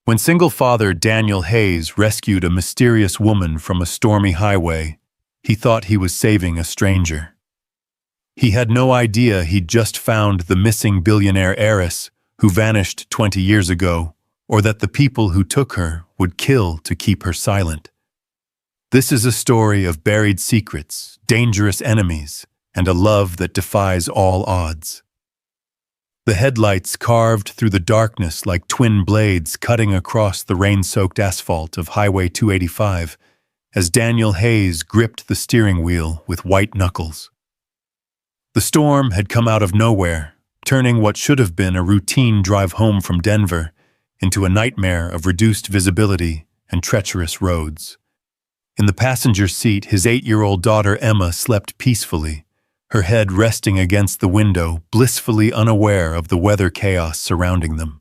When single father Daniel Hayes rescued a mysterious woman from a stormy highway, he thought he was saving a stranger. He had no idea he'd just found the missing billionaire heiress who vanished 20 years ago, or that the people who took her would kill to keep her silent. This is a story of buried secrets, dangerous enemies, and a love that defies all odds. The headlights carved through the darkness like twin blades cutting across the rain-soaked asphalt of Highway 285 as Daniel Hayes gripped the steering wheel with white knuckles. The storm had come out of nowhere, turning what should have been a routine drive home from Denver into a nightmare of reduced visibility and treacherous roads. In the passenger seat, his 8-year-old daughter Emma slept peacefully, her head resting against the window, blissfully unaware of the weather chaos surrounding them.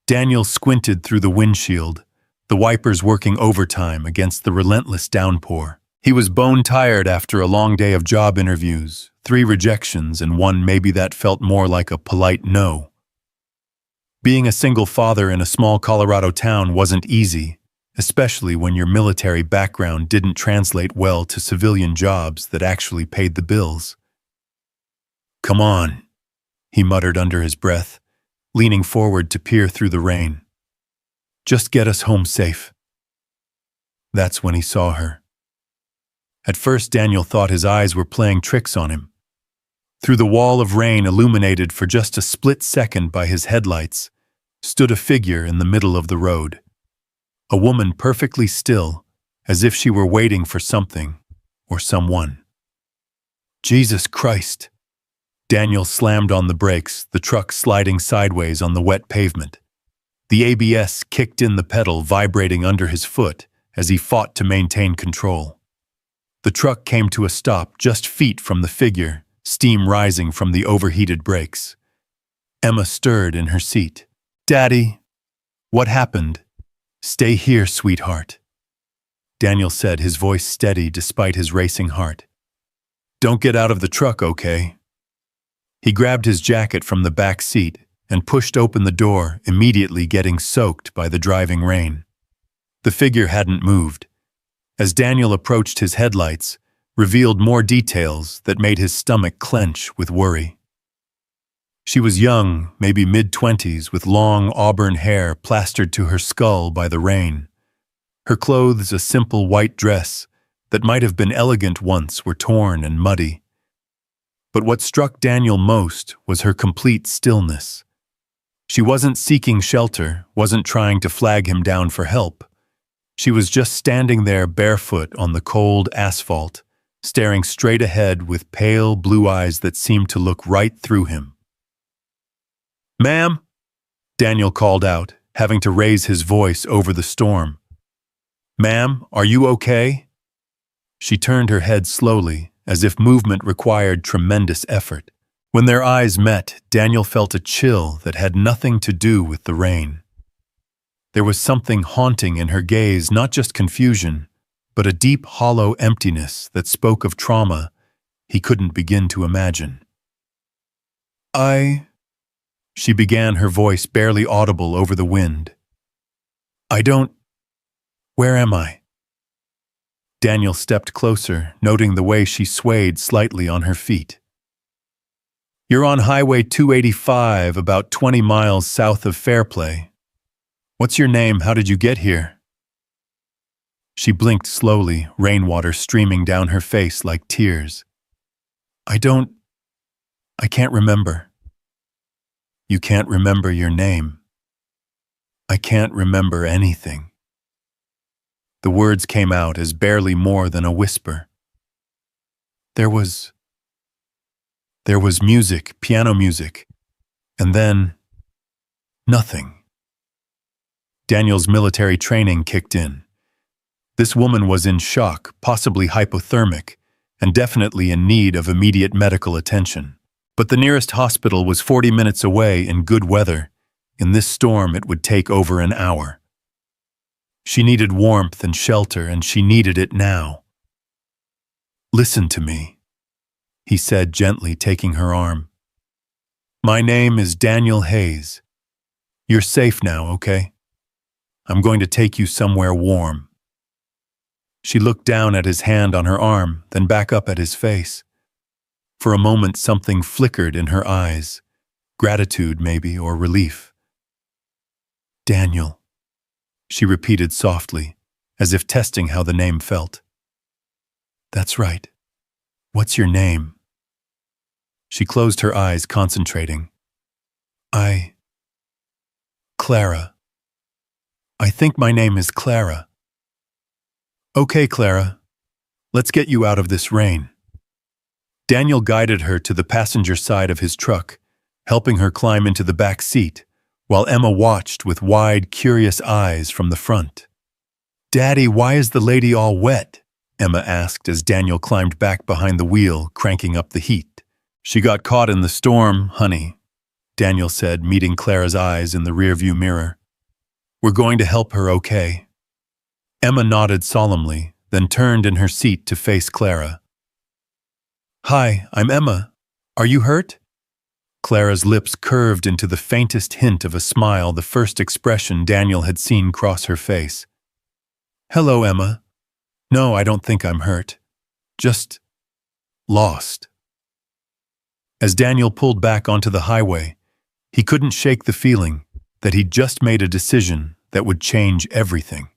Daniel squinted through the windshield, the wipers working overtime against the relentless downpour. He was bone-tired after a long day of job interviews, 3 rejections and one maybe that felt more like a polite no. Being a single father in a small Colorado town wasn't easy, especially when your military background didn't translate well to civilian jobs that actually paid the bills. "Come on," he muttered under his breath, leaning forward to peer through the rain. "Just get us home safe." That's when he saw her. At first, Daniel thought his eyes were playing tricks on him. Through the wall of rain illuminated for just a split second by his headlights, stood a figure in the middle of the road. A woman perfectly still, as if she were waiting for something or someone. Jesus Christ! Daniel slammed on the brakes, the truck sliding sideways on the wet pavement. The ABS kicked in the pedal, vibrating under his foot as he fought to maintain control. The truck came to a stop just feet from the figure, steam rising from the overheated brakes. Emma stirred in her seat. "Daddy, what happened?" "Stay here, sweetheart," Daniel said, his voice steady despite his racing heart. "Don't get out of the truck, okay?" He grabbed his jacket from the back seat and pushed open the door, immediately getting soaked by the driving rain. The figure hadn't moved. As Daniel approached, his headlights revealed more details that made his stomach clench with worry. She was young, maybe mid-20s, with long auburn hair plastered to her skull by the rain. Her clothes, a simple white dress that might have been elegant once, were torn and muddy. But what struck Daniel most was her complete stillness. She wasn't seeking shelter, wasn't trying to flag him down for help. She was just standing there barefoot on the cold asphalt, staring straight ahead with pale blue eyes that seemed to look right through him. "Ma'am," Daniel called out, having to raise his voice over the storm. "Ma'am, are you okay?" She turned her head slowly, as if movement required tremendous effort. When their eyes met, Daniel felt a chill that had nothing to do with the rain. There was something haunting in her gaze, not just confusion, but a deep, hollow emptiness that spoke of trauma he couldn't begin to imagine. She began, her voice barely audible over the wind. Where am I?" Daniel stepped closer, noting the way she swayed slightly on her feet. "You're on Highway 285, about 20 miles south of Fairplay. What's your name? How did you get here?" She blinked slowly, rainwater streaming down her face like tears. I can't remember." "You can't remember your name?" "I can't remember anything." The words came out as barely more than a whisper. There was music, piano music, and then nothing. Daniel's military training kicked in. This woman was in shock, possibly hypothermic, and definitely in need of immediate medical attention. But the nearest hospital was 40 minutes away in good weather. In this storm, it would take over an hour. She needed warmth and shelter, and she needed it now. "Listen to me," he said, gently taking her arm. "My name is Daniel Hayes. You're safe now, okay? I'm going to take you somewhere warm." She looked down at his hand on her arm, then back up at his face. For a moment something flickered in her eyes. Gratitude, maybe, or relief. "Daniel," she repeated softly, as if testing how the name felt. "That's right. What's your name?" She closed her eyes, concentrating. Clara. I think my name is Clara." "Okay, Clara. Let's get you out of this rain." Daniel guided her to the passenger side of his truck, helping her climb into the back seat, while Emma watched with wide, curious eyes from the front. "Daddy, why is the lady all wet?" Emma asked as Daniel climbed back behind the wheel, cranking up the heat. "She got caught in the storm, honey," Daniel said, meeting Clara's eyes in the rearview mirror. "We're going to help her, okay?" Emma nodded solemnly, then turned in her seat to face Clara. "Hi, I'm Emma. Are you hurt?" Clara's lips curved into the faintest hint of a smile, the first expression Daniel had seen cross her face. "Hello, Emma. No, I don't think I'm hurt. Just lost." As Daniel pulled back onto the highway, he couldn't shake the feeling that he'd just made a decision that would change everything.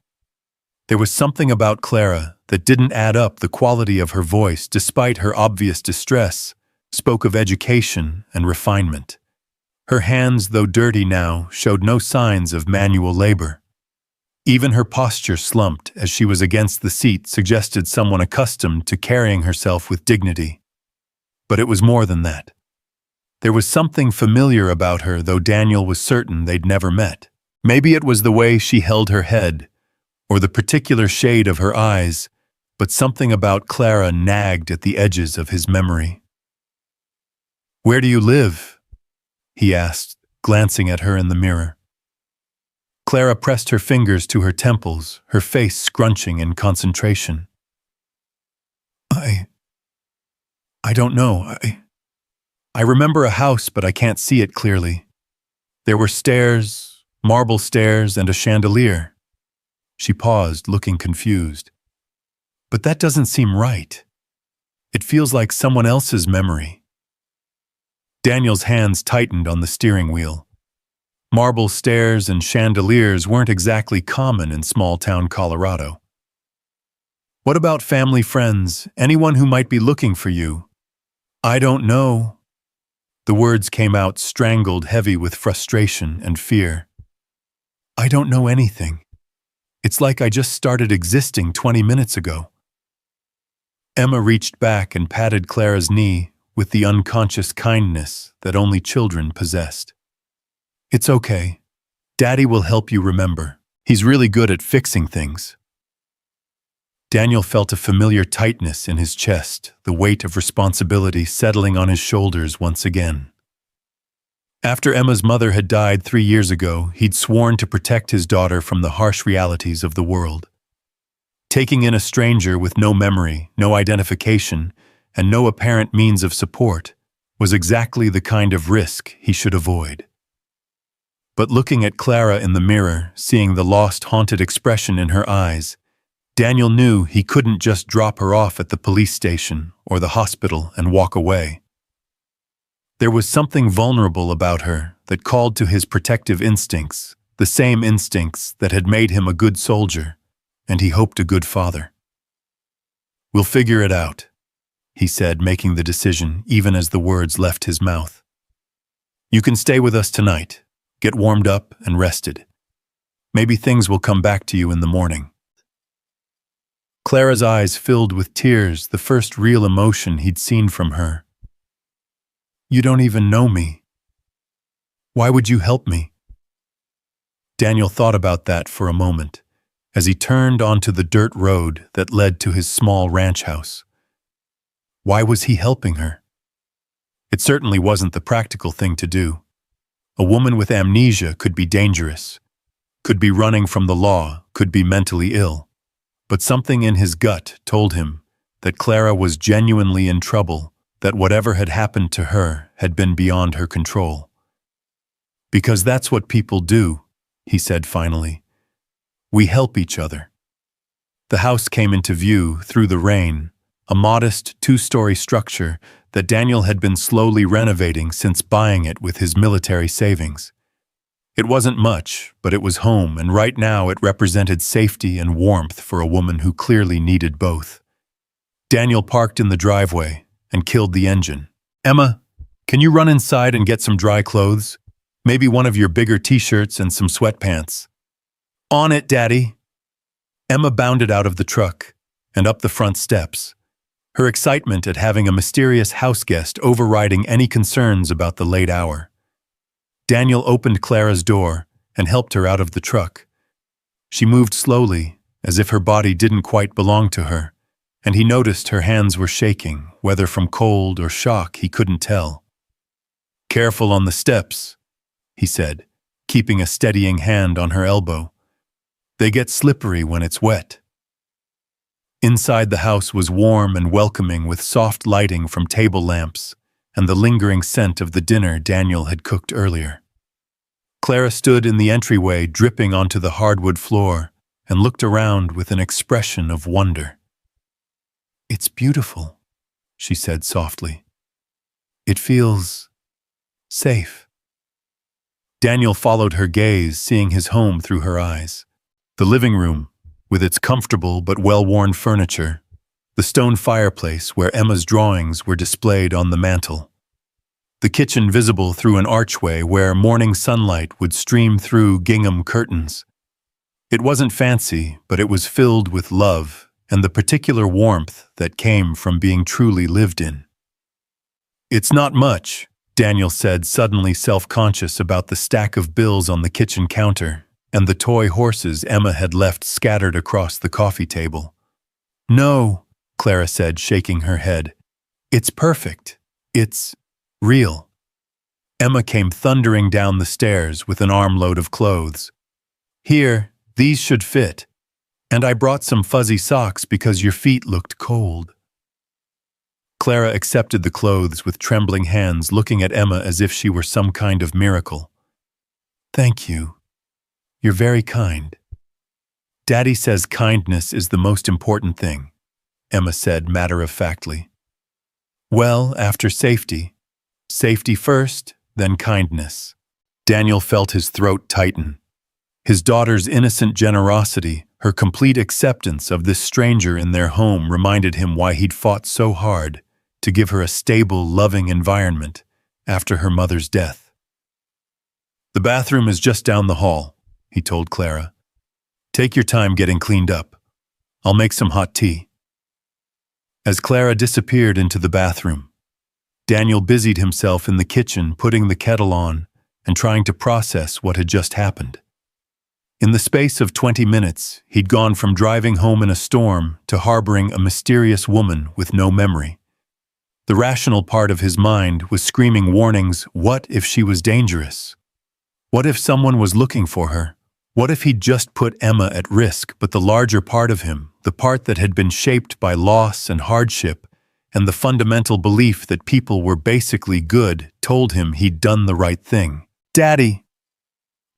There was something about Clara that didn't add up. The quality of her voice, despite her obvious distress, spoke of education and refinement. Her hands, though dirty now, showed no signs of manual labor. Even her posture, slumped as she was against the seat, suggested someone accustomed to carrying herself with dignity. But it was more than that. There was something familiar about her, though Daniel was certain they'd never met. Maybe it was the way she held her head, or the particular shade of her eyes, but something about Clara nagged at the edges of his memory. "Where do you live?" he asked, glancing at her in the mirror. Clara pressed her fingers to her temples, her face scrunching in concentration. I don't know. I remember a house, but I can't see it clearly. There were stairs, marble stairs, and a chandelier." She paused, looking confused. "But that doesn't seem right. It feels like someone else's memory." Daniel's hands tightened on the steering wheel. Marble stairs and chandeliers weren't exactly common in small-town Colorado. "What about family, friends, anyone who might be looking for you?" "I don't know." The words came out strangled, heavy with frustration and fear. "I don't know anything. It's like I just started existing 20 minutes ago." Emma reached back and patted Clara's knee with the unconscious kindness that only children possessed. "It's okay. Daddy will help you remember. He's really good at fixing things." Daniel felt a familiar tightness in his chest, the weight of responsibility settling on his shoulders once again. After Emma's mother had died 3 years ago, he'd sworn to protect his daughter from the harsh realities of the world. Taking in a stranger with no memory, no identification, and no apparent means of support was exactly the kind of risk he should avoid. But looking at Clara in the mirror, seeing the lost, haunted expression in her eyes, Daniel knew he couldn't just drop her off at the police station or the hospital and walk away. There was something vulnerable about her that called to his protective instincts, the same instincts that had made him a good soldier, and he hoped a good father. "We'll figure it out," he said, making the decision even as the words left his mouth. "You can stay with us tonight, get warmed up and rested. Maybe things will come back to you in the morning." Clara's eyes filled with tears, the first real emotion he'd seen from her. "You don't even know me. Why would you help me?" Daniel thought about that for a moment, as he turned onto the dirt road that led to his small ranch house. Why was he helping her? It certainly wasn't the practical thing to do. A woman with amnesia could be dangerous, could be running from the law, could be mentally ill. But something in his gut told him that Clara was genuinely in trouble, that whatever had happened to her had been beyond her control. "Because that's what people do," he said finally. We help each other. The house came into view through the rain, a modest two-story structure that Daniel had been slowly renovating since buying it with his military savings. It wasn't much, but it was home, and right now it represented safety and warmth for a woman who clearly needed both. Daniel parked in the driveway and killed the engine. "Emma, can you run inside and get some dry clothes? Maybe one of your bigger t-shirts and some sweatpants." "On it, Daddy." Emma bounded out of the truck and up the front steps, her excitement at having a mysterious house guest overriding any concerns about the late hour. Daniel opened Clara's door and helped her out of the truck. She moved slowly, as if her body didn't quite belong to her, and he noticed her hands were shaking, whether from cold or shock he couldn't tell. "Careful on the steps," he said, keeping a steadying hand on her elbow. "They get slippery when it's wet." Inside the house was warm and welcoming with soft lighting from table lamps and the lingering scent of the dinner Daniel had cooked earlier. Clara stood in the entryway dripping onto the hardwood floor and looked around with an expression of wonder. "It's beautiful," she said softly. "It feels safe." Daniel followed her gaze, seeing his home through her eyes. The living room, with its comfortable but well-worn furniture, the stone fireplace where Emma's drawings were displayed on the mantel, the kitchen visible through an archway where morning sunlight would stream through gingham curtains. It wasn't fancy, but it was filled with love and the particular warmth that came from being truly lived in. "It's not much," Daniel said, suddenly self-conscious about the stack of bills on the kitchen counter and the toy horses Emma had left scattered across the coffee table. "No," Clara said, shaking her head. "It's perfect. It's real." Emma came thundering down the stairs with an armload of clothes. "Here, these should fit. And I brought some fuzzy socks because your feet looked cold." Clara accepted the clothes with trembling hands, looking at Emma as if she were some kind of miracle. "Thank you. You're very kind." "Daddy says kindness is the most important thing," Emma said matter-of-factly. "Well, after safety. Safety first, then kindness." Daniel felt his throat tighten. His daughter's innocent generosity, her complete acceptance of this stranger in their home reminded him why he'd fought so hard to give her a stable, loving environment after her mother's death. "The bathroom is just down the hall," he told Clara. "Take your time getting cleaned up. I'll make some hot tea." As Clara disappeared into the bathroom, Daniel busied himself in the kitchen putting the kettle on and trying to process what had just happened. In the space of 20 minutes, he'd gone from driving home in a storm to harboring a mysterious woman with no memory. The rational part of his mind was screaming warnings. What if she was dangerous? What if someone was looking for her? What if he'd just put Emma at risk? But the larger part of him, the part that had been shaped by loss and hardship, and the fundamental belief that people were basically good, told him he'd done the right thing. "Daddy!"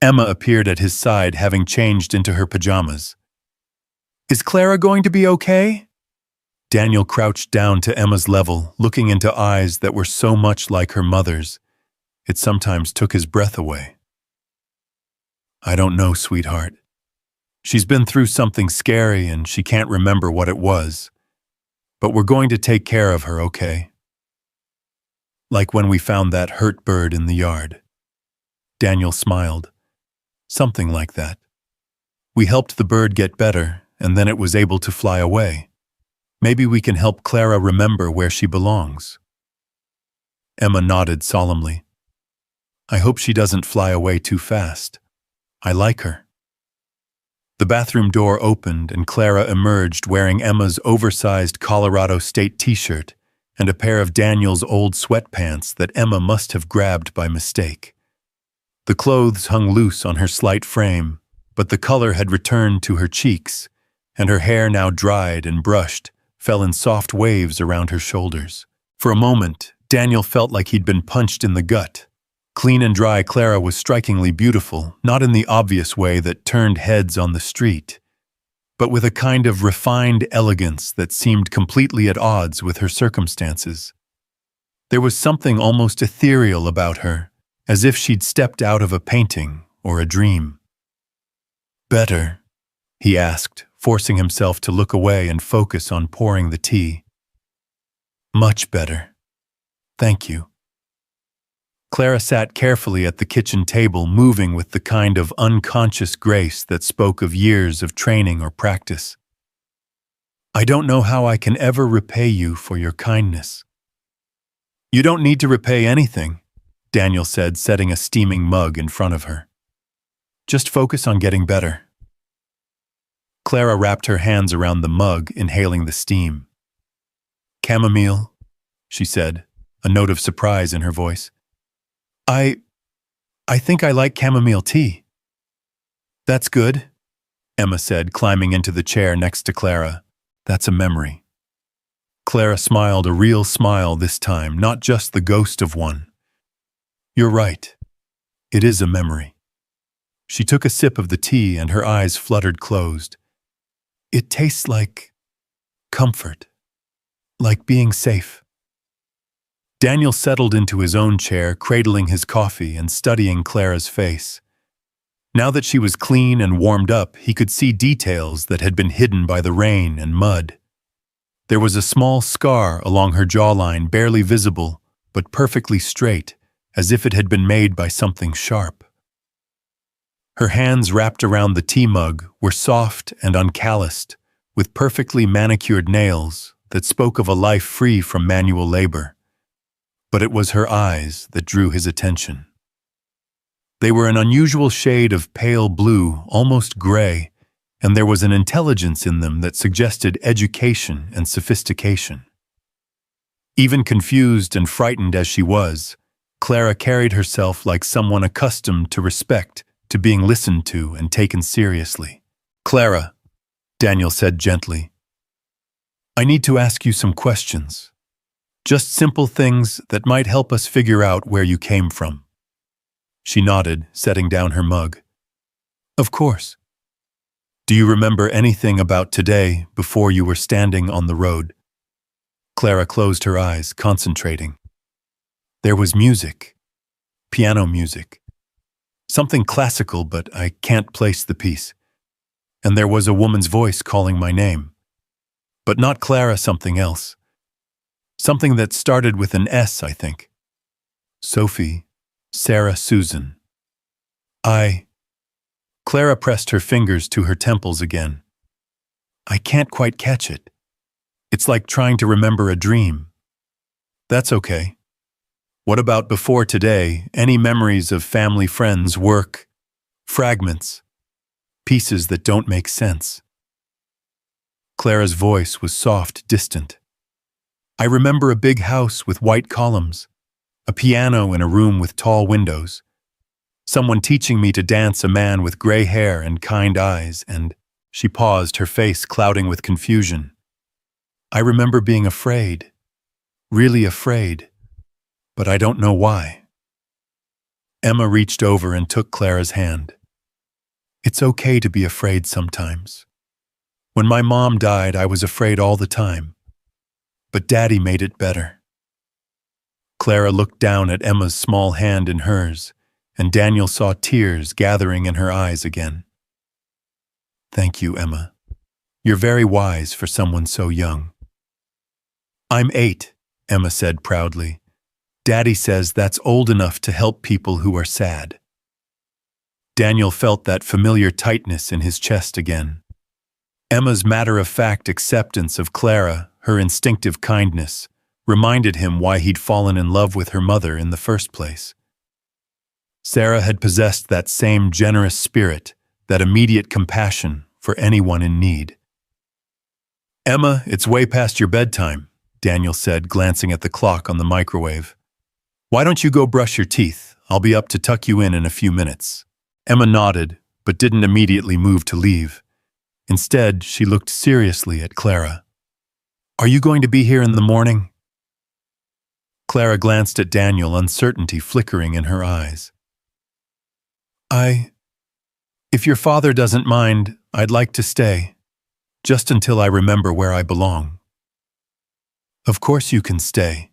Emma appeared at his side, having changed into her pajamas. "Is Clara going to be okay?" Daniel crouched down to Emma's level, looking into eyes that were so much like her mother's. It sometimes took his breath away. "I don't know, sweetheart. She's been through something scary and she can't remember what it was. But we're going to take care of her, okay? Like when we found that hurt bird in the yard." Daniel smiled. "Something like that. We helped the bird get better, and then it was able to fly away. Maybe we can help Clara remember where she belongs." Emma nodded solemnly. "I hope she doesn't fly away too fast. I like her." The bathroom door opened and Clara emerged wearing Emma's oversized Colorado State t-shirt and a pair of Daniel's old sweatpants that Emma must have grabbed by mistake. The clothes hung loose on her slight frame, but the color had returned to her cheeks, and her hair, now dried and brushed, fell in soft waves around her shoulders. For a moment, Daniel felt like he'd been punched in the gut. Clean and dry, Clara was strikingly beautiful, not in the obvious way that turned heads on the street, but with a kind of refined elegance that seemed completely at odds with her circumstances. There was something almost ethereal about her, as if she'd stepped out of a painting or a dream. "Better?" he asked, forcing himself to look away and focus on pouring the tea. "Much better. Thank you." Clara sat carefully at the kitchen table, moving with the kind of unconscious grace that spoke of years of training or practice. "I don't know how I can ever repay you for your kindness." "You don't need to repay anything," Daniel said, setting a steaming mug in front of her. "Just focus on getting better." Clara wrapped her hands around the mug, inhaling the steam. "Chamomile," she said, a note of surprise in her voice. I think I like chamomile tea." "That's good," Emma said, climbing into the chair next to Clara. "That's a memory." Clara smiled, a real smile this time, not just the ghost of one. "You're right. It is a memory." She took a sip of the tea and her eyes fluttered closed. "It tastes like comfort, like being safe." Daniel settled into his own chair, cradling his coffee and studying Clara's face. Now that she was clean and warmed up, he could see details that had been hidden by the rain and mud. There was a small scar along her jawline, barely visible, but perfectly straight, as if it had been made by something sharp. Her hands wrapped around the tea mug were soft and uncalloused, with perfectly manicured nails that spoke of a life free from manual labor. But it was her eyes that drew his attention. They were an unusual shade of pale blue, almost gray, and there was an intelligence in them that suggested education and sophistication. Even confused and frightened as she was, Clara carried herself like someone accustomed to respect, to being listened to and taken seriously. "Clara," Daniel said gently, "I need to ask you some questions. Just simple things that might help us figure out where you came from." She nodded, setting down her mug. "Of course. Do you remember anything about today before you were standing on the road?" Clara closed her eyes, concentrating. There was music. Piano music. Something classical, but I can't place the piece. And there was a woman's voice calling my name. But not Clara, something else. Something that started with an S, I think. Sophie, Sarah, Susan. Clara pressed her fingers to her temples again. "I can't quite catch it. It's like trying to remember a dream." "That's okay. What about before today? Any memories of family, friends, work? Fragments? Pieces that don't make sense?" Clara's voice was soft, distant. "I remember a big house with white columns, a piano in a room with tall windows, someone teaching me to dance, a man with gray hair and kind eyes, and—" She paused, her face clouding with confusion. "I remember being afraid, really afraid, but I don't know why." Emma reached over and took Clara's hand. "It's okay to be afraid sometimes. When my mom died, I was afraid all the time. But Daddy made it better." Clara looked down at Emma's small hand in hers, and Daniel saw tears gathering in her eyes again. "Thank you, Emma. You're very wise for someone so young." "I'm 8, Emma said proudly. "Daddy says that's old enough to help people who are sad." Daniel felt that familiar tightness in his chest again. Emma's matter-of-fact acceptance of Clara, her instinctive kindness, reminded him why he'd fallen in love with her mother in the first place. Sarah had possessed that same generous spirit, that immediate compassion for anyone in need. "Emma, it's way past your bedtime," Daniel said, glancing at the clock on the microwave. "Why don't you go brush your teeth? I'll be up to tuck you in a few minutes." Emma nodded, but didn't immediately move to leave. Instead, she looked seriously at Clara. "Are you going to be here in the morning?" Clara glanced at Daniel, uncertainty flickering in her eyes. If your father doesn't mind, I'd like to stay, just until I remember where I belong. Of course you can stay,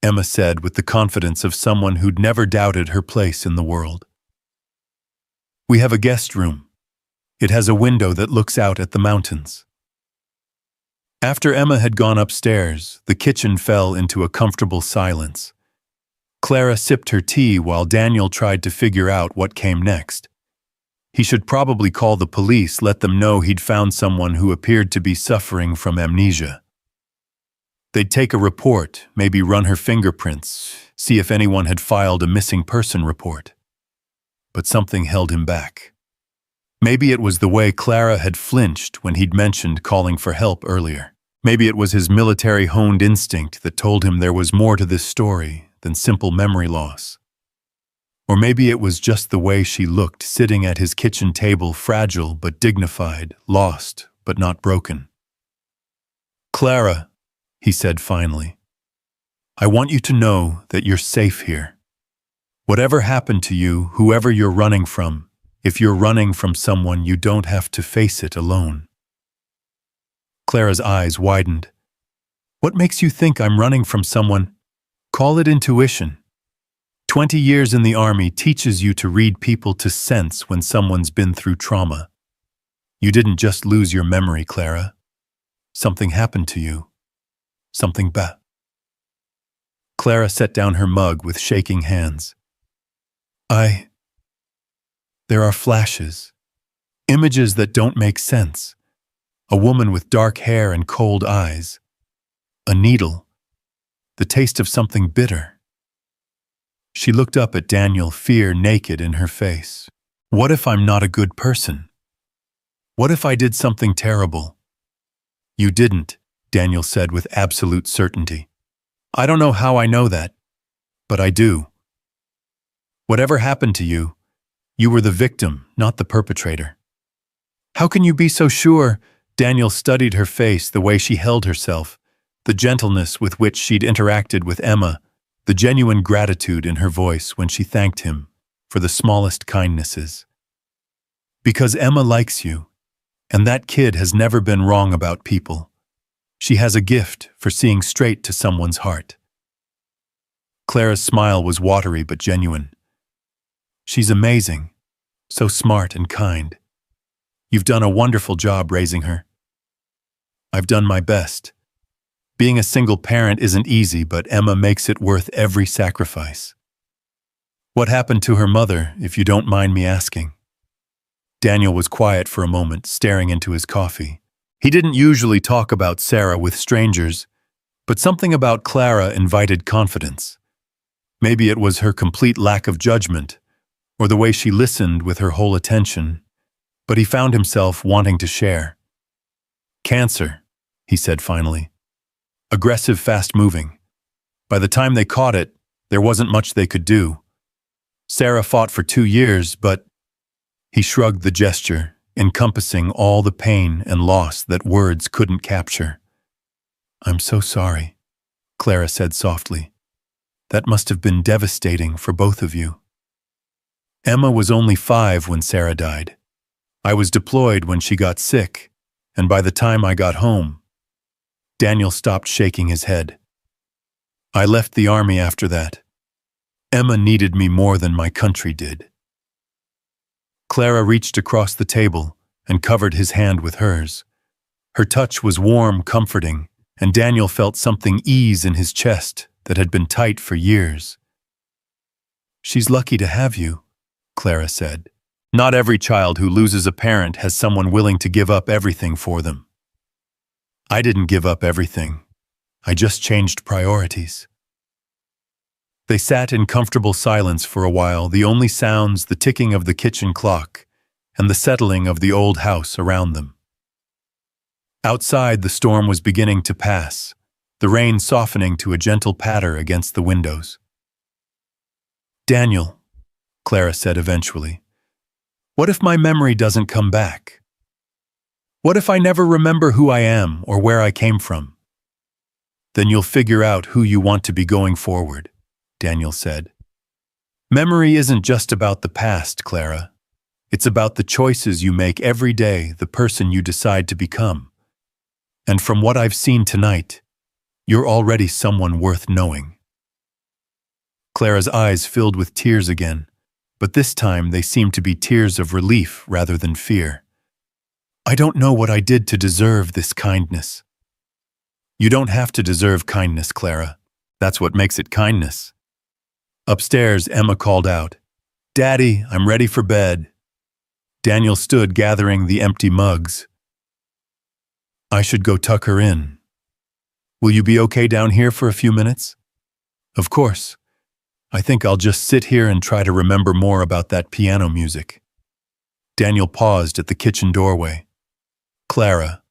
Emma said with the confidence of someone who'd never doubted her place in the world. We have a guest room. It has a window that looks out at the mountains. After Emma had gone upstairs, the kitchen fell into a comfortable silence. Clara sipped her tea while Daniel tried to figure out what came next. He should probably call the police, let them know he'd found someone who appeared to be suffering from amnesia. They'd take a report, maybe run her fingerprints, see if anyone had filed a missing person report. But something held him back. Maybe it was the way Clara had flinched when he'd mentioned calling for help earlier. Maybe it was his military-honed instinct that told him there was more to this story than simple memory loss. Or maybe it was just the way she looked sitting at his kitchen table, fragile but dignified, lost but not broken. Clara, he said finally, I want you to know that you're safe here. Whatever happened to you, whoever you're running from, if you're running from someone, you don't have to face it alone. Clara's eyes widened. What makes you think I'm running from someone? Call it intuition. 20 years in the army teaches you to read people, to sense when someone's been through trauma. You didn't just lose your memory, Clara. Something happened to you. Something bad. Clara set down her mug with shaking hands. There are flashes. Images that don't make sense. A woman with dark hair and cold eyes. A needle. The taste of something bitter. She looked up at Daniel, fear naked in her face. What if I'm not a good person? What if I did something terrible? You didn't, Daniel said with absolute certainty. I don't know how I know that, but I do. Whatever happened to you, you were the victim, not the perpetrator. How can you be so sure? Daniel studied her face, the way she held herself, the gentleness with which she'd interacted with Emma, the genuine gratitude in her voice when she thanked him for the smallest kindnesses. Because Emma likes you, and that kid has never been wrong about people. She has a gift for seeing straight to someone's heart. Clara's smile was watery but genuine. She's amazing, so smart and kind. You've done a wonderful job raising her. I've done my best. Being a single parent isn't easy, but Emma makes it worth every sacrifice. What happened to her mother, if you don't mind me asking? Daniel was quiet for a moment, staring into his coffee. He didn't usually talk about Sarah with strangers, but something about Clara invited confidence. Maybe it was her complete lack of judgment, or the way she listened with her whole attention, but he found himself wanting to share. Cancer, he said finally. Aggressive, fast-moving. By the time they caught it, there wasn't much they could do. Sarah fought for 2 years, but he shrugged, the gesture encompassing all the pain and loss that words couldn't capture. I'm so sorry, Clara said softly. That must have been devastating for both of you. Emma was only 5 when Sarah died. I was deployed when she got sick, and by the time I got home, Daniel stopped shaking his head. I left the army after that. Emma needed me more than my country did. Clara reached across the table and covered his hand with hers. Her touch was warm, comforting, and Daniel felt something ease in his chest that had been tight for years. She's lucky to have you, Clara said. Not every child who loses a parent has someone willing to give up everything for them. I didn't give up everything. I just changed priorities. They sat in comfortable silence for a while, the only sounds the ticking of the kitchen clock and the settling of the old house around them. Outside, the storm was beginning to pass, the rain softening to a gentle patter against the windows. Daniel, Clara said eventually, what if my memory doesn't come back? What if I never remember who I am or where I came from? Then you'll figure out who you want to be going forward, Daniel said. Memory isn't just about the past, Clara. It's about the choices you make every day, the person you decide to become. And from what I've seen tonight, you're already someone worth knowing. Clara's eyes filled with tears again, but this time they seemed to be tears of relief rather than fear. I don't know what I did to deserve this kindness. You don't have to deserve kindness, Clara. That's what makes it kindness. Upstairs, Emma called out, "Daddy, I'm ready for bed." Daniel stood gathering the empty mugs. I should go tuck her in. Will you be okay down here for a few minutes? Of course. I think I'll just sit here and try to remember more about that piano music. Daniel paused at the kitchen doorway. Clara,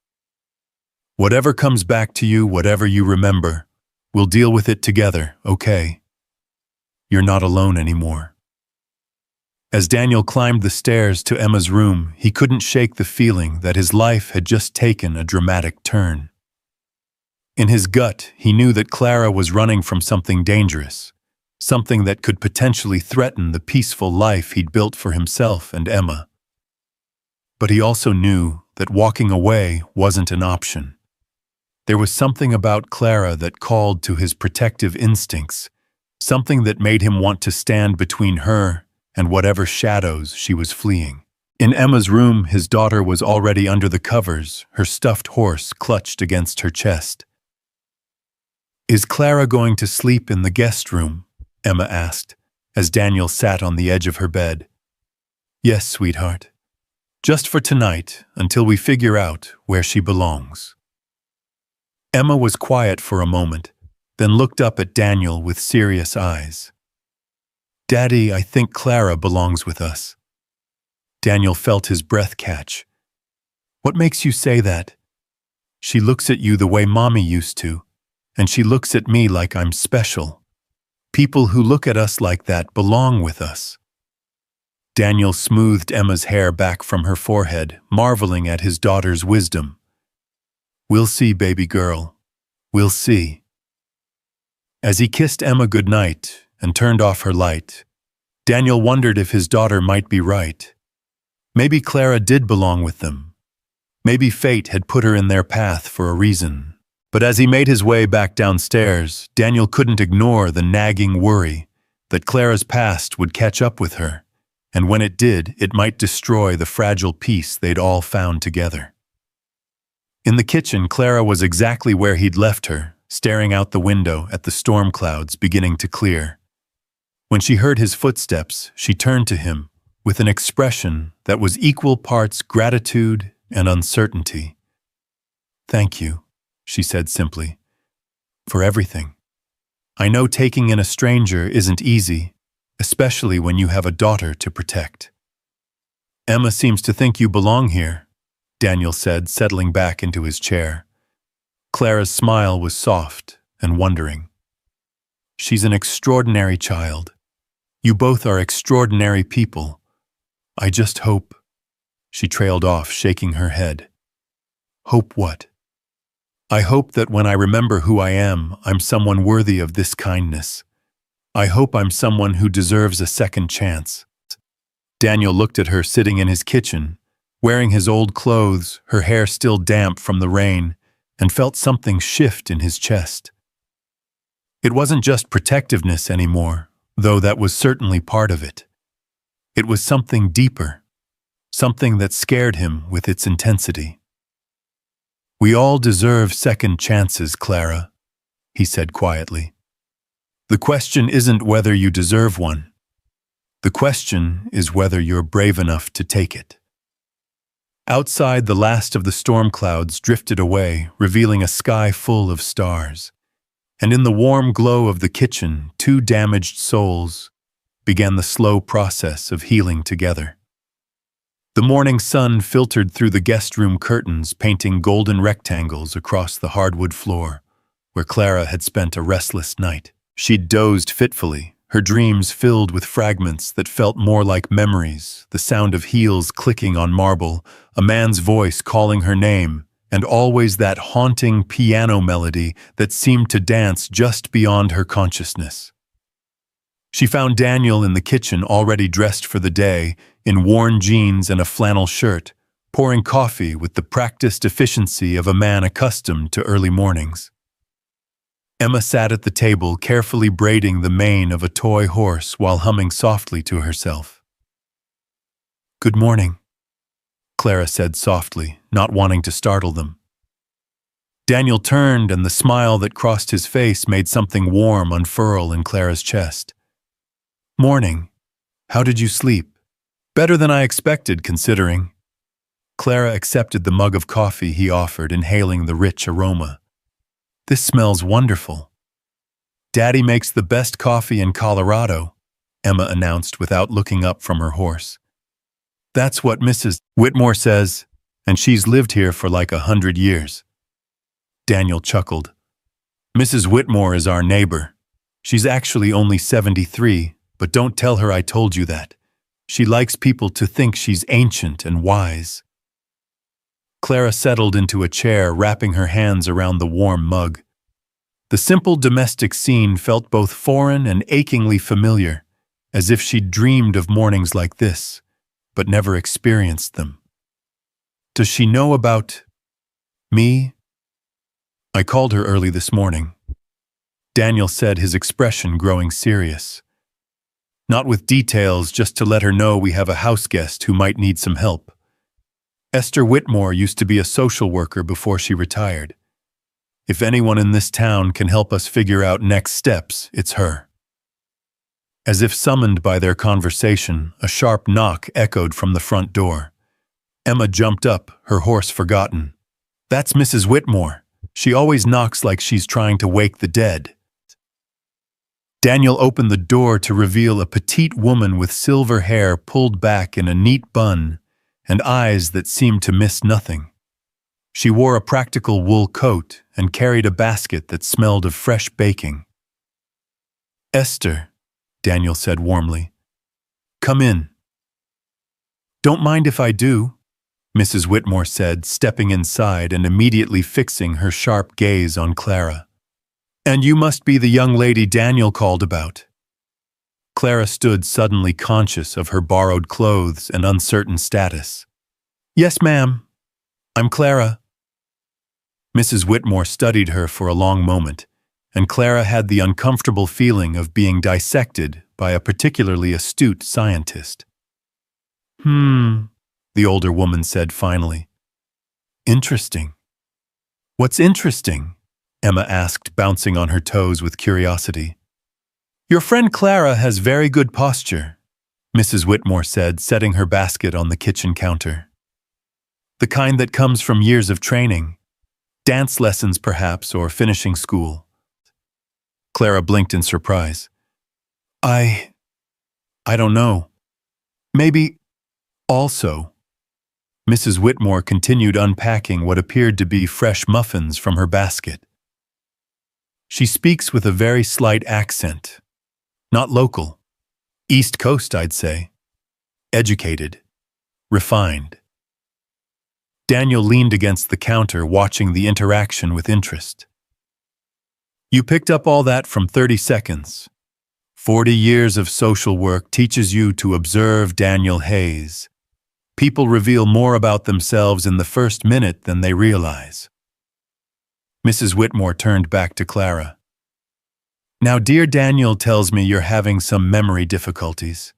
whatever comes back to you, whatever you remember, we'll deal with it together, okay? You're not alone anymore. As Daniel climbed the stairs to Emma's room, he couldn't shake the feeling that his life had just taken a dramatic turn. In his gut, he knew that Clara was running from something dangerous, something that could potentially threaten the peaceful life he'd built for himself and Emma. But he also knew that walking away wasn't an option. There was something about Clara that called to his protective instincts, something that made him want to stand between her and whatever shadows she was fleeing. In Emma's room, his daughter was already under the covers, her stuffed horse clutched against her chest. Is Clara going to sleep in the guest room? Emma asked, as Daniel sat on the edge of her bed. Yes, sweetheart. Just for tonight, until we figure out where she belongs. Emma was quiet for a moment, then looked up at Daniel with serious eyes. Daddy, I think Clara belongs with us. Daniel felt his breath catch. What makes you say that? She looks at you the way Mommy used to, and she looks at me like I'm special. People who look at us like that belong with us. Daniel smoothed Emma's hair back from her forehead, marveling at his daughter's wisdom. We'll see, baby girl. We'll see. As he kissed Emma goodnight and turned off her light, Daniel wondered if his daughter might be right. Maybe Clara did belong with them. Maybe fate had put her in their path for a reason. But as he made his way back downstairs, Daniel couldn't ignore the nagging worry that Clara's past would catch up with her, and when it did, it might destroy the fragile peace they'd all found together. In the kitchen, Clara was exactly where he'd left her, staring out the window at the storm clouds beginning to clear. When she heard his footsteps, she turned to him with an expression that was equal parts gratitude and uncertainty. Thank you, she said simply, for everything. I know taking in a stranger isn't easy, especially when you have a daughter to protect. Emma seems to think you belong here, Daniel said, settling back into his chair. Clara's smile was soft and wondering. She's an extraordinary child. You both are extraordinary people. I just hope... She trailed off, shaking her head. Hope what? I hope that when I remember who I am, I'm someone worthy of this kindness. I hope I'm someone who deserves a second chance. Daniel looked at her sitting in his kitchen, wearing his old clothes, her hair still damp from the rain, and felt something shift in his chest. It wasn't just protectiveness anymore, though that was certainly part of it. It was something deeper, something that scared him with its intensity. We all deserve second chances, Clara, he said quietly. The question isn't whether you deserve one. The question is whether you're brave enough to take it. Outside, the last of the storm clouds drifted away, revealing a sky full of stars. And in the warm glow of the kitchen, two damaged souls began the slow process of healing together. The morning sun filtered through the guest room curtains, painting golden rectangles across the hardwood floor, where Clara had spent a restless night. She'd dozed fitfully, her dreams filled with fragments that felt more like memories, the sound of heels clicking on marble, a man's voice calling her name, and always that haunting piano melody that seemed to dance just beyond her consciousness. She found Daniel in the kitchen already dressed for the day, in worn jeans and a flannel shirt, pouring coffee with the practiced efficiency of a man accustomed to early mornings. Emma sat at the table carefully braiding the mane of a toy horse while humming softly to herself. "Good morning," Clara said softly, not wanting to startle them. Daniel turned, and the smile that crossed his face made something warm unfurl in Clara's chest. "Morning. How did you sleep?" "Better than I expected, considering." Clara accepted the mug of coffee he offered, inhaling the rich aroma. "This smells wonderful." "Daddy makes the best coffee in Colorado," Emma announced without looking up from her horse. "That's what Mrs. Whitmore says, and she's lived here for like 100 years. Daniel chuckled. "Mrs. Whitmore is our neighbor. She's actually only 73, but don't tell her I told you that. She likes people to think she's ancient and wise." Clara settled into a chair, wrapping her hands around the warm mug. The simple domestic scene felt both foreign and achingly familiar, as if she'd dreamed of mornings like this, but never experienced them. "Does she know about me?" "I called her early this morning," Daniel said, his expression growing serious. "Not with details, just to let her know we have a house guest who might need some help. Esther Whitmore used to be a social worker before she retired. If anyone in this town can help us figure out next steps, it's her." As if summoned by their conversation, a sharp knock echoed from the front door. Emma jumped up, her horse forgotten. "That's Mrs. Whitmore. She always knocks like she's trying to wake the dead." Daniel opened the door to reveal a petite woman with silver hair pulled back in a neat bun and eyes that seemed to miss nothing. She wore a practical wool coat and carried a basket that smelled of fresh baking. "Esther," Daniel said warmly, "come in." "Don't mind if I do," Mrs. Whitmore said, stepping inside and immediately fixing her sharp gaze on Clara. "And you must be the young lady Daniel called about." Clara stood suddenly conscious of her borrowed clothes and uncertain status. "Yes, ma'am. I'm Clara." Mrs. Whitmore studied her for a long moment, and Clara had the uncomfortable feeling of being dissected by a particularly astute scientist. The older woman said finally. "Interesting." "What's interesting?" Emma asked, bouncing on her toes with curiosity. "Your friend Clara has very good posture," Mrs. Whitmore said, setting her basket on the kitchen counter. "The kind that comes from years of training. Dance lessons, perhaps, or finishing school." Clara blinked in surprise. I don't know. Maybe also." Mrs. Whitmore continued unpacking what appeared to be fresh muffins from her basket. "She speaks with a very slight accent. Not local. East Coast, I'd say. Educated. Refined." Daniel leaned against the counter, watching the interaction with interest. "You picked up all that from 30 seconds. 40 years of social work teaches you to observe Daniel Hayes. People reveal more about themselves in the first minute than they realize." Mrs. Whitmore turned back to Clara. "Now, dear Daniel tells me you're having some memory difficulties."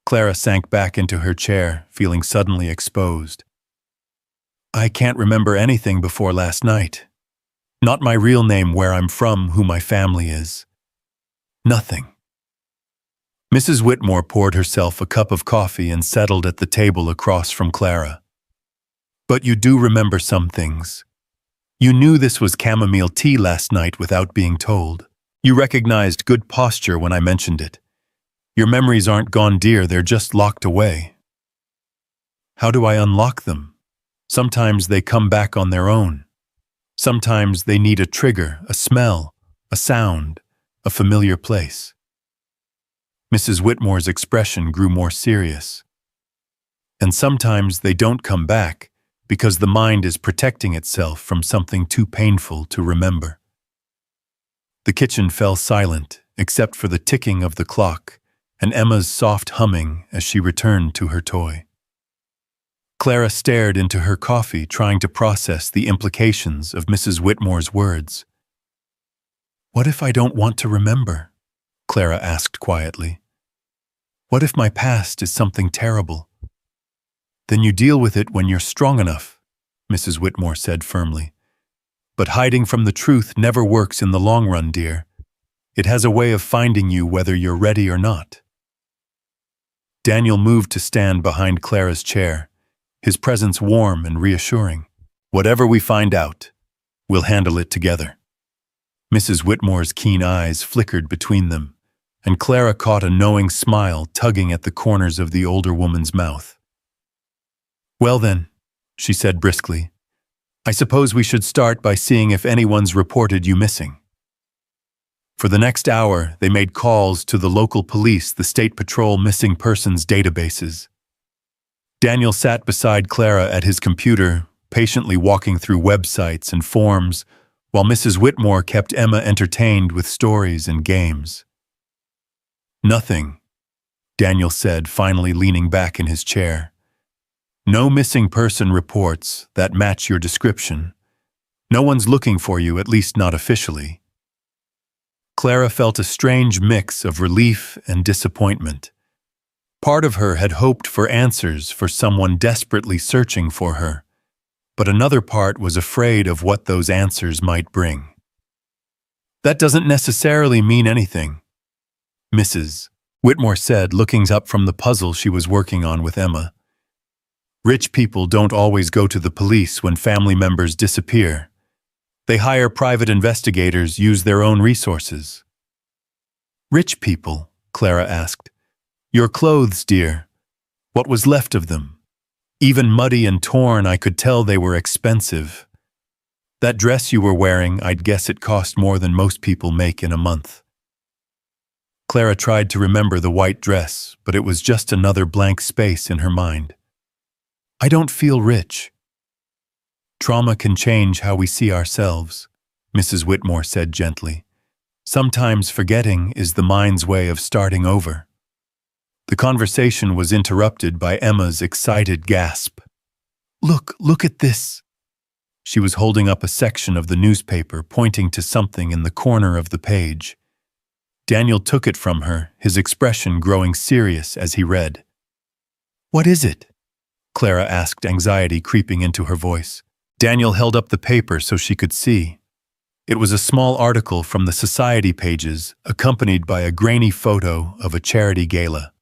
Clara sank back into her chair, feeling suddenly exposed. "I can't remember anything before last night. Not my real name, where I'm from, who my family is. Nothing." Mrs. Whitmore poured herself a cup of coffee and settled at the table across from Clara. "But you do remember some things. You knew this was chamomile tea last night without being told. You recognized good posture when I mentioned it. Your memories aren't gone, dear, they're just locked away." "How do I unlock them? Sometimes they come back on their own. Sometimes they need a trigger, a smell, a sound, a familiar place." Mrs. Whitmore's expression grew more serious. "And sometimes they don't come back, because the mind is protecting itself from something too painful to remember. The kitchen fell silent, except for the ticking of the clock and Emma's soft humming as she returned to her toy. Clara stared into her coffee, trying to process the implications of Mrs. Whitmore's words. "What if I don't want to remember?" Clara asked quietly. "What if my past is something terrible?" "Then you deal with it when you're strong enough," Mrs. Whitmore said firmly. "But hiding from the truth never works in the long run, dear. It has a way of finding you whether you're ready or not." Daniel moved to stand behind Clara's chair, his presence warm and reassuring. "Whatever we find out, we'll handle it together." Mrs. Whitmore's keen eyes flickered between them, and Clara caught a knowing smile tugging at the corners of the older woman's mouth. "Well then," she said briskly, "I suppose we should start by seeing if anyone's reported you missing." For the next hour, they made calls to the local police, the State Patrol missing persons databases. Daniel sat beside Clara at his computer, patiently walking through websites and forms, while Mrs. Whitmore kept Emma entertained with stories and games. "Nothing," Daniel said, finally leaning back in his chair. "No missing person reports that match your description. No one's looking for you, at least not officially." Clara felt a strange mix of relief and disappointment. Part of her had hoped for answers for someone desperately searching for her, but another part was afraid of what those answers might bring. "That doesn't necessarily mean anything," Mrs. Whitmore said, looking up from the puzzle she was working on with Emma. "Rich people don't always go to the police when family members disappear. They hire private investigators, use their own resources." "Rich people?" Clara asked. "Your clothes, dear. What was left of them? Even muddy and torn, I could tell they were expensive. That dress you were wearing, I'd guess it cost more than most people make in a month." Clara tried to remember the white dress, but it was just another blank space in her mind. "I don't feel rich." "Trauma can change how we see ourselves," Mrs. Whitmore said gently. "Sometimes forgetting is the mind's way of starting over." The conversation was interrupted by Emma's excited gasp. Look at this." She was holding up a section of the newspaper, pointing to something in the corner of the page. Daniel took it from her, his expression growing serious as he read. "What is it?" Clara asked, anxiety creeping into her voice. Daniel held up the paper so she could see. It was a small article from the society pages, accompanied by a grainy photo of a charity gala.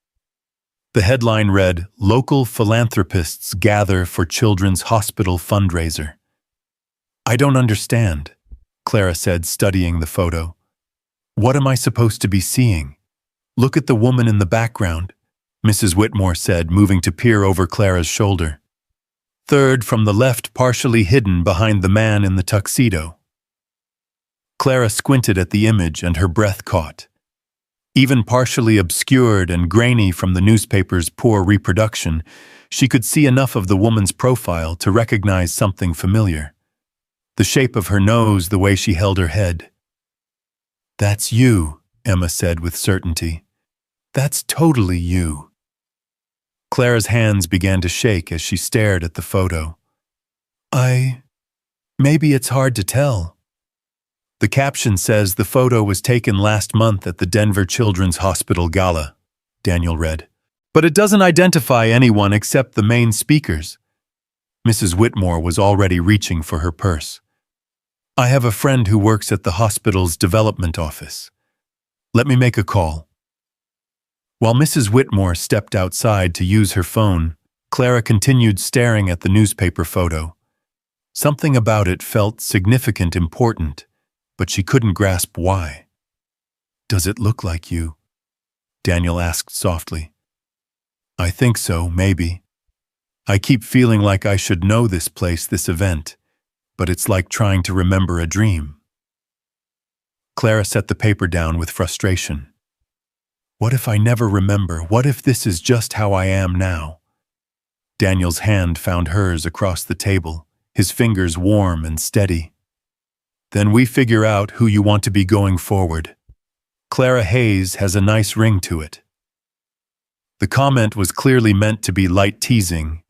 The headline read, "Local Philanthropists Gather for Children's Hospital Fundraiser." "I don't understand," Clara said, studying the photo. "What am I supposed to be seeing?" "Look at the woman in the background," Mrs. Whitmore said, moving to peer over Clara's shoulder. "Third from the left, partially hidden behind the man in the tuxedo." Clara squinted at the image and her breath caught. Even partially obscured and grainy from the newspaper's poor reproduction, she could see enough of the woman's profile to recognize something familiar. The shape of her nose, the way she held her head. "That's you," Emma said with certainty. "That's totally you." Clara's hands began to shake as she stared at the photo. Maybe it's hard to tell." The caption says the photo was taken last month at the Denver Children's Hospital Gala, Daniel read. "But it doesn't identify anyone except the main speakers." Mrs. Whitmore was already reaching for her purse. "I have a friend who works at the hospital's development office. Let me make a call." While Mrs. Whitmore stepped outside to use her phone, Clara continued staring at the newspaper photo. Something about it felt significant, important, but she couldn't grasp why. "Does it look like you?" Daniel asked softly. "I think so, maybe. I keep feeling like I should know this place, this event, but it's like trying to remember a dream." Clara set the paper down with frustration. "What if I never remember? What if this is just how I am now?" Daniel's hand found hers across the table, his fingers warm and steady. Then we figure out who you want to be going forward. Clara Hayes has a nice ring to it. The comment was clearly meant to be light teasing,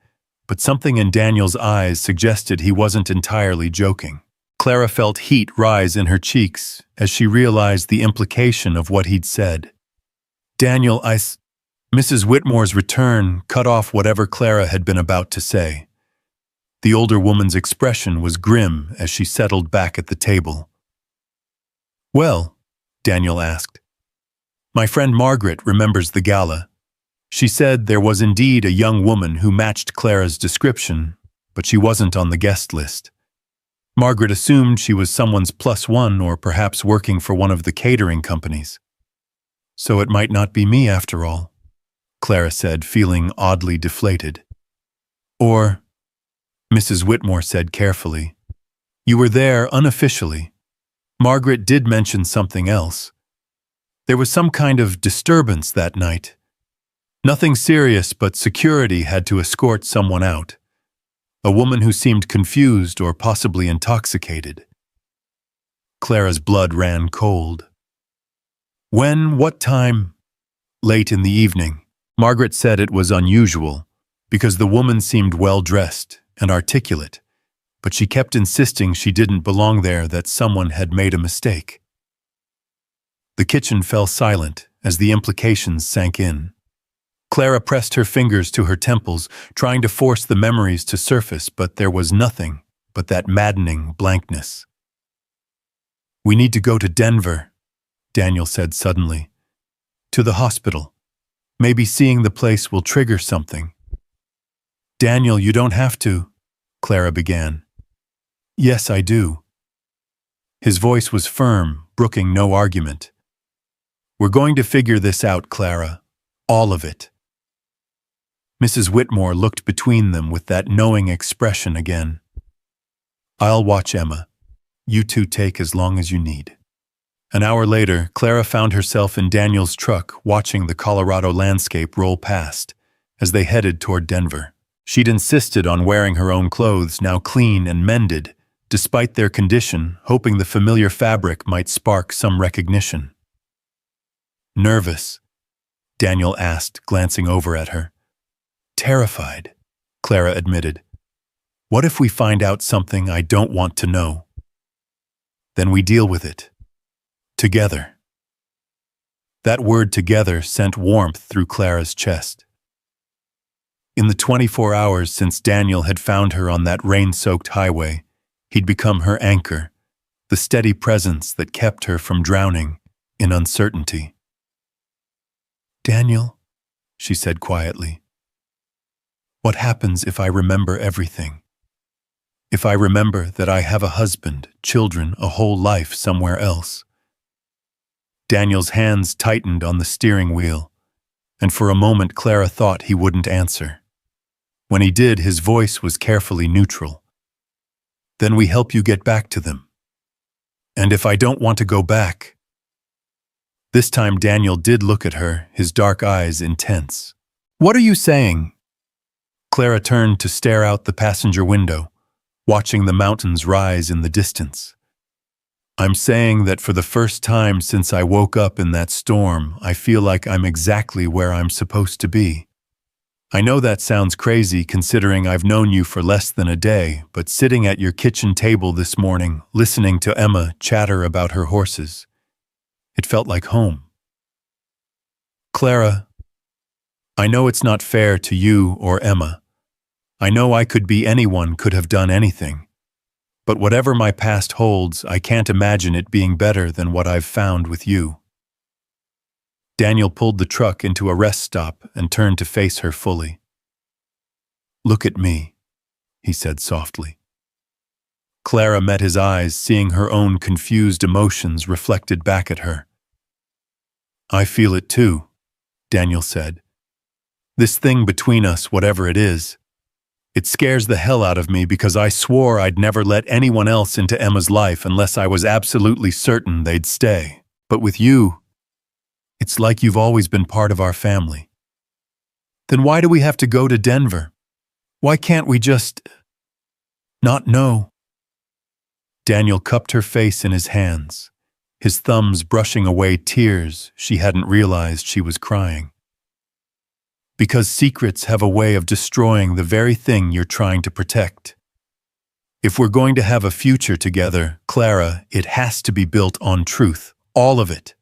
but something in Daniel's eyes suggested he wasn't entirely joking. Clara felt heat rise in her cheeks as she realized the implication of what he'd said. Daniel, Mrs. Whitmore's return cut off whatever Clara had been about to say. The older woman's expression was grim as she settled back at the table. Well, Daniel asked. My friend Margaret remembers the gala. She said there was indeed a young woman who matched Clara's description, but she wasn't on the guest list. Margaret assumed she was someone's +1 or perhaps working for one of the catering companies. So it might not be me after all, Clara said, feeling oddly deflated. Or, Mrs. Whitmore said carefully, you were there unofficially. Margaret did mention something else. There was some kind of disturbance that night. Nothing serious, but security had to escort someone out. A woman who seemed confused or possibly intoxicated. Clara's blood ran cold. When? What time? Late in the evening. Margaret said it was unusual, because the woman seemed well-dressed and articulate, but she kept insisting she didn't belong there, that someone had made a mistake. The kitchen fell silent as the implications sank in. Clara pressed her fingers to her temples, trying to force the memories to surface, but there was nothing but that maddening blankness. We need to go to Denver, Daniel said suddenly. To the hospital. Maybe seeing the place will trigger something. Daniel, you don't have to, Clara began. Yes, I do. His voice was firm, brooking no argument. We're going to figure this out, Clara. All of it. Mrs. Whitmore looked between them with that knowing expression again. I'll watch Emma. You two take as long as you need. An hour later, Clara found herself in Daniel's truck watching the Colorado landscape roll past as they headed toward Denver. She'd insisted on wearing her own clothes, now clean and mended, despite their condition, hoping the familiar fabric might spark some recognition. Nervous? Daniel asked, glancing over at her. Terrified, Clara admitted. What if we find out something I don't want to know? Then we deal with it. Together. That word together sent warmth through Clara's chest. In the 24 hours since Daniel had found her on that rain-soaked highway, he'd become her anchor, the steady presence that kept her from drowning in uncertainty. Daniel, she said quietly, what happens if I remember everything? If I remember that I have a husband, children, a whole life somewhere else? Daniel's hands tightened on the steering wheel, and for a moment Clara thought he wouldn't answer. When he did, his voice was carefully neutral. Then we help you get back to them. And if I don't want to go back? This time Daniel did look at her, his dark eyes intense. What are you saying? Clara turned to stare out the passenger window, watching the mountains rise in the distance. I'm saying that for the first time since I woke up in that storm, I feel like I'm exactly where I'm supposed to be. I know that sounds crazy considering I've known you for less than a day, but sitting at your kitchen table this morning, listening to Emma chatter about her horses, it felt like home. Clara, I know it's not fair to you or Emma. I know I could be anyone, could have done anything. But whatever my past holds, I can't imagine it being better than what I've found with you. Daniel pulled the truck into a rest stop and turned to face her fully. Look at me, he said softly. Clara met his eyes, seeing her own confused emotions reflected back at her. I feel it too, Daniel said. This thing between us, whatever it is, it scares the hell out of me because I swore I'd never let anyone else into Emma's life unless I was absolutely certain they'd stay. But with you, it's like you've always been part of our family. Then why do we have to go to Denver? Why can't we just not know? Daniel cupped her face in his hands, his thumbs brushing away tears she hadn't realized she was crying. Because secrets have a way of destroying the very thing you're trying to protect. If we're going to have a future together, Clara, it has to be built on truth, all of it.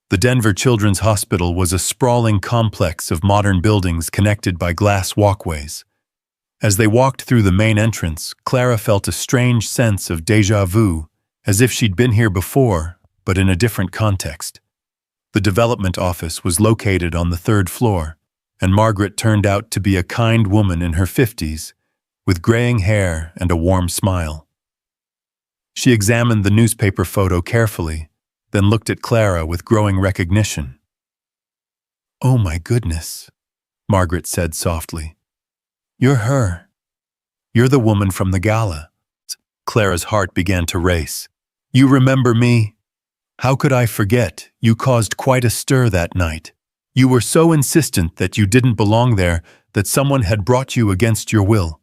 The Denver Children's Hospital was a sprawling complex of modern buildings connected by glass walkways. As they walked through the main entrance, Clara felt a strange sense of déjà vu, as if she'd been here before, but in a different context. The development office was located on the 3rd floor, and Margaret turned out to be a kind woman in her 50s, with graying hair and a warm smile. She examined the newspaper photo carefully, then looked at Clara with growing recognition. "Oh my goodness," Margaret said softly. "You're her. You're the woman from the gala." Clara's heart began to race. "You remember me? How could I forget? You caused quite a stir that night. You were so insistent that you didn't belong there that someone had brought you against your will.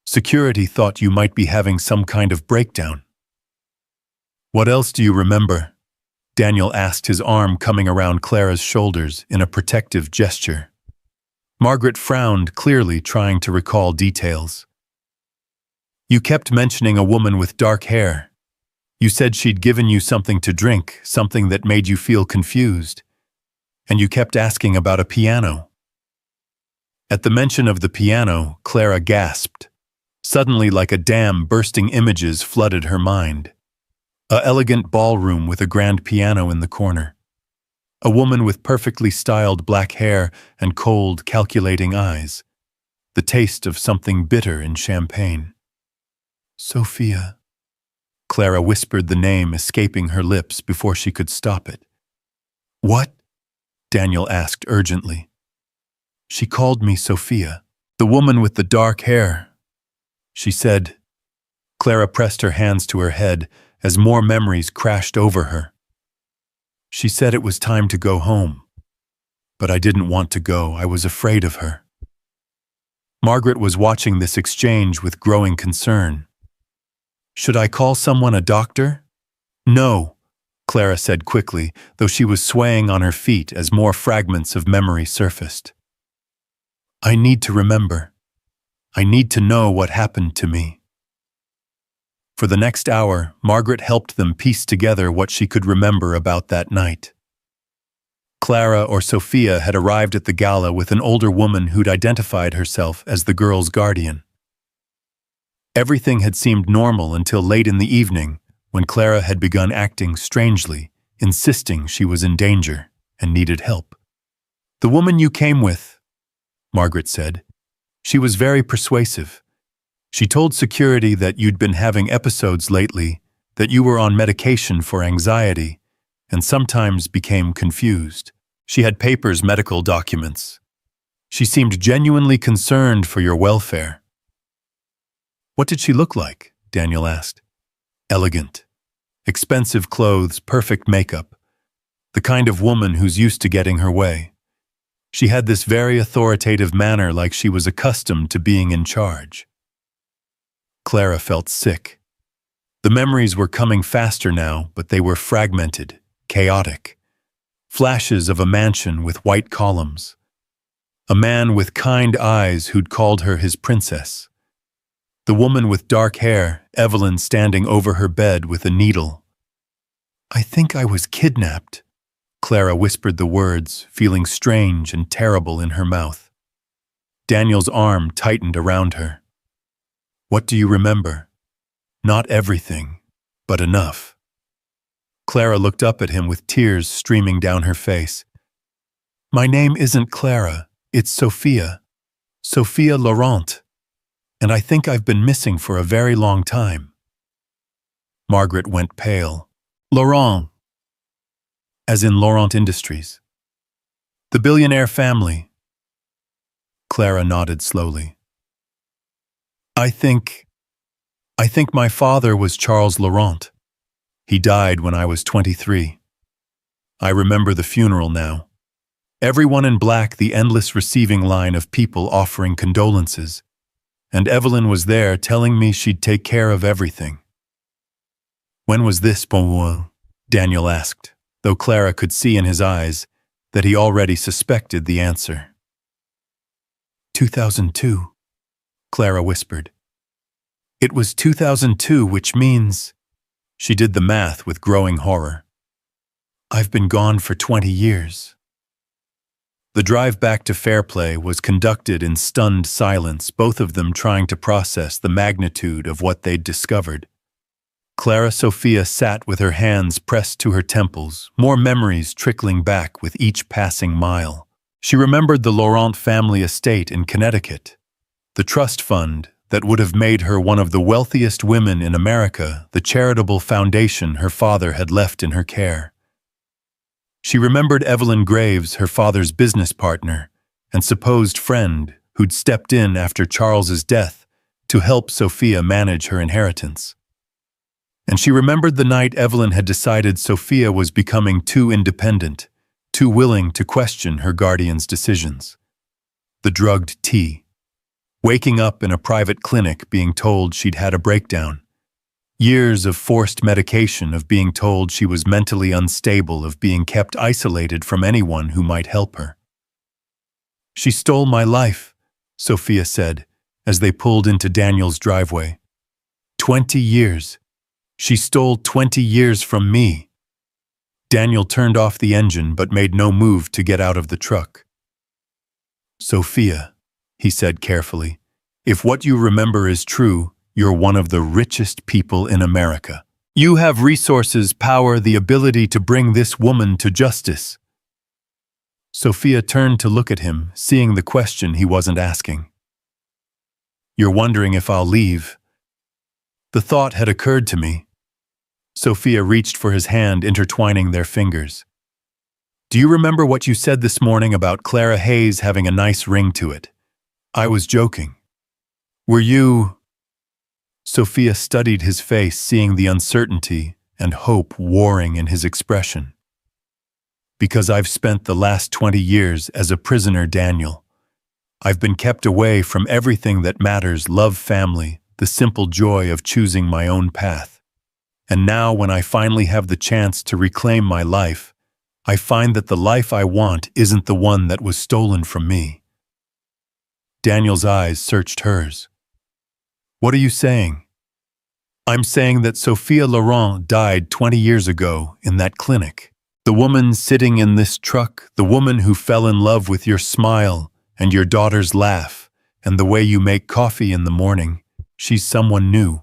Security thought you might be having some kind of breakdown." "What else do you remember?" Daniel asked, his arm coming around Clara's shoulders in a protective gesture. Margaret frowned, clearly trying to recall details. "You kept mentioning a woman with dark hair. You said she'd given you something to drink, something that made you feel confused. And you kept asking about a piano." At the mention of the piano, Clara gasped. Suddenly, like a dam bursting, images flooded her mind. An elegant ballroom with a grand piano in the corner. A woman with perfectly styled black hair and cold, calculating eyes. The taste of something bitter in champagne. "Sophia." Clara whispered the name, escaping her lips before she could stop it. "What?" Daniel asked urgently. "She called me Sophia, the woman with the dark hair. She said." Clara pressed her hands to her head as more memories crashed over her. "She said it was time to go home. But I didn't want to go. I was afraid of her." Margaret was watching this exchange with growing concern. "Should I call someone, a doctor?" "No," Clara said quickly, though she was swaying on her feet as more fragments of memory surfaced. "I need to remember. I need to know what happened to me." For the next hour, Margaret helped them piece together what she could remember about that night. Clara, or Sophia, had arrived at the gala with an older woman who'd identified herself as the girl's guardian. Everything had seemed normal until late in the evening, when Clara had begun acting strangely, insisting she was in danger and needed help. "The woman you came with," Margaret said. "She was very persuasive. She told security that you'd been having episodes lately, that you were on medication for anxiety, and sometimes became confused. She had papers, medical documents. She seemed genuinely concerned for your welfare." "What did she look like?" Daniel asked. "Elegant. Expensive clothes, perfect makeup. The kind of woman who's used to getting her way. She had this very authoritative manner, like she was accustomed to being in charge." Clara felt sick. The memories were coming faster now, but they were fragmented, chaotic. Flashes of a mansion with white columns. A man with kind eyes who'd called her his princess. The woman with dark hair, Evelyn, standing over her bed with a needle. "I think I was kidnapped." Clara whispered the words, feeling strange and terrible in her mouth. Daniel's arm tightened around her. "What do you remember?" "Not everything, but enough." Clara looked up at him with tears streaming down her face. "My name isn't Clara, it's Sophia. Sophia Laurent. And I think I've been missing for a very long time." Margaret went pale. "Laurent." As in Laurent Industries. "The Billionaire family." Clara nodded slowly. I think my father was Charles Laurent. He died when I was 23. I remember the funeral now. Everyone in black, the endless receiving line of people offering condolences. and Evelyn was there telling me she'd take care of everything. When was this, Paul? Daniel asked, though Clara could see in his eyes that he already suspected the answer. 2002, Clara whispered. It was 2002, which means… She did the math with growing horror. I've been gone for 20 years. The drive back to Fairplay was conducted in stunned silence, both of them trying to process the magnitude of what they'd discovered. Clara Sophia sat with her hands pressed to her temples, more memories trickling back with each passing mile. She remembered the Laurent family estate in Connecticut, the trust fund that would have made her one of the wealthiest women in America, the charitable foundation her father had left in her care. She remembered Evelyn Graves, her father's business partner and supposed friend, who'd stepped in after Charles's death to help Sophia manage her inheritance. And she remembered the night Evelyn had decided Sophia was becoming too independent, too willing to question her guardian's decisions. The drugged tea. Waking up in a private clinic being told she'd had a breakdown. Years of forced medication, of being told she was mentally unstable, of being kept isolated from anyone who might help her. She stole my life, Sophia said, as they pulled into Daniel's driveway. 20 years. She stole 20 years from me. Daniel turned off the engine but made no move to get out of the truck. Sophia, he said carefully, if what you remember is true, you're one of the richest people in America. You have resources, power, the ability to bring this woman to justice. Sophia turned to look at him, seeing the question he wasn't asking. You're wondering if I'll leave. The thought had occurred to me. Sophia reached for his hand, intertwining their fingers. Do you remember what you said this morning about Clara Hayes having a nice ring to it? I was joking. Were you… Sophia studied his face, seeing the uncertainty and hope warring in his expression. Because I've spent the last 20 years as a prisoner, Daniel. I've been kept away from everything that matters, love, family, the simple joy of choosing my own path. And now when I finally have the chance to reclaim my life, I find that the life I want isn't the one that was stolen from me. Daniel's eyes searched hers. What are you saying? I'm saying that Sophia Laurent died 20 years ago in that clinic. The woman sitting in this truck, the woman who fell in love with your smile and your daughter's laugh and the way you make coffee in the morning, she's someone new,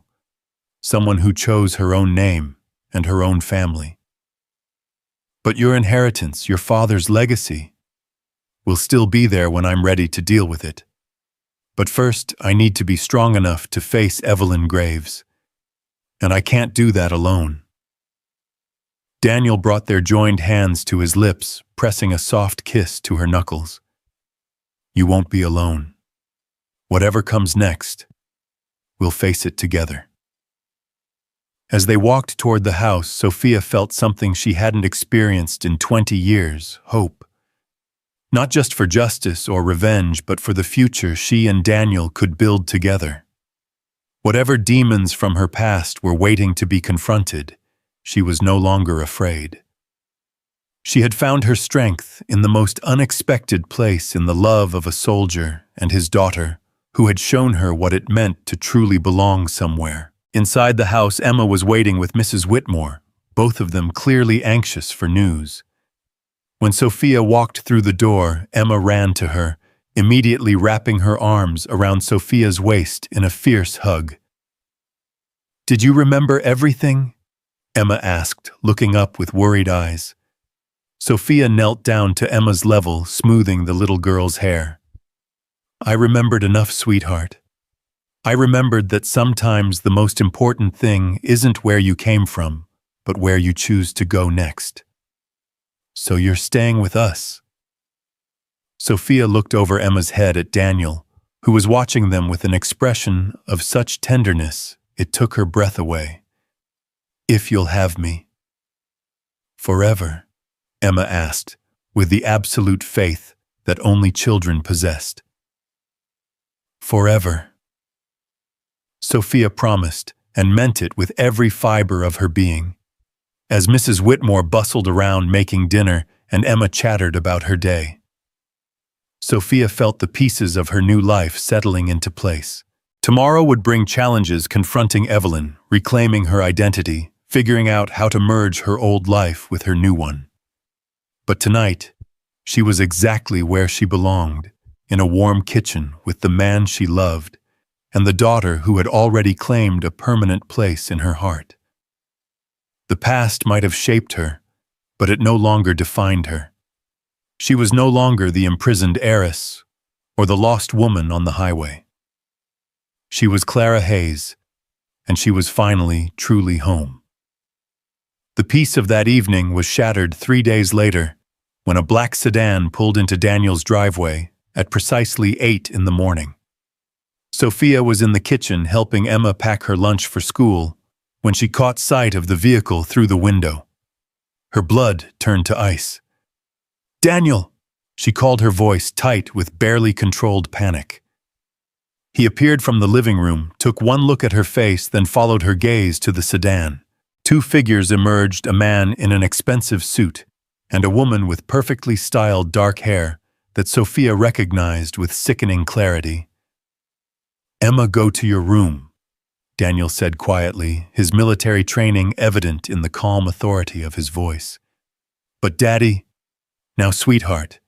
someone who chose her own name and her own family. But your inheritance, your father's legacy, will still be there when I'm ready to deal with it. But first, I need to be strong enough to face Evelyn Graves. And I can't do that alone. Daniel brought their joined hands to his lips, pressing a soft kiss to her knuckles. You won't be alone. Whatever comes next, we'll face it together. As they walked toward the house, Sophia felt something she hadn't experienced in 20 years, hope. Not just for justice or revenge, but for the future she and Daniel could build together. Whatever demons from her past were waiting to be confronted, she was no longer afraid. She had found her strength in the most unexpected place, in the love of a soldier and his daughter, who had shown her what it meant to truly belong somewhere. Inside the house, Emma was waiting with Mrs. Whitmore, both of them clearly anxious for news. When Sophia walked through the door, Emma ran to her, immediately wrapping her arms around Sophia's waist in a fierce hug. Did you remember everything? Emma asked, looking up with worried eyes. Sophia knelt down to Emma's level, smoothing the little girl's hair. I remembered enough, sweetheart. I remembered that sometimes the most important thing isn't where you came from, but where you choose to go next. So you're staying with us. Sophia looked over Emma's head at Daniel, who was watching them with an expression of such tenderness it took her breath away. If you'll have me. Forever, Emma asked, with the absolute faith that only children possessed. Forever, Sophia promised, and meant it with every fiber of her being. As Mrs. Whitmore bustled around making dinner and Emma chattered about her day, Sophia felt the pieces of her new life settling into place. Tomorrow would bring challenges confronting Evelyn, reclaiming her identity, figuring out how to merge her old life with her new one. But tonight, she was exactly where she belonged, in a warm kitchen with the man she loved, and the daughter who had already claimed a permanent place in her heart. The past might have shaped her, but it no longer defined her. She was no longer the imprisoned heiress or the lost woman on the highway. She was Clara Hayes, and she was finally truly home. The peace of that evening was shattered 3 days later when a black sedan pulled into Daniel's driveway at precisely 8 in the morning. Sophia was in the kitchen helping Emma pack her lunch for school when she caught sight of the vehicle through the window. Her blood turned to ice. "Daniel!" She called, her voice tight with barely controlled panic. He appeared from the living room, took one look at her face, then followed her gaze to the sedan. 2 figures emerged, a man in an expensive suit and a woman with perfectly styled dark hair that Sophia recognized with sickening clarity. "Emma, go to your room," Daniel said quietly, his military training evident in the calm authority of his voice. "But Daddy, now sweetheart,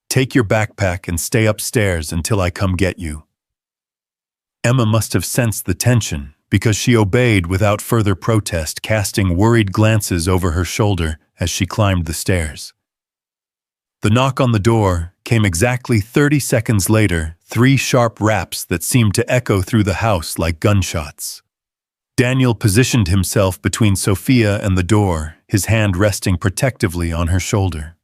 take your backpack and stay upstairs until I come get you." Emma must have sensed the tension because she obeyed without further protest, casting worried glances over her shoulder as she climbed the stairs. The knock on the door came exactly 30 seconds later, 3 sharp raps that seemed to echo through the house like gunshots. Daniel positioned himself between Sophia and the door, his hand resting protectively on her shoulder.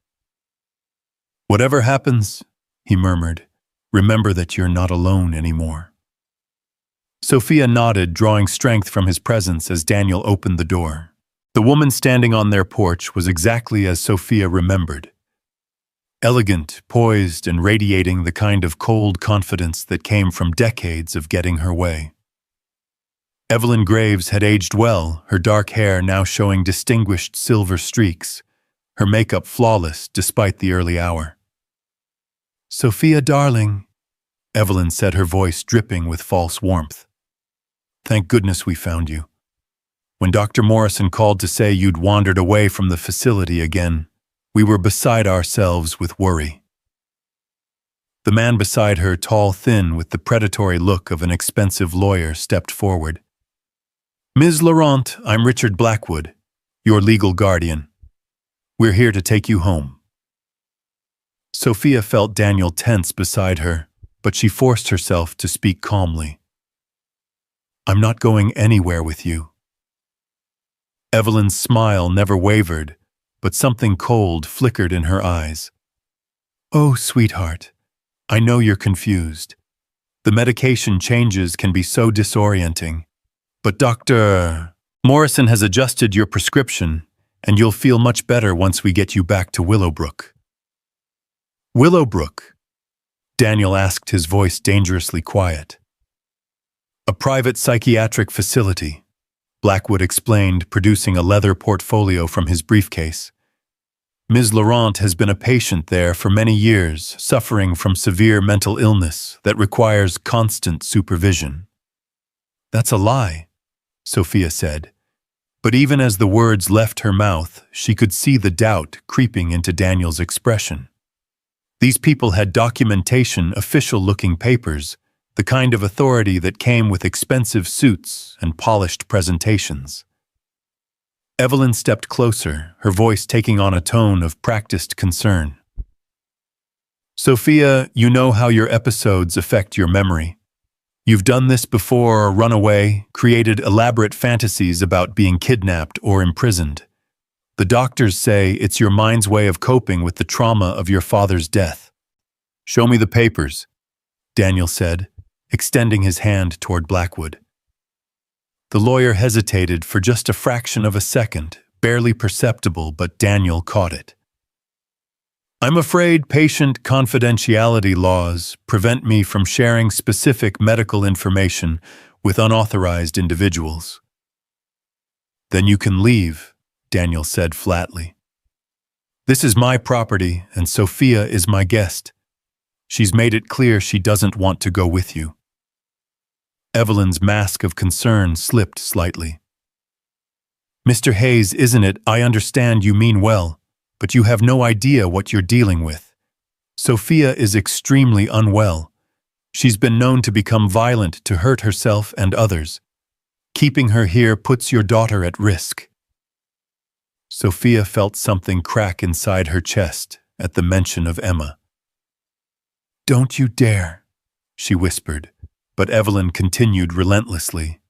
"Whatever happens," he murmured, "remember that you're not alone anymore." Sophia nodded, drawing strength from his presence as Daniel opened the door. The woman standing on their porch was exactly as Sophia remembered. Elegant, poised, and radiating the kind of cold confidence that came from decades of getting her way. Evelyn Graves had aged well, her dark hair now showing distinguished silver streaks, her makeup flawless despite the early hour. "Sophia, darling," Evelyn said, her voice dripping with false warmth. "Thank goodness we found you. When Dr. Morrison called to say you'd wandered away from the facility again, we were beside ourselves with worry." The man beside her, tall, thin, with the predatory look of an expensive lawyer, stepped forward. "Ms. Laurent, I'm Richard Blackwood, your legal guardian. We're here to take you home." Sophia felt Daniel tense beside her, but she forced herself to speak calmly. "I'm not going anywhere with you." Evelyn's smile never wavered, but something cold flickered in her eyes. "Oh, sweetheart, I know you're confused. The medication changes can be so disorienting. But Dr. Morrison has adjusted your prescription, and you'll feel much better once we get you back to Willowbrook." "Willowbrook?" Daniel asked, his voice dangerously quiet. "A private psychiatric facility," Blackwood explained, producing a leather portfolio from his briefcase. "Ms. Laurent has been a patient there for many years, suffering from severe mental illness that requires constant supervision." "That's a lie," Sophia said. But even as the words left her mouth, she could see the doubt creeping into Daniel's expression. These people had documentation, official-looking papers, the kind of authority that came with expensive suits and polished presentations. Evelyn stepped closer, her voice taking on a tone of practiced concern. "Sophia, you know how your episodes affect your memory. You've done this before, or run away, created elaborate fantasies about being kidnapped or imprisoned. The doctors say it's your mind's way of coping with the trauma of your father's death." "Show me the papers," Daniel said, extending his hand toward Blackwood. The lawyer hesitated for just a fraction of a second, barely perceptible, but Daniel caught it. "I'm afraid patient confidentiality laws prevent me from sharing specific medical information with unauthorized individuals. Then you can leave, Daniel said flatly. This is my property, and Sophia is my guest. She's made it clear she doesn't want to go with you. Evelyn's mask of concern slipped slightly. Mr. Hayes, isn't it? I understand you mean well, but you have no idea what you're dealing with. Sophia is extremely unwell. She's been known to become violent to hurt herself and others. Keeping her here puts your daughter at risk. Sophia felt something crack inside her chest at the mention of Emma. Don't you dare, she whispered, but Evelyn continued relentlessly.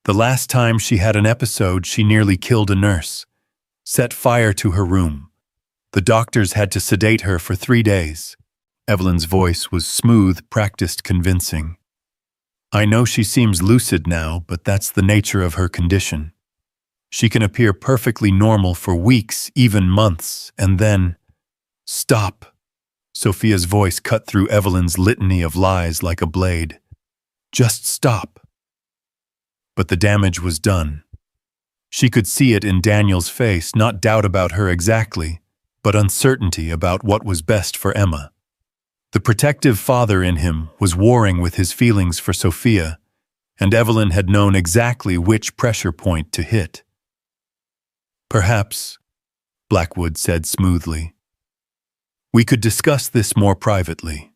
The last time she had an episode, she nearly killed a nurse, set fire to her room. The doctors had to sedate her for 3 days. Evelyn's voice was smooth, practiced, convincing. I know she seems lucid now, but that's the nature of her condition. She can appear perfectly normal for weeks, even months, and then… Stop! Sophia's voice cut through Evelyn's litany of lies like a blade. Just stop. But the damage was done. She could see it in Daniel's face, not doubt about her exactly, but uncertainty about what was best for Emma. The protective father in him was warring with his feelings for Sophia, and Evelyn had known exactly which pressure point to hit. Perhaps, Blackwood said smoothly, we could discuss this more privately.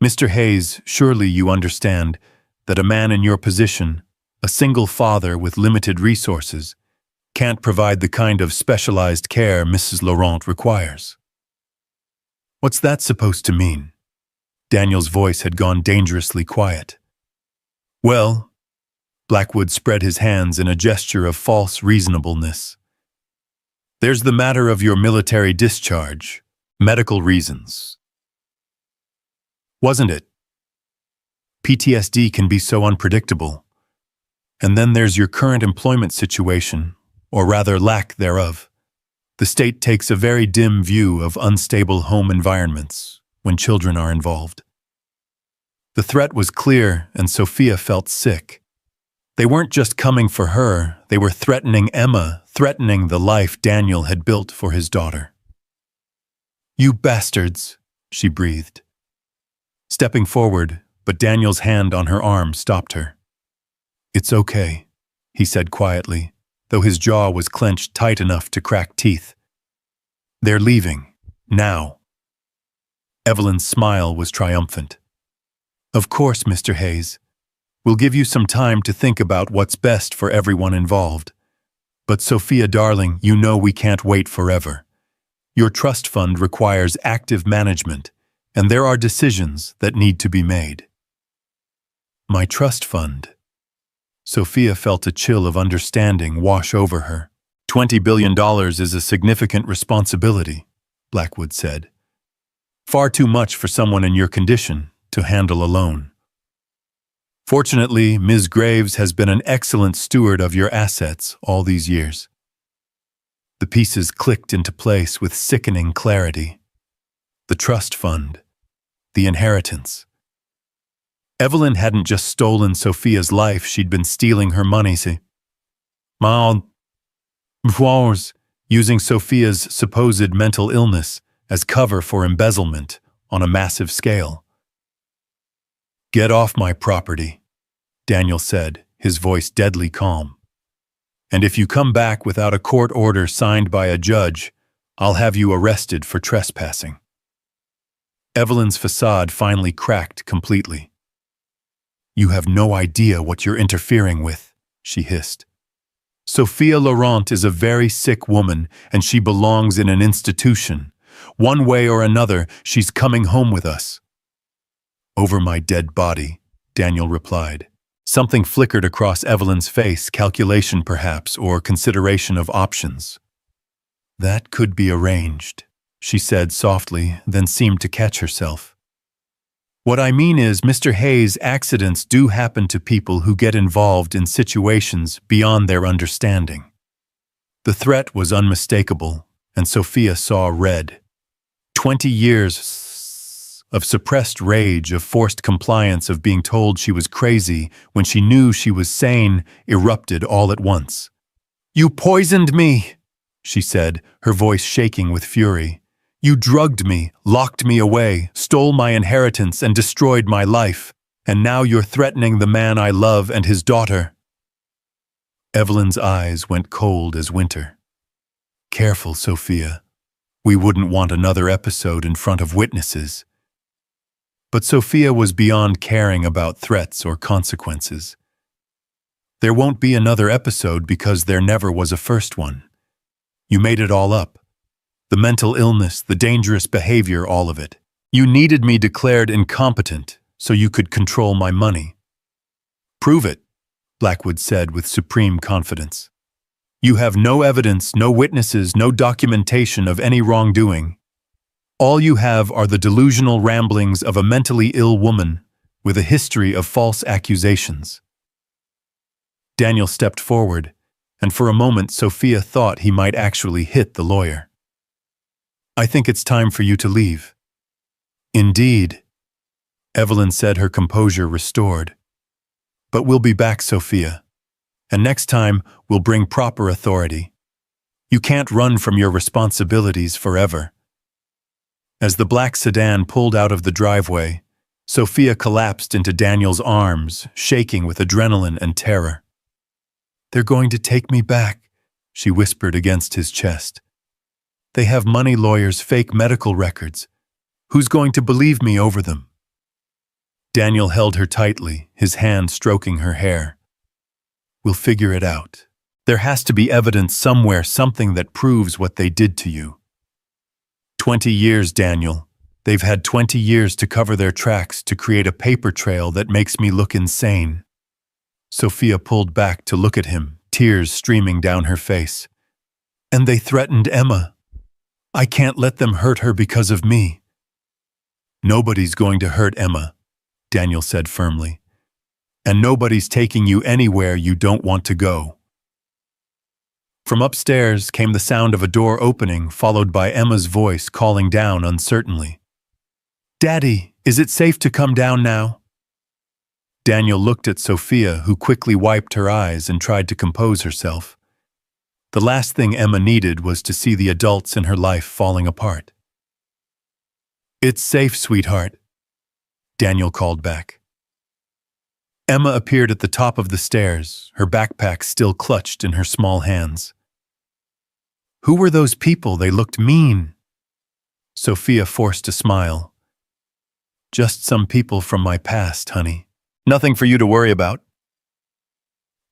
Mr. Hayes, surely you understand that a man in your position, a single father with limited resources, can't provide the kind of specialized care Mrs. Laurent requires. What's that supposed to mean? Daniel's voice had gone dangerously quiet. Well, Blackwood spread his hands in a gesture of false reasonableness. There's the matter of your military discharge, medical reasons. Wasn't it? PTSD can be so unpredictable. And then there's your current employment situation, or rather lack thereof. The state takes a very dim view of unstable home environments when children are involved. The threat was clear, and Sophia felt sick. They weren't just coming for her, they were threatening Emma, threatening the life Daniel had built for his daughter. You bastards, she breathed. Stepping forward, but Daniel's hand on her arm stopped her. It's okay, he said quietly, though his jaw was clenched tight enough to crack teeth. They're leaving, now. Evelyn's smile was triumphant. Of course, Mr. Hayes. We'll give you some time to think about what's best for everyone involved. But Sophia, darling, you know we can't wait forever. Your trust fund requires active management, and there are decisions that need to be made. My trust fund. Sophia felt a chill of understanding wash over her. $20 billion is a significant responsibility, Blackwood said. Far too much for someone in your condition to handle alone. Fortunately, Ms. Graves has been an excellent steward of your assets all these years. The pieces clicked into place with sickening clarity. The trust fund, the inheritance. Evelyn hadn't just stolen Sophia's life, she'd been stealing her money. Using Sophia's supposed mental illness as cover for embezzlement on a massive scale. Get off my property, Daniel said, his voice deadly calm. And if you come back without a court order signed by a judge, I'll have you arrested for trespassing. Evelyn's facade finally cracked completely. You have no idea what you're interfering with, she hissed. Sophia Laurent is a very sick woman, and she belongs in an institution. One way or another, she's coming home with us. Over my dead body, Daniel replied. Something flickered across Evelyn's face, calculation perhaps, or consideration of options. That could be arranged, she said softly, then seemed to catch herself. What I mean is, Mr. Hayes, accidents do happen to people who get involved in situations beyond their understanding. The threat was unmistakable, and Sophia saw red. 20 years. of suppressed rage, of forced compliance, of being told she was crazy when she knew she was sane, erupted all at once. "You poisoned me," she said, her voice shaking with fury. "You drugged me, locked me away, stole my inheritance, and destroyed my life. And now you're threatening the man I love and his daughter." Evelyn's eyes went cold as winter. "Careful, Sophia. We wouldn't want another episode in front of witnesses." But Sophia was beyond caring about threats or consequences. "There won't be another episode because there never was a first one. You made it all up. The mental illness, the dangerous behavior, all of it. You needed me declared incompetent so you could control my money." "Prove it," Blackwood said with supreme confidence. "You have no evidence, no witnesses, no documentation of any wrongdoing. All you have are the delusional ramblings of a mentally ill woman with a history of false accusations." Daniel stepped forward, and for a moment Sophia thought he might actually hit the lawyer. "I think it's time for you to leave." "Indeed," Evelyn said, her composure restored. "But we'll be back, Sophia. And next time, we'll bring proper authority. You can't run from your responsibilities forever." As the black sedan pulled out of the driveway, Sophia collapsed into Daniel's arms, shaking with adrenaline and terror. "They're going to take me back," she whispered against his chest. "They have money lawyers' fake medical records. Who's going to believe me over them?" Daniel held her tightly, his hand stroking her hair. "We'll figure it out. There has to be evidence somewhere, something that proves what they did to you." 20 years, Daniel. They've had 20 years to cover their tracks, to create a paper trail that makes me look insane. Sophia pulled back to look at him, tears streaming down her face. "And they threatened Emma. I can't let them hurt her because of me." "Nobody's going to hurt Emma," Daniel said firmly. "And nobody's taking you anywhere you don't want to go." From upstairs came the sound of a door opening, followed by Emma's voice calling down uncertainly. "Daddy, is it safe to come down now?" Daniel looked at Sophia, who quickly wiped her eyes and tried to compose herself. The last thing Emma needed was to see the adults in her life falling apart. "It's safe, sweetheart," Daniel called back. Emma appeared at the top of the stairs, her backpack still clutched in her small hands. "Who were those people? They looked mean." Sophia forced a smile. "Just some people from my past, honey. Nothing for you to worry about."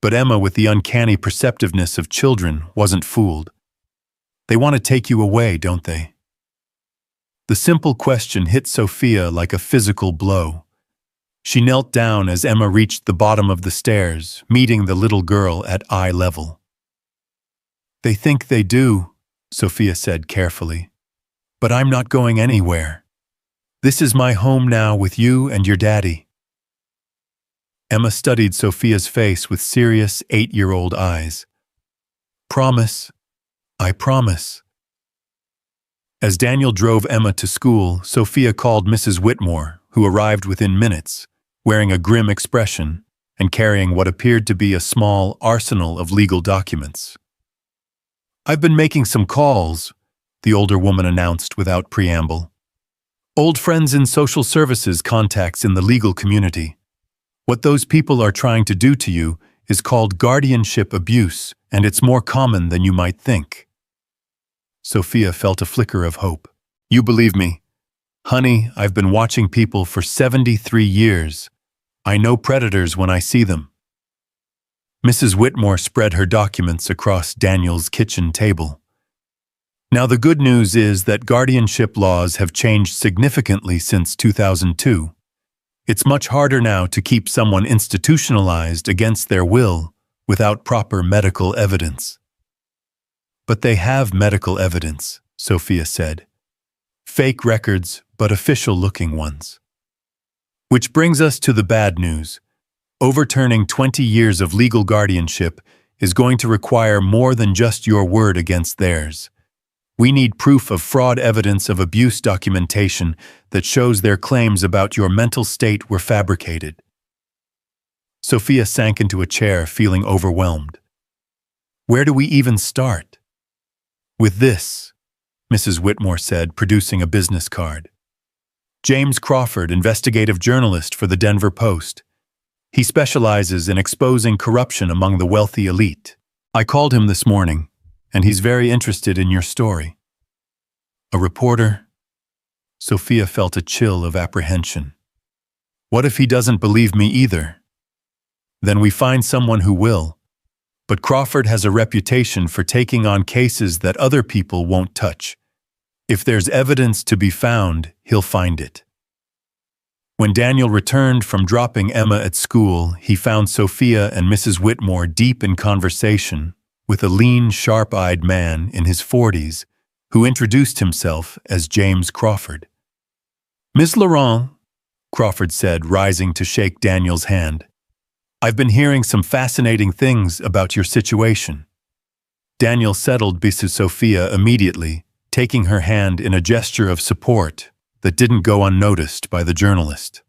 But Emma, with the uncanny perceptiveness of children, wasn't fooled. "They want to take you away, don't they?" The simple question hit Sophia like a physical blow. She knelt down as Emma reached the bottom of the stairs, meeting the little girl at eye level. "They think they do," Sophia said carefully. "But I'm not going anywhere. This is my home now with you and your daddy." Emma studied Sophia's face with serious 8-year-old eyes. "Promise. I promise." As Daniel drove Emma to school, Sophia called Mrs. Whitmore, who arrived within minutes, wearing a grim expression and carrying what appeared to be a small arsenal of legal documents. "I've been making some calls," the older woman announced without preamble. "Old friends in social services, contacts in the legal community. What those people are trying to do to you is called guardianship abuse, and it's more common than you might think." Sophia felt a flicker of hope. "You believe me? Honey, I've been watching people for 73 years. I know predators when I see them." Mrs. Whitmore spread her documents across Daniel's kitchen table. "Now the good news is that guardianship laws have changed significantly since 2002. It's much harder now to keep someone institutionalized against their will without proper medical evidence." "But they have medical evidence," Sophia said. "Fake records, but official-looking ones." Which brings us to the bad news. Overturning 20 years of legal guardianship is going to require more than just your word against theirs. We need proof of fraud evidence of abuse documentation that shows their claims about your mental state were fabricated. Sophia sank into a chair, feeling overwhelmed. Where do we even start? With this, Mrs. Whitmore said, producing a business card. James Crawford, investigative journalist for the Denver Post. He specializes in exposing corruption among the wealthy elite. I called him this morning, and he's very interested in your story. A reporter? Sophia felt a chill of apprehension. What if he doesn't believe me either? Then we find someone who will. But Crawford has a reputation for taking on cases that other people won't touch. If there's evidence to be found, he'll find it. When Daniel returned from dropping Emma at school, he found Sophia and Mrs. Whitmore deep in conversation with a lean, sharp-eyed man in his 40s who introduced himself as James Crawford. "Miss Laurent," Crawford said, rising to shake Daniel's hand, "I've been hearing some fascinating things about your situation." Daniel settled beside Sophia immediately, taking her hand in a gesture of support that didn't go unnoticed by the journalist.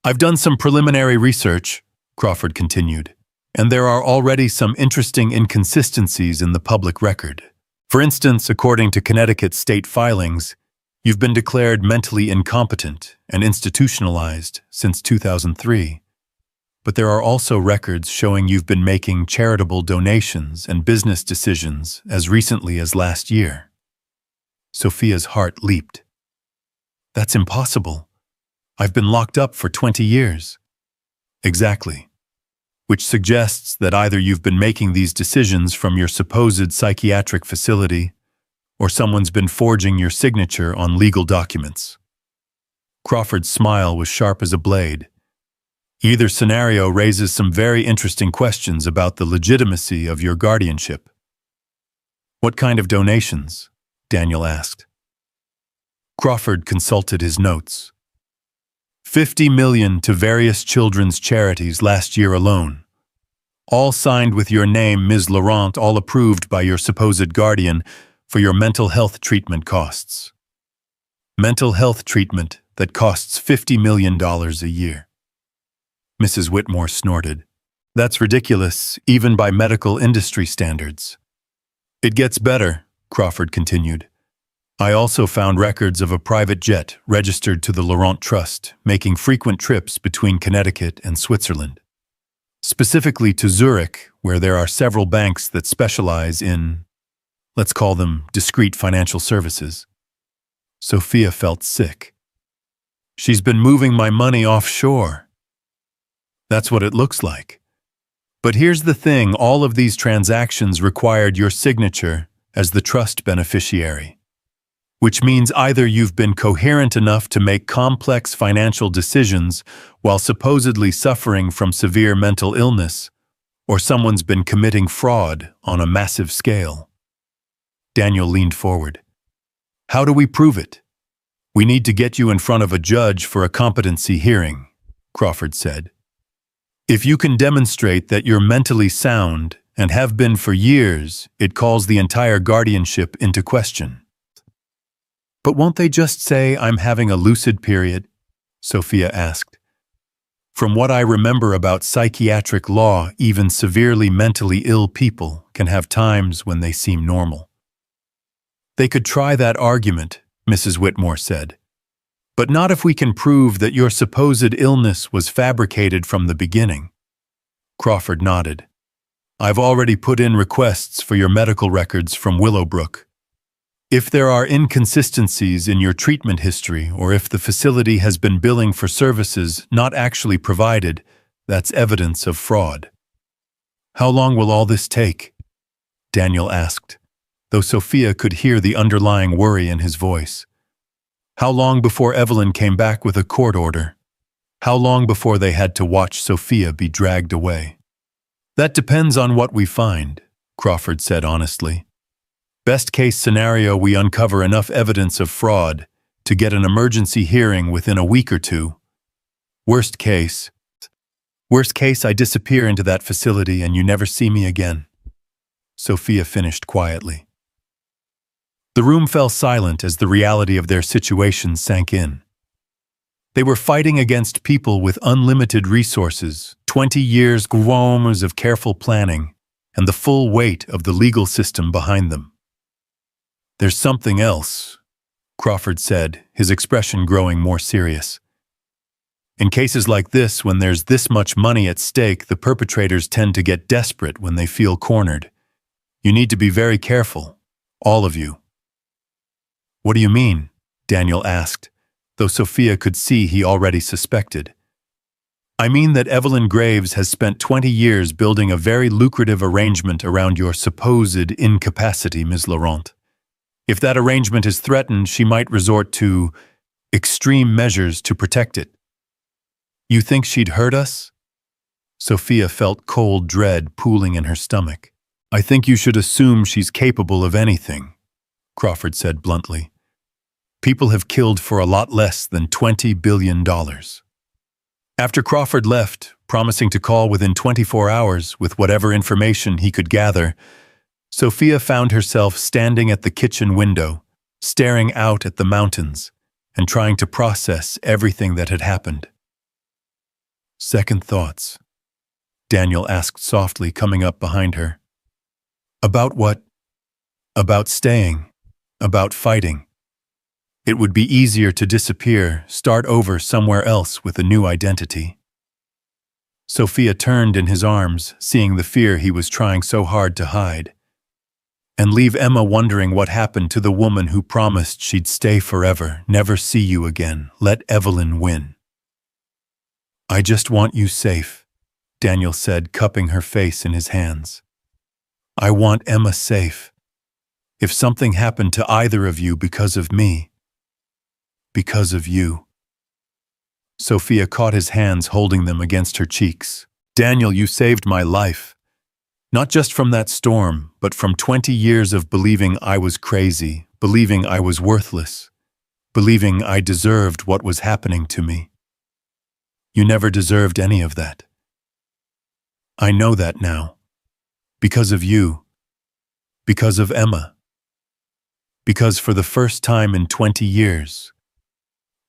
"I've done some preliminary research," Crawford continued, "and there are already some interesting inconsistencies in the public record. For instance, according to Connecticut state filings, you've been declared mentally incompetent and institutionalized since 2003. But there are also records showing you've been making charitable donations and business decisions as recently as last year." Sophia's heart leaped. "That's impossible. I've been locked up for 20 years. "Exactly. Which suggests that either you've been making these decisions from your supposed psychiatric facility, or someone's been forging your signature on legal documents." Crawford's smile was sharp as a blade. "Either scenario raises some very interesting questions about the legitimacy of your guardianship." "What kind of donations?" Daniel asked. Crawford consulted his notes. $50 million to various children's charities last year alone. All signed with your name, Ms. Laurent, all approved by your supposed guardian for your mental health treatment costs. Mental health treatment that costs $50 million a year. Mrs. Whitmore snorted. "That's ridiculous, even by medical industry standards." "It gets better," Crawford continued. "I also found records of a private jet registered to the Laurent Trust, making frequent trips between Connecticut and Switzerland. Specifically to Zurich, where there are several banks that specialize in, let's call them, discrete financial services." Sophia felt sick. "She's been moving my money offshore." "That's what it looks like. But here's the thing, all of these transactions required your signature as the trust beneficiary. Which means either you've been coherent enough to make complex financial decisions while supposedly suffering from severe mental illness, or someone's been committing fraud on a massive scale." Daniel leaned forward. "How do we prove it?" "We need to get you in front of a judge for a competency hearing," Crawford said. "If you can demonstrate that you're mentally sound and have been for years, it calls the entire guardianship into question." "But won't they just say I'm having a lucid period?" Sophia asked. "From what I remember about psychiatric law, even severely mentally ill people can have times when they seem normal." "They could try that argument," Mrs. Whitmore said. "But not if we can prove that your supposed illness was fabricated from the beginning." Crawford nodded. "I've already put in requests for your medical records from Willowbrook. If there are inconsistencies in your treatment history, or if the facility has been billing for services not actually provided, that's evidence of fraud." "How long will all this take?" Daniel asked, though Sophia could hear the underlying worry in his voice. "How long before Evelyn came back with a court order? How long before they had to watch Sophia be dragged away?" "That depends on what we find," Crawford said honestly. "Best case scenario, we uncover enough evidence of fraud to get an emergency hearing within a week or two. Worst case, I disappear into that facility and you never see me again." Sophia finished quietly. The room fell silent as the reality of their situation sank in. They were fighting against people with unlimited resources, 20 years of careful planning, and the full weight of the legal system behind them. "There's something else," Crawford said, his expression growing more serious. "In cases like this, when there's this much money at stake, the perpetrators tend to get desperate when they feel cornered. You need to be very careful, all of you." "What do you mean?" Daniel asked, though Sophia could see he already suspected. "I mean that Evelyn Graves has spent 20 years building a very lucrative arrangement around your supposed incapacity, Ms. Laurent. If that arrangement is threatened, she might resort to extreme measures to protect it." "You think she'd hurt us?" Sophia felt cold dread pooling in her stomach. "I think you should assume she's capable of anything," Crawford said bluntly. "People have killed for a lot less than $20 billion. After Crawford left, promising to call within 24 hours with whatever information he could gather, Sophia found herself standing at the kitchen window, staring out at the mountains and trying to process everything that had happened. "Second thoughts?" Daniel asked softly, coming up behind her. "About what?" "About staying. About fighting. It would be easier to disappear, start over somewhere else with a new identity." Sophia turned in his arms, seeing the fear he was trying so hard to hide. "And leave Emma wondering what happened to the woman who promised she'd stay forever, never see you again, let Evelyn win." "I just want you safe," Daniel said, cupping her face in his hands. "I want Emma safe. If something happened to either of you because of me, because of you." Sophia caught his hands, holding them against her cheeks. "Daniel, you saved my life. Not just from that storm, but from 20 years of believing I was crazy, believing I was worthless, believing I deserved what was happening to me. You never deserved any of that. I know that now. Because of you. Because of Emma. Because for the first time in 20 years,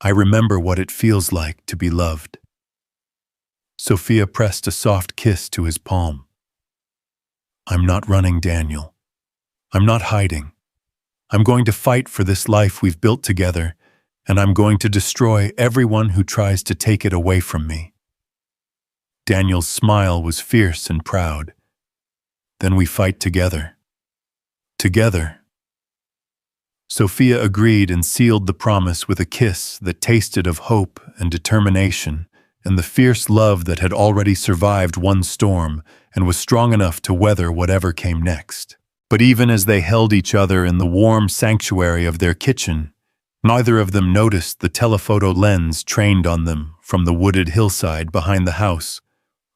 I remember what it feels like to be loved." Sophia pressed a soft kiss to his palm. "I'm not running, Daniel. I'm not hiding. I'm going to fight for this life we've built together, and I'm going to destroy everyone who tries to take it away from me." Daniel's smile was fierce and proud. "Then we fight together. Together." Sophia agreed and sealed the promise with a kiss that tasted of hope and determination and the fierce love that had already survived one storm and was strong enough to weather whatever came next. But even as they held each other in the warm sanctuary of their kitchen, neither of them noticed the telephoto lens trained on them from the wooded hillside behind the house,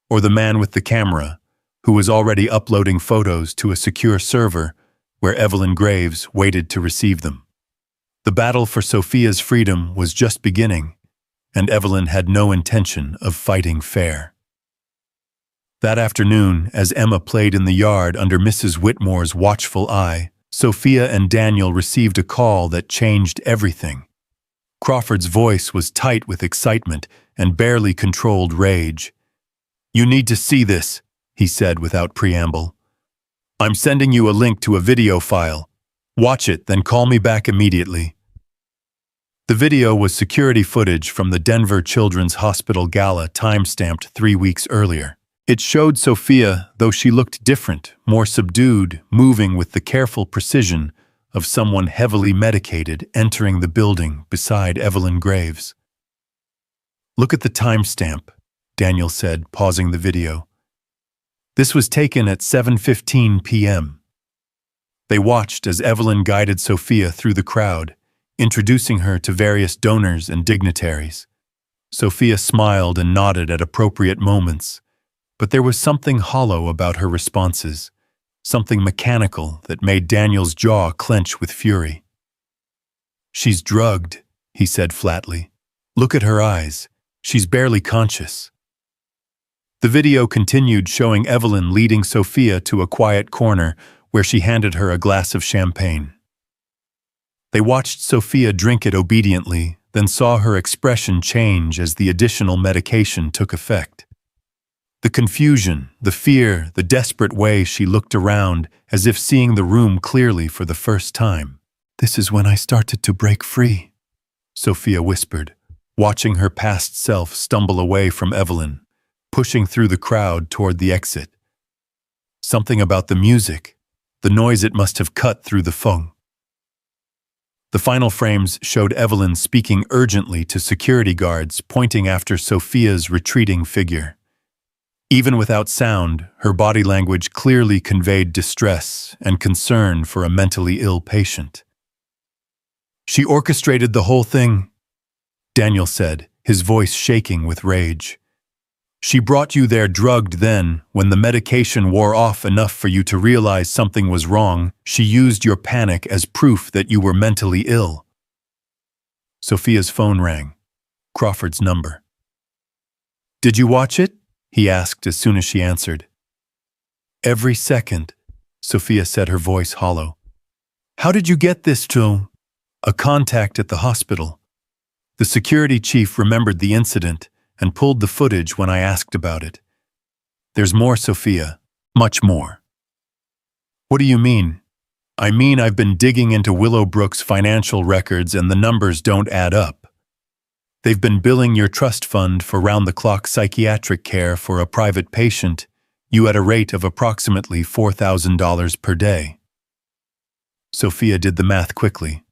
or the man with the camera, who was already uploading photos to a secure server where Evelyn Graves waited to receive them. The battle for Sophia's freedom was just beginning, and Evelyn had no intention of fighting fair. That afternoon, as Emma played in the yard under Mrs. Whitmore's watchful eye, Sophia and Daniel received a call that changed everything. Crawford's voice was tight with excitement and barely controlled rage. "You need to see this," he said without preamble. "I'm sending you a link to a video file. Watch it, then call me back immediately." The video was security footage from the Denver Children's Hospital gala time-stamped 3 weeks earlier. It showed Sophia, though she looked different, more subdued, moving with the careful precision of someone heavily medicated entering the building beside Evelyn Graves. "Look at the timestamp," Daniel said, pausing the video. "This was taken at 7:15 p.m. They watched as Evelyn guided Sophia through the crowd, introducing her to various donors and dignitaries. Sophia smiled and nodded at appropriate moments, but there was something hollow about her responses, something mechanical that made Daniel's jaw clench with fury. "She's drugged," he said flatly. "Look at her eyes. She's barely conscious." The video continued, showing Evelyn leading Sophia to a quiet corner where she handed her a glass of champagne. They watched Sophia drink it obediently, then saw her expression change as the additional medication took effect. The confusion, the fear, the desperate way she looked around, as if seeing the room clearly for the first time. "This is when I started to break free," Sophia whispered, watching her past self stumble away from Evelyn, pushing through the crowd toward the exit. Something about the music, the noise it must have cut through the phone. The final frames showed Evelyn speaking urgently to security guards, pointing after Sophia's retreating figure. Even without sound, her body language clearly conveyed distress and concern for a mentally ill patient. "She orchestrated the whole thing," Daniel said, his voice shaking with rage. "She brought you there drugged, then, when the medication wore off enough for you to realize something was wrong, she used your panic as proof that you were mentally ill." Sophia's phone rang. Crawford's number. "Did you watch it?" he asked as soon as she answered. "Every second," Sophia said, her voice hollow. "How did you get this to?" "A contact at the hospital. The security chief remembered the incident and pulled the footage when I asked about it. There's more, Sophia, much more." "What do you mean?" "I mean I've been digging into Willowbrook's financial records and the numbers don't add up. They've been billing your trust fund for round-the-clock psychiatric care for a private patient, you at a rate of approximately $4,000 per day." Sophia did the math quickly.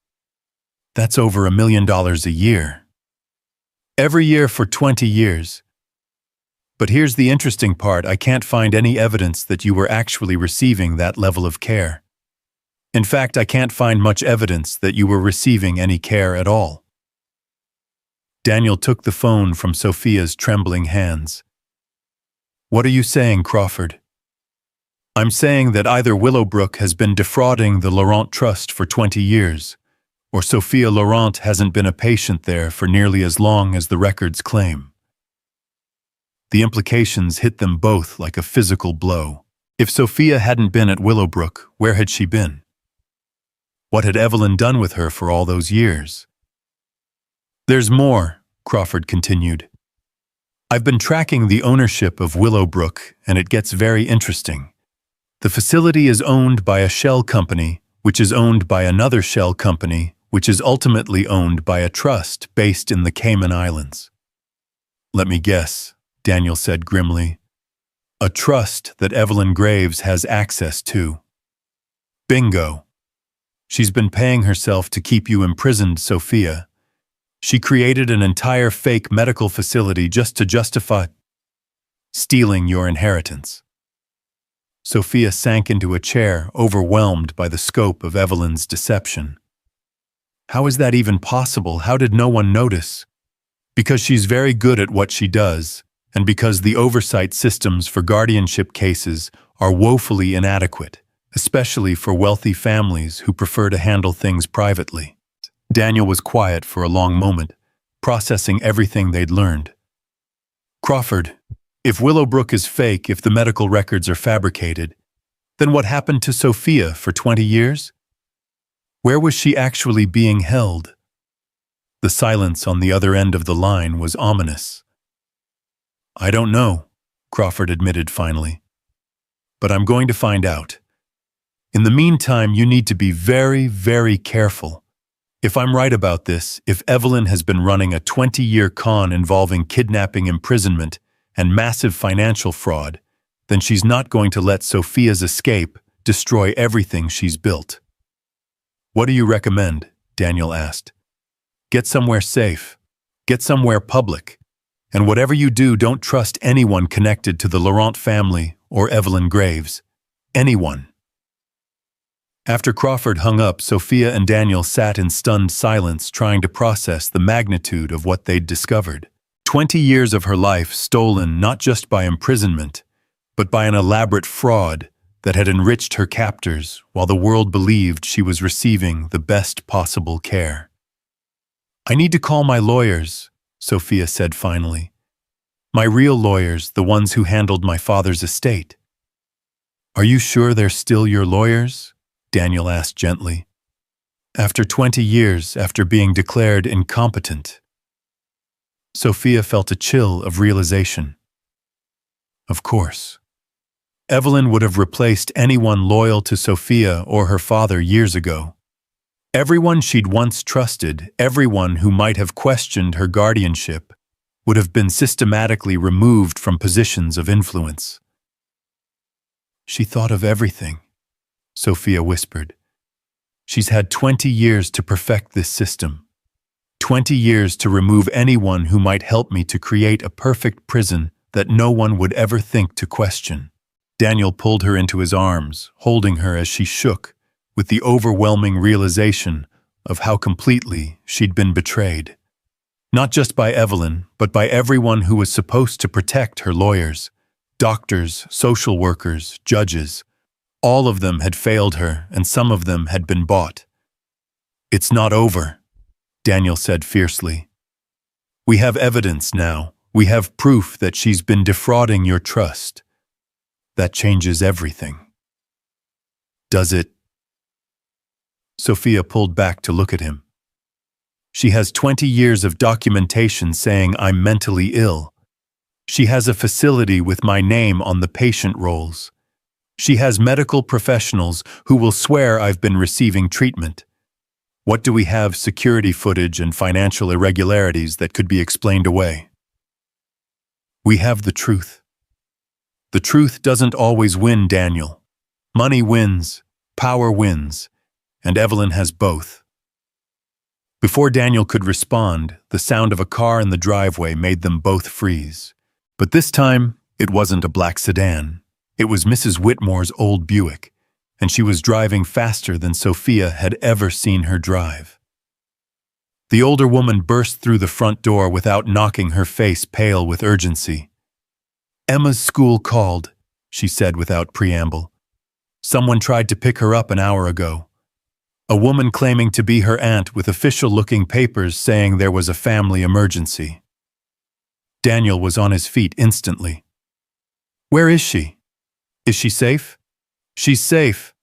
"That's over $1 million a year. Every year for 20 years. But here's the interesting part, I can't find any evidence that you were actually receiving that level of care. In fact, I can't find much evidence that you were receiving any care at all." Daniel took the phone from Sophia's trembling hands. "What are you saying, Crawford?" "I'm saying that either Willowbrook has been defrauding the Laurent Trust for 20 years, or Sophia Laurent hasn't been a patient there for nearly as long as the records claim." The implications hit them both like a physical blow. If Sophia hadn't been at Willowbrook, where had she been? What had Evelyn done with her for all those years? "There's more," Crawford continued. "I've been tracking the ownership of Willowbrook, and it gets very interesting. The facility is owned by a shell company, which is owned by another shell company, which is ultimately owned by a trust based in the Cayman Islands." "Let me guess," Daniel said grimly. "A trust that Evelyn Graves has access to." "Bingo. She's been paying herself to keep you imprisoned, Sophia. She created an entire fake medical facility just to justify stealing your inheritance." Sophia sank into a chair, overwhelmed by the scope of Evelyn's deception. "How is that even possible? How did no one notice?" "Because she's very good at what she does, and because the oversight systems for guardianship cases are woefully inadequate, especially for wealthy families who prefer to handle things privately." Daniel was quiet for a long moment, processing everything they'd learned. "Crawford, if Willowbrook is fake, if the medical records are fabricated, then what happened to Sophia for 20 years? Where was she actually being held?" The silence on the other end of the line was ominous. "I don't know," Crawford admitted finally. "But I'm going to find out. In the meantime, you need to be very, very careful. If I'm right about this, if Evelyn has been running a 20-year con involving kidnapping, imprisonment, and massive financial fraud, then she's not going to let Sophia's escape destroy everything she's built." "What do you recommend?" Daniel asked. "Get somewhere safe. Get somewhere public. And whatever you do, don't trust anyone connected to the Laurent family or Evelyn Graves. Anyone." After Crawford hung up, Sophia and Daniel sat in stunned silence, trying to process the magnitude of what they'd discovered. 20 years of her life stolen not just by imprisonment, but by an elaborate fraud that had enriched her captors while the world believed she was receiving the best possible care. "I need to call my lawyers," Sophia said finally. "My real lawyers, the ones who handled my father's estate." "Are you sure they're still your lawyers?" Daniel asked gently. After 20 years after being declared incompetent. Sophia felt a chill of realization. Of course. Evelyn would have replaced anyone loyal to Sophia or her father years ago. Everyone she'd once trusted, everyone who might have questioned her guardianship, would have been systematically removed from positions of influence. She thought of everything, Sophia whispered. She's had 20 years to perfect this system. 20 years to remove anyone who might help me to create a perfect prison that no one would ever think to question. Daniel pulled her into his arms, holding her as she shook, with the overwhelming realization of how completely she'd been betrayed. Not just by Evelyn, but by everyone who was supposed to protect her lawyers. Doctors, social workers, judges. All of them had failed her, and some of them had been bought. "It's not over," Daniel said fiercely. "We have evidence now. We have proof that she's been defrauding your trust. That changes everything." "Does it?" Sophia pulled back to look at him. "She has 20 years of documentation saying I'm mentally ill. She has a facility with my name on the patient rolls. She has medical professionals who will swear I've been receiving treatment. What do we have security footage and financial irregularities that could be explained away? We have the truth. The truth doesn't always win, Daniel. Money wins, power wins, and Evelyn has both." Before Daniel could respond, the sound of a car in the driveway made them both freeze. But this time, it wasn't a black sedan. It was Mrs. Whitmore's old Buick, and she was driving faster than Sophia had ever seen her drive. The older woman burst through the front door without knocking, her face pale with urgency. "Emma's school called," she said without preamble. "Someone tried to pick her up an hour ago. A woman claiming to be her aunt with official-looking papers saying there was a family emergency." Daniel was on his feet instantly. "Where is she? Is she safe?" "She's safe.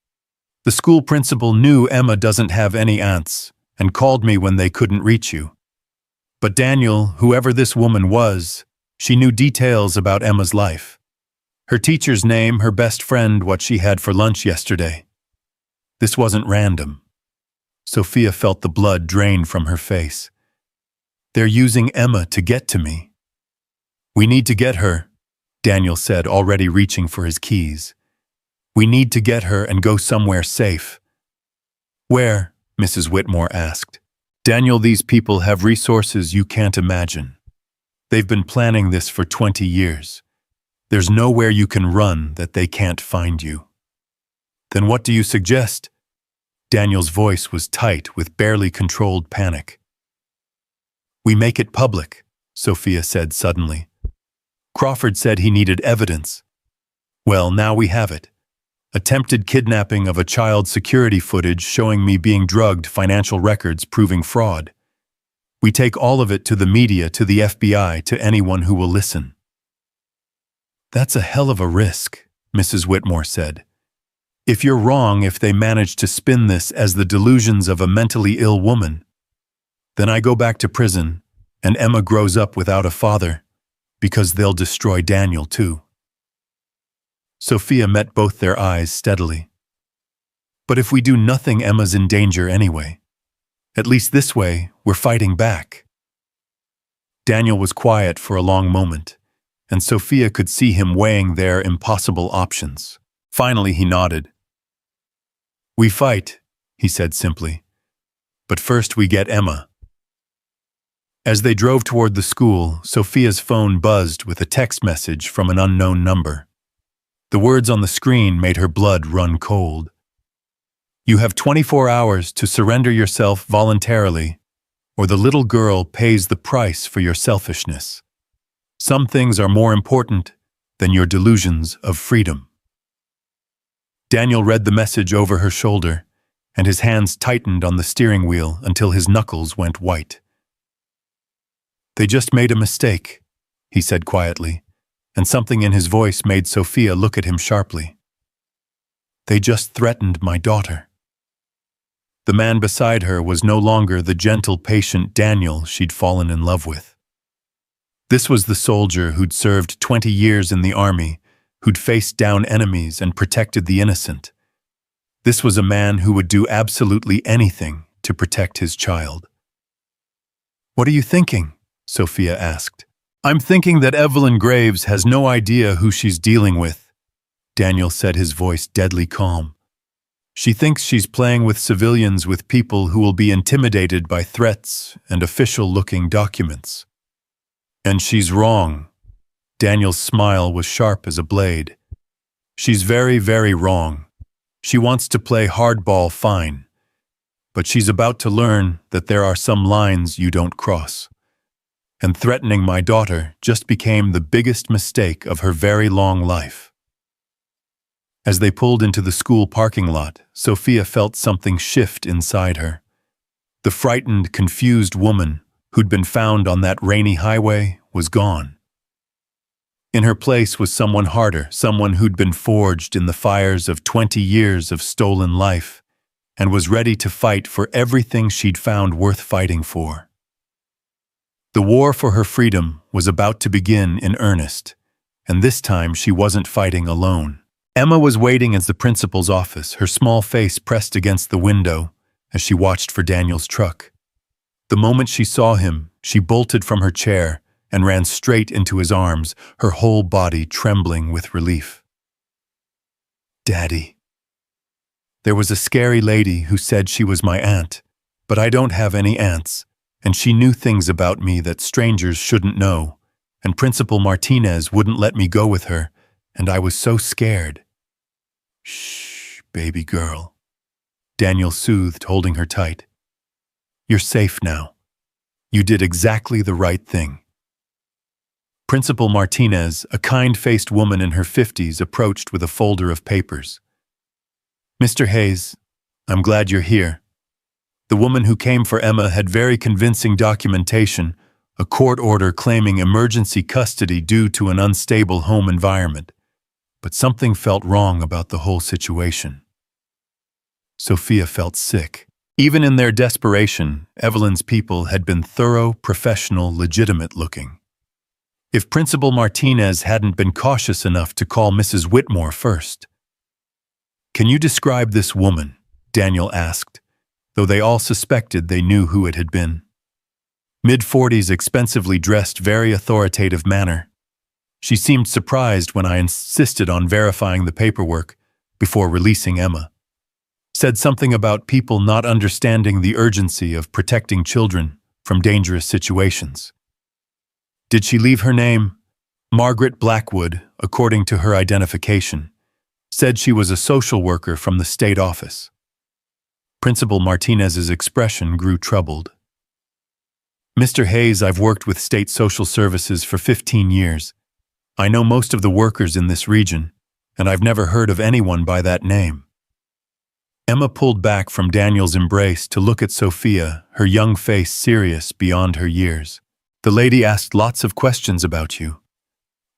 The school principal knew Emma doesn't have any aunts and called me when they couldn't reach you. But Daniel, whoever this woman was, she knew details about Emma's life. Her teacher's name, her best friend, what she had for lunch yesterday. This wasn't random." Sophia felt the blood drain from her face. "They're using Emma to get to me." "We need to get her," Daniel said, already reaching for his keys. "We need to get her and go somewhere safe." "Where?" Mrs. Whitmore asked. "Daniel, these people have resources you can't imagine. They've been planning this for 20 years. There's nowhere you can run that they can't find you." "Then what do you suggest?" Daniel's voice was tight with barely controlled panic. "We make it public," Sophia said suddenly. "Crawford said he needed evidence. Well, now we have it. Attempted kidnapping of a child, security footage showing me being drugged, financial records proving fraud. We take all of it to the media, to the FBI, to anyone who will listen." "That's a hell of a risk," Mrs. Whitmore said. "If you're wrong, if they manage to spin this as the delusions of a mentally ill woman, then I go back to prison and Emma grows up without a father, because they'll destroy Daniel too." Sophia met both their eyes steadily. "But if we do nothing, Emma's in danger anyway. At least this way, we're fighting back." Daniel was quiet for a long moment, and Sophia could see him weighing their impossible options. Finally, he nodded. "We fight," he said simply. "But first we get Emma." As they drove toward the school, Sophia's phone buzzed with a text message from an unknown number. The words on the screen made her blood run cold. "You have 24 hours to surrender yourself voluntarily, or the little girl pays the price for your selfishness. Some things are more important than your delusions of freedom." Daniel read the message over her shoulder, and his hands tightened on the steering wheel until his knuckles went white. "They just made a mistake," he said quietly, and something in his voice made Sophia look at him sharply. "They just threatened my daughter." The man beside her was no longer the gentle, patient Daniel she'd fallen in love with. This was the soldier who'd served 20 years in the army, who'd faced down enemies and protected the innocent. This was a man who would do absolutely anything to protect his child. "What are you thinking?" Sophia asked. "I'm thinking that Evelyn Graves has no idea who she's dealing with," Daniel said, his voice deadly calm. "She thinks she's playing with civilians, with people who will be intimidated by threats and official-looking documents. And she's wrong." Daniel's smile was sharp as a blade. "She's very, very wrong. She wants to play hardball fine. But she's about to learn that there are some lines you don't cross. And threatening my daughter just became the biggest mistake of her very long life." As they pulled into the school parking lot, Sophia felt something shift inside her. The frightened, confused woman who'd been found on that rainy highway was gone. In her place was someone harder, someone who'd been forged in the fires of 20 years of stolen life and was ready to fight for everything she'd found worth fighting for. The war for her freedom was about to begin in earnest, and this time she wasn't fighting alone. Emma was waiting at the principal's office, her small face pressed against the window as she watched for Daniel's truck. The moment she saw him, she bolted from her chair and ran straight into his arms, her whole body trembling with relief. "Daddy." "There was a scary lady who said she was my aunt, but I don't have any aunts, and she knew things about me that strangers shouldn't know, and Principal Martinez wouldn't let me go with her, and I was so scared." "Shh, baby girl," Daniel soothed, holding her tight. "You're safe now. You did exactly the right thing." Principal Martinez, a kind-faced woman in her 50s, approached with a folder of papers. "Mr. Hayes, I'm glad you're here." The woman who came for Emma had very convincing documentation, a court order claiming emergency custody due to an unstable home environment. But something felt wrong about the whole situation. Sophia felt sick. Even in their desperation, Evelyn's people had been thorough, professional, legitimate-looking. If Principal Martinez hadn't been cautious enough to call Mrs. Whitmore first. "Can you describe this woman?" Daniel asked, though they all suspected they knew who it had been. Mid-40s, expensively dressed, very authoritative manner. She seemed surprised when I insisted on verifying the paperwork before releasing Emma. Said something about people not understanding the urgency of protecting children from dangerous situations. Did she leave her name? Margaret Blackwood, according to her identification, said she was a social worker from the state office. Principal Martinez's expression grew troubled. "Mr. Hayes, I've worked with state social services for 15 years. I know most of the workers in this region, and I've never heard of anyone by that name." Emma pulled back from Daniel's embrace to look at Sophia, her young face serious beyond her years. "The lady asked lots of questions about you.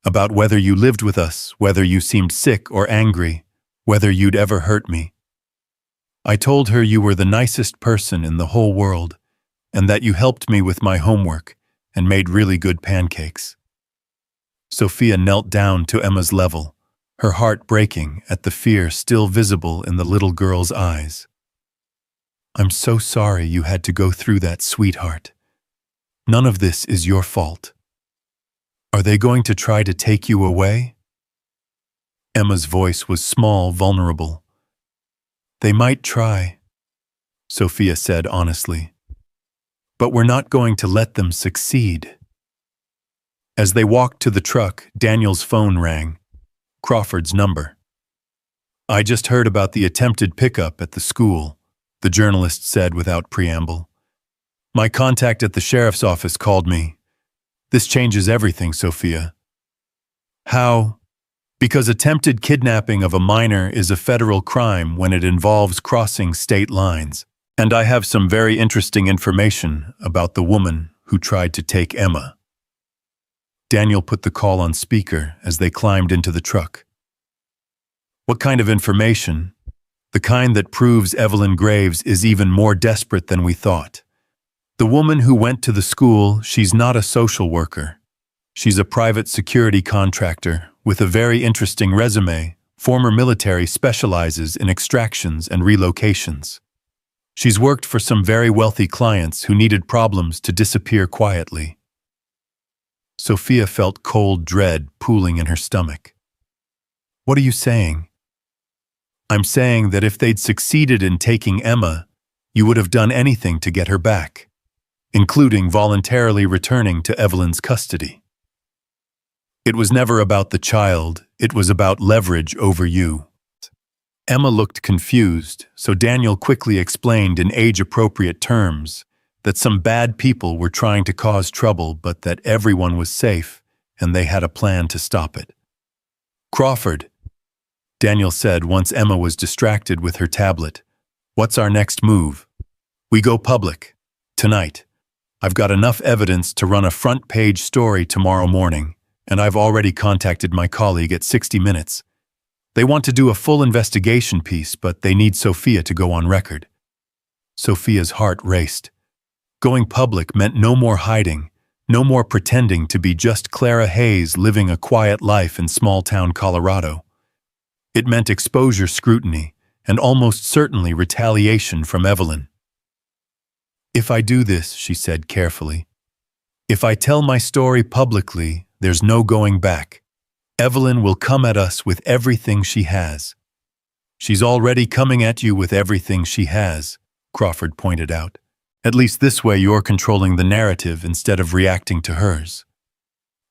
About whether you lived with us, whether you seemed sick or angry, whether you'd ever hurt me. I told her you were the nicest person in the whole world, and that you helped me with my homework and made really good pancakes." Sophia knelt down to Emma's level, her heart breaking at the fear still visible in the little girl's eyes. "I'm so sorry you had to go through that, sweetheart. None of this is your fault. Are they going to try to take you away?" Emma's voice was small, vulnerable. "They might try," Sophia said honestly. "But we're not going to let them succeed." As they walked to the truck, Daniel's phone rang. Crawford's number. "I just heard about the attempted pickup at the school," the journalist said without preamble. "My contact at the sheriff's office called me. This changes everything, Sophia." "How?" "Because attempted kidnapping of a minor is a federal crime when it involves crossing state lines. And I have some very interesting information about the woman who tried to take Emma." Daniel put the call on speaker as they climbed into the truck. "What kind of information?" The kind that proves Evelyn Graves is even more desperate than we thought. The woman who went to the school, she's not a social worker. She's a private security contractor with a very interesting resume. Former military, specializes in extractions and relocations. She's worked for some very wealthy clients who needed problems to disappear quietly. Sophia felt cold dread pooling in her stomach. What are you saying? I'm saying that if they'd succeeded in taking Emma, you would have done anything to get her back, including voluntarily returning to Evelyn's custody. It was never about the child, it was about leverage over you. Emma looked confused, so Daniel quickly explained in age-appropriate terms that some bad people were trying to cause trouble, but that everyone was safe and they had a plan to stop it. Crawford, Daniel said once Emma was distracted with her tablet, what's our next move? We go public. Tonight. I've got enough evidence to run a front-page story tomorrow morning, and I've already contacted my colleague at 60 Minutes. They want to do a full investigation piece, but they need Sophia to go on record. Sophia's heart raced. Going public meant no more hiding, no more pretending to be just Clara Hayes living a quiet life in small-town Colorado. It meant exposure scrutiny, and almost certainly retaliation from Evelyn. If I do this, she said carefully, if I tell my story publicly, there's no going back. Evelyn will come at us with everything she has. She's already coming at you with everything she has, Crawford pointed out. At least this way you're controlling the narrative instead of reacting to hers.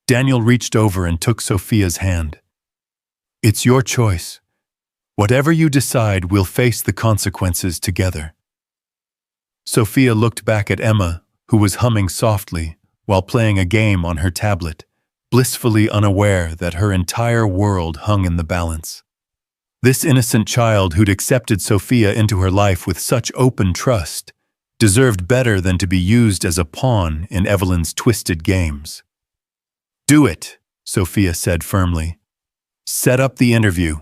Daniel reached over and took Sophia's hand. It's your choice. Whatever you decide, we'll face the consequences together. Sophia looked back at Emma, who was humming softly while playing a game on her tablet, blissfully unaware that her entire world hung in the balance. This innocent child who'd accepted Sophia into her life with such open trust deserved better than to be used as a pawn in Evelyn's twisted games. Do it, Sophia said firmly. Set up the interview.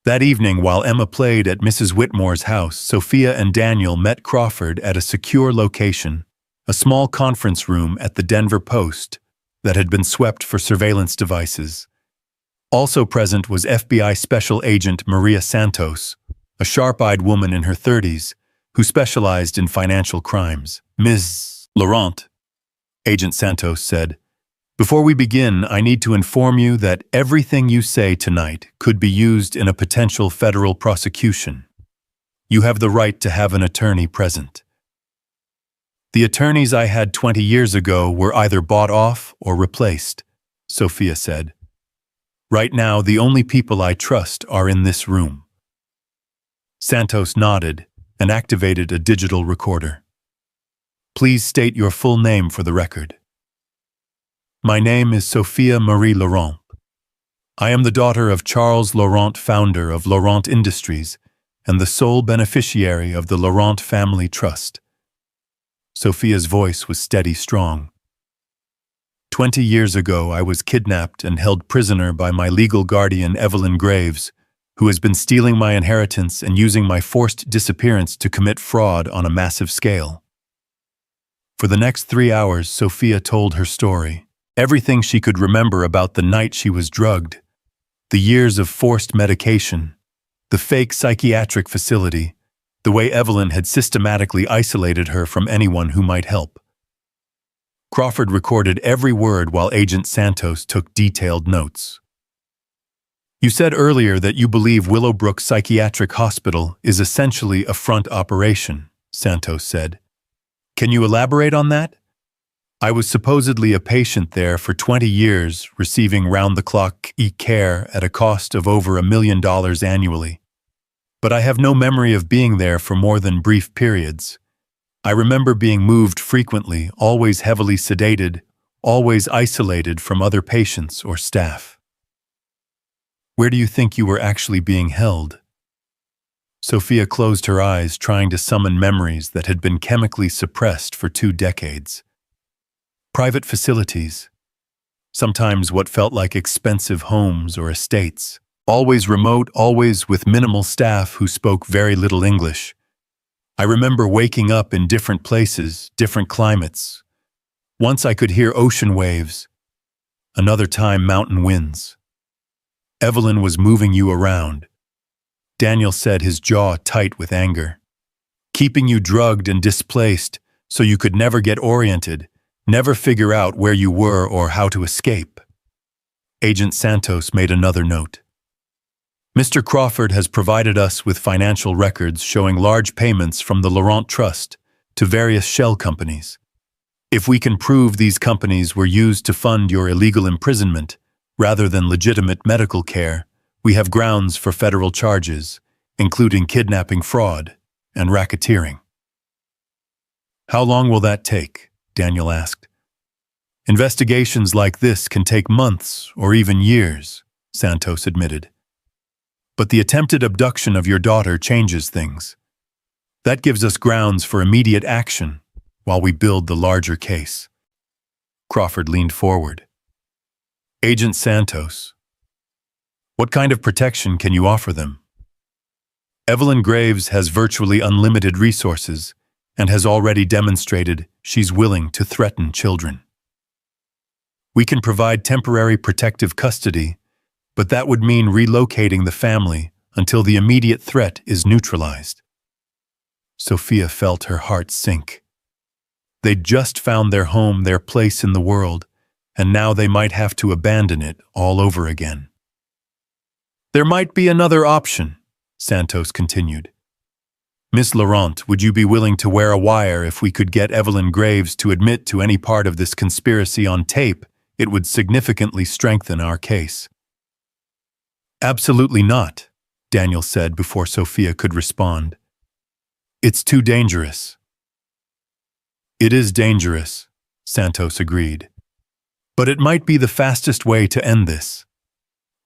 That evening, while Emma played at Mrs. Whitmore's house, Sophia and Daniel met Crawford at a secure location, a small conference room at the Denver Post that had been swept for surveillance devices. Also present was FBI Special Agent Maria Santos, a sharp-eyed woman in her 30s who specialized in financial crimes. Ms. Laurent, Agent Santos said, before we begin, I need to inform you that everything you say tonight could be used in a potential federal prosecution. You have the right to have an attorney present. The attorneys I had 20 years ago were either bought off or replaced, Sophia said. Right now, the only people I trust are in this room. Santos nodded and activated a digital recorder. Please state your full name for the record. My name is Sophia Marie Laurent. I am the daughter of Charles Laurent, founder of Laurent Industries, and the sole beneficiary of the Laurent Family Trust. Sophia's voice was steady, strong. 20 years ago, I was kidnapped and held prisoner by my legal guardian, Evelyn Graves, who has been stealing my inheritance and using my forced disappearance to commit fraud on a massive scale. For the next 3 hours, Sophia told her story. Everything she could remember about the night she was drugged, the years of forced medication, the fake psychiatric facility, the way Evelyn had systematically isolated her from anyone who might help. Crawford recorded every word while Agent Santos took detailed notes. You said earlier that you believe Willowbrook Psychiatric Hospital is essentially a front operation, Santos said. Can you elaborate on that? I was supposedly a patient there for 20 years, receiving round-the-clock care at a cost of over $1 million annually. But I have no memory of being there for more than brief periods. I remember being moved frequently, always heavily sedated, always isolated from other patients or staff. Where do you think you were actually being held? Sophia closed her eyes, trying to summon memories that had been chemically suppressed for 2 decades. Private facilities, sometimes what felt like expensive homes or estates, Always remote, always with minimal staff who spoke very little English. I remember waking up in different places, different climates. Once I could hear ocean waves, another time mountain winds. Evelyn was moving you around. Daniel said, his jaw tight with anger. Keeping you drugged and displaced so you could never get oriented, never figure out where you were or how to escape. Agent Santos made another note. Mr. Crawford has provided us with financial records showing large payments from the Laurent Trust to various shell companies. If we can prove these companies were used to fund your illegal imprisonment rather than legitimate medical care, we have grounds for federal charges, including kidnapping, fraud, and racketeering. How long will that take? Daniel asked. Investigations like this can take months or even years, Santos admitted. But the attempted abduction of your daughter changes things. That gives us grounds for immediate action while we build the larger case. Crawford leaned forward. Agent Santos, what kind of protection can you offer them? Evelyn Graves has virtually unlimited resources and has already demonstrated she's willing to threaten children. We can provide temporary protective custody, but that would mean relocating the family until the immediate threat is neutralized. Sophia felt her heart sink. They'd just found their home, their place in the world, and now they might have to abandon it all over again. There might be another option, Santos continued. Miss Laurent, would you be willing to wear a wire if we could get Evelyn Graves to admit to any part of this conspiracy on tape? It would significantly strengthen our case. Absolutely not, Daniel said before Sophia could respond. It's too dangerous. It is dangerous, Santos agreed. But it might be the fastest way to end this.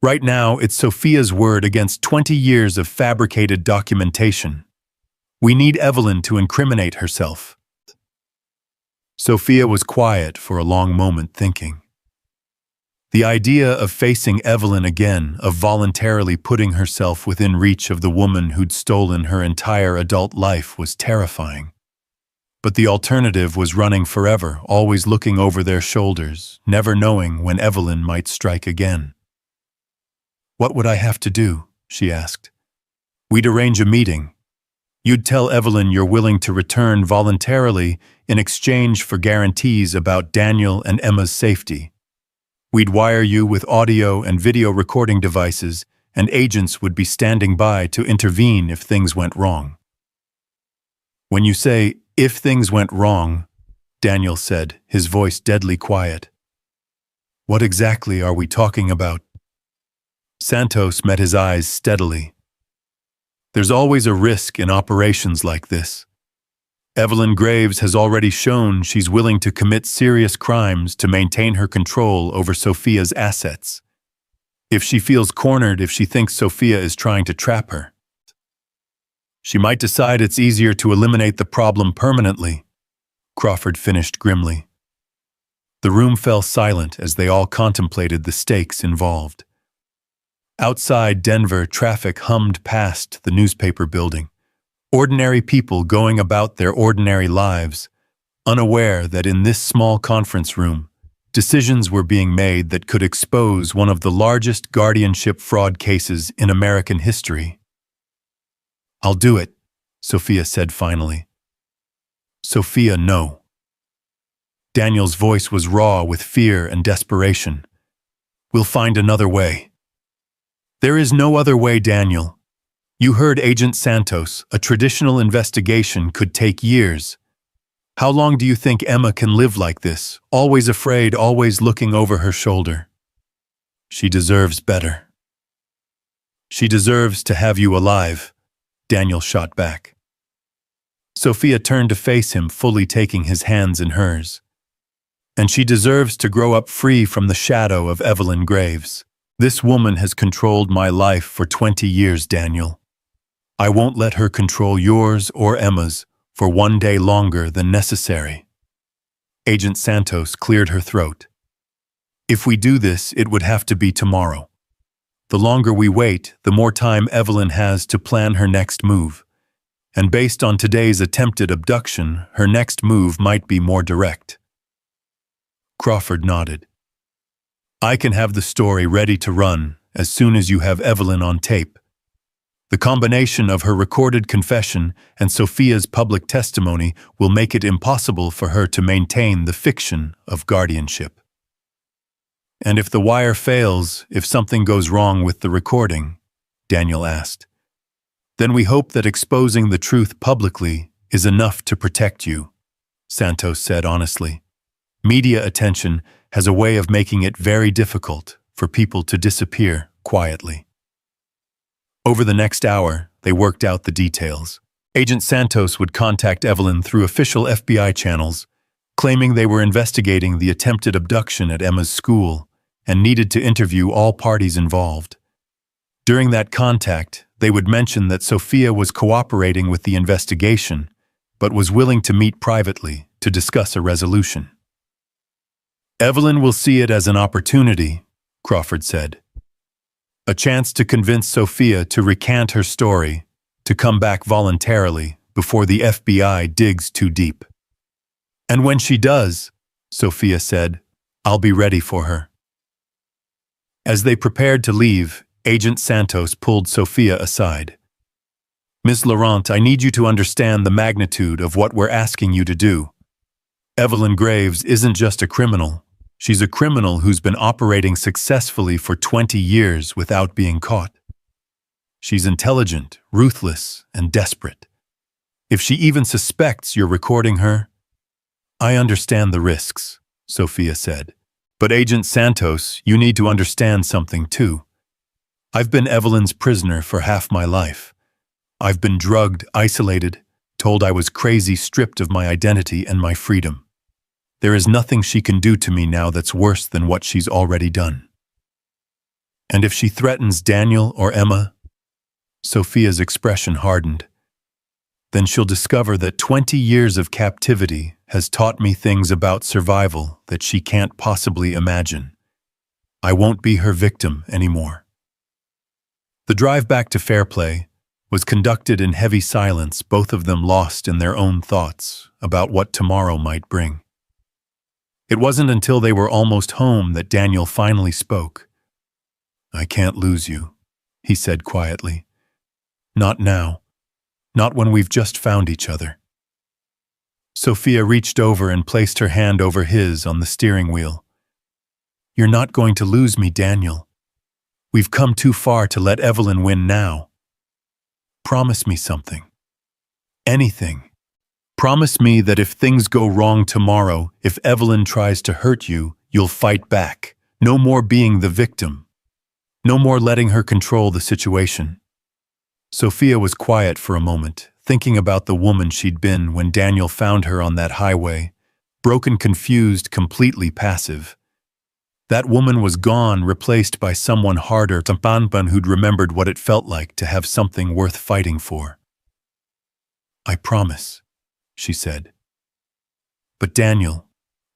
Right now, it's Sophia's word against 20 years of fabricated documentation. We need Evelyn to incriminate herself. Sophia was quiet for a long moment, thinking. The idea of facing Evelyn again, of voluntarily putting herself within reach of the woman who'd stolen her entire adult life, was terrifying. But the alternative was running forever, always looking over their shoulders, never knowing when Evelyn might strike again. What would I have to do? She asked. We'd arrange a meeting. You'd tell Evelyn you're willing to return voluntarily in exchange for guarantees about Daniel and Emma's safety. We'd wire you with audio and video recording devices, and agents would be standing by to intervene if things went wrong. When you say, if things went wrong, Daniel said, his voice deadly quiet. What exactly are we talking about? Santos met his eyes steadily. There's always a risk in operations like this. Evelyn Graves has already shown she's willing to commit serious crimes to maintain her control over Sophia's assets. If she feels cornered, if she thinks Sophia is trying to trap her, she might decide it's easier to eliminate the problem permanently, Crawford finished grimly. The room fell silent as they all contemplated the stakes involved. Outside Denver, traffic hummed past the newspaper building. Ordinary people going about their ordinary lives, unaware that in this small conference room, decisions were being made that could expose one of the largest guardianship fraud cases in American history. I'll do it, Sophia said finally. Sophia, no. Daniel's voice was raw with fear and desperation. We'll find another way. There is no other way, Daniel. You heard Agent Santos. A traditional investigation could take years. How long do you think Emma can live like this, always afraid, always looking over her shoulder? She deserves better. She deserves to have you alive, Daniel shot back. Sophia turned to face him, fully taking his hands in hers. And she deserves to grow up free from the shadow of Evelyn Graves. This woman has controlled my life for 20 years, Daniel. I won't let her control yours or Emma's for one day longer than necessary. Agent Santos cleared her throat. If we do this, it would have to be tomorrow. The longer we wait, the more time Evelyn has to plan her next move. And based on today's attempted abduction, her next move might be more direct. Crawford nodded. I can have the story ready to run as soon as you have Evelyn on tape. The combination of her recorded confession and Sophia's public testimony will make it impossible for her to maintain the fiction of guardianship. And if the wire fails, if something goes wrong with the recording, Daniel asked, then we hope that exposing the truth publicly is enough to protect you, Santos said honestly. Media attention has a way of making it very difficult for people to disappear quietly. Over the next hour, they worked out the details. Agent Santos would contact Evelyn through official FBI channels, claiming they were investigating the attempted abduction at Emma's school and needed to interview all parties involved. During that contact, they would mention that Sophia was cooperating with the investigation, but was willing to meet privately to discuss a resolution. Evelyn will see it as an opportunity, Crawford said. A chance to convince Sophia to recant her story, to come back voluntarily before the FBI digs too deep. And when she does, Sophia said, I'll be ready for her. As they prepared to leave, Agent Santos pulled Sophia aside. Ms. Laurent, I need you to understand the magnitude of what we're asking you to do. Evelyn Graves isn't just a criminal. She's a criminal who's been operating successfully for 20 years without being caught. She's intelligent, ruthless, and desperate. If she even suspects you're recording her, I understand the risks, Sophia said. But Agent Santos, you need to understand something too. I've been Evelyn's prisoner for half my life. I've been drugged, isolated, told I was crazy, stripped of my identity and my freedom. There is nothing she can do to me now that's worse than what she's already done. And if she threatens Daniel or Emma, Sophia's expression hardened, then she'll discover that 20 years of captivity has taught me things about survival that she can't possibly imagine. I won't be her victim anymore. The drive back to Fairplay was conducted in heavy silence, both of them lost in their own thoughts about what tomorrow might bring. It wasn't until they were almost home that Daniel finally spoke. I can't lose you, he said quietly. Not now. Not when we've just found each other. Sophia reached over and placed her hand over his on the steering wheel. You're not going to lose me, Daniel. We've come too far to let Evelyn win now. Promise me something. Anything. Promise me that if things go wrong tomorrow, if Evelyn tries to hurt you, you'll fight back. No more being the victim. No more letting her control the situation. Sophia was quiet for a moment, thinking about the woman she'd been when Daniel found her on that highway, broken, confused, completely passive. That woman was gone, replaced by someone harder, Tampanpan, who'd remembered what it felt like to have something worth fighting for. I promise, she said. But Daniel,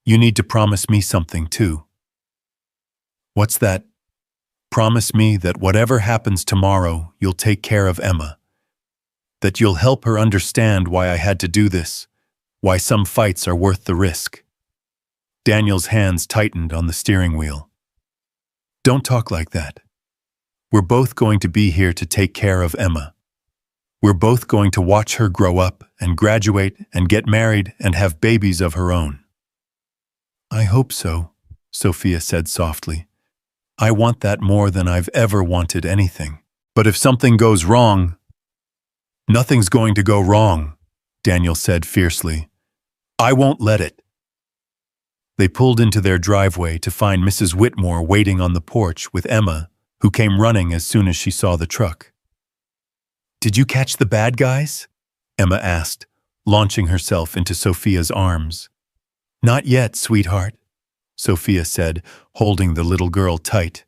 you need to promise me something too. What's that? Promise me that whatever happens tomorrow, you'll take care of Emma. That you'll help her understand why I had to do this, why some fights are worth the risk. Daniel's hands tightened on the steering wheel. Don't talk like that. We're both going to be here to take care of Emma. We're both going to watch her grow up and graduate and get married and have babies of her own. I hope so, Sophia said softly. I want that more than I've ever wanted anything. But if something goes wrong, nothing's going to go wrong, Daniel said fiercely. I won't let it. They pulled into their driveway to find Mrs. Whitmore waiting on the porch with Emma, who came running as soon as she saw the truck. Did you catch the bad guys? Emma asked, launching herself into Sophia's arms. Not yet, sweetheart, Sophia said, holding the little girl tight.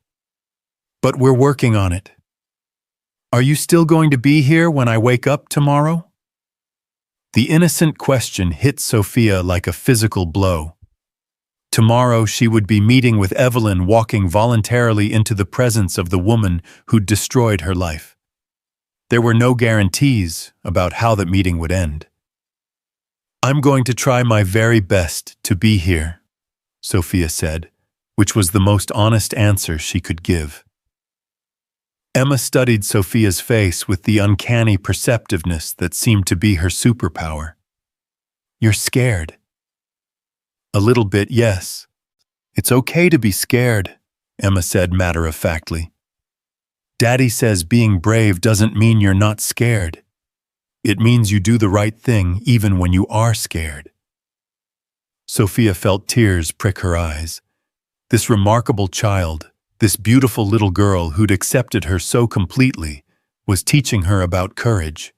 But we're working on it. Are you still going to be here when I wake up tomorrow? The innocent question hit Sophia like a physical blow. Tomorrow she would be meeting with Evelyn, walking voluntarily into the presence of the woman who'd destroyed her life. There were no guarantees about how the meeting would end. "I'm going to try my very best to be here," Sophia said, which was the most honest answer she could give. Emma studied Sophia's face with the uncanny perceptiveness that seemed to be her superpower. "You're scared." "A little bit, yes." "It's okay to be scared," Emma said matter-of-factly. "Daddy says being brave doesn't mean you're not scared. It means you do the right thing even when you are scared." Sophia felt tears prick her eyes. This remarkable child, this beautiful little girl who'd accepted her so completely, was teaching her about courage.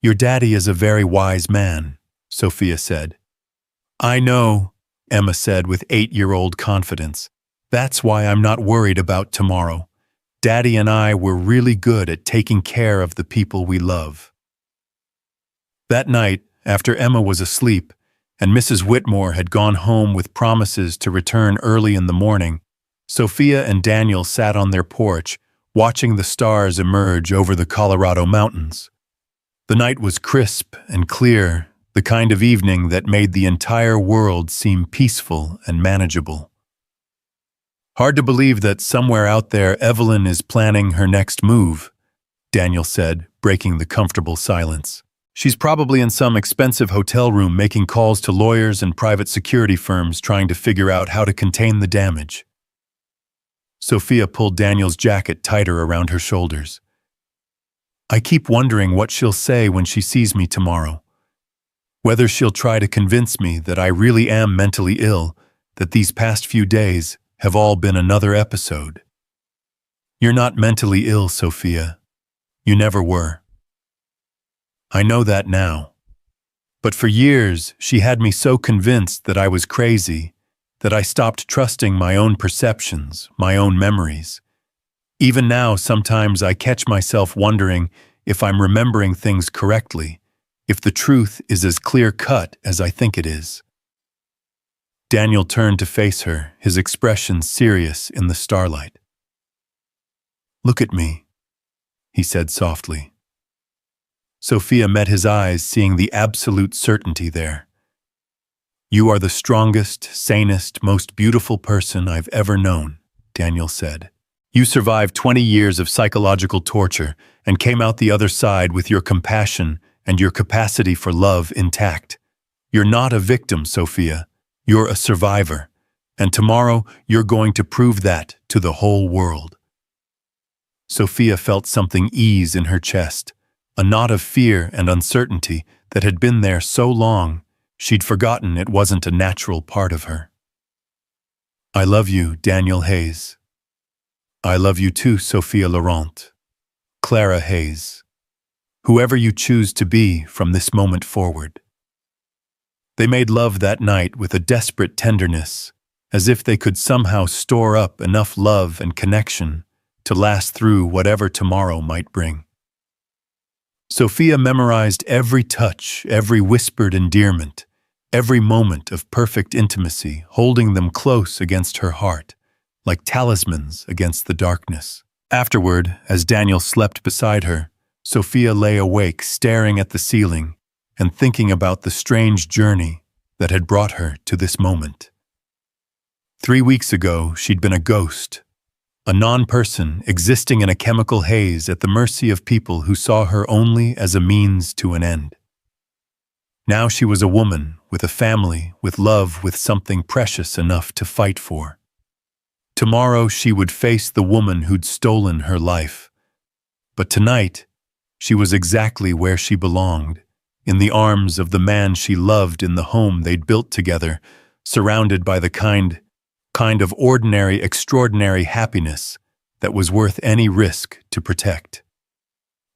"Your daddy is a very wise man," Sophia said. "I know," Emma said with 8-year-old confidence. "That's why I'm not worried about tomorrow. Daddy and I were really good at taking care of the people we love." That night, after Emma was asleep, and Mrs. Whitmore had gone home with promises to return early in the morning, Sophia and Daniel sat on their porch, watching the stars emerge over the Colorado mountains. The night was crisp and clear, the kind of evening that made the entire world seem peaceful and manageable. "Hard to believe that somewhere out there Evelyn is planning her next move," Daniel said, breaking the comfortable silence. "She's probably in some expensive hotel room making calls to lawyers and private security firms trying to figure out how to contain the damage." Sophia pulled Daniel's jacket tighter around her shoulders. "I keep wondering what she'll say when she sees me tomorrow. Whether she'll try to convince me that I really am mentally ill, that these past few days have all been another episode." "You're not mentally ill, Sophia. You never were. I know that now. But for years, she had me so convinced that I was crazy, that I stopped trusting my own perceptions, my own memories. Even now, sometimes I catch myself wondering if I'm remembering things correctly, if the truth is as clear-cut as I think it is." Daniel turned to face her, his expression serious in the starlight. "Look at me," he said softly. Sophia met his eyes, seeing the absolute certainty there. "You are the strongest, sanest, most beautiful person I've ever known," Daniel said. "You survived 20 years of psychological torture and came out the other side with your compassion and your capacity for love intact. You're not a victim, Sophia. You're a survivor. And tomorrow you're going to prove that to the whole world." Sophia felt something ease in her chest, a knot of fear and uncertainty that had been there so long she'd forgotten it wasn't a natural part of her. "I love you, Daniel Hayes." "I love you too, Sophia Laurent. Clara Hayes. Whoever you choose to be from this moment forward." They made love that night with a desperate tenderness, as if they could somehow store up enough love and connection to last through whatever tomorrow might bring. Sophia memorized every touch, every whispered endearment, every moment of perfect intimacy, holding them close against her heart, like talismans against the darkness. Afterward, as Daniel slept beside her, Sophia lay awake, staring at the ceiling and thinking about the strange journey that had brought her to this moment. 3 weeks ago, she'd been a ghost, a non-person existing in a chemical haze at the mercy of people who saw her only as a means to an end. Now she was a woman, with a family, with love, with something precious enough to fight for. Tomorrow she would face the woman who'd stolen her life. But tonight, she was exactly where she belonged, in the arms of the man she loved, in the home they'd built together, surrounded by the kind of ordinary, extraordinary happiness that was worth any risk to protect.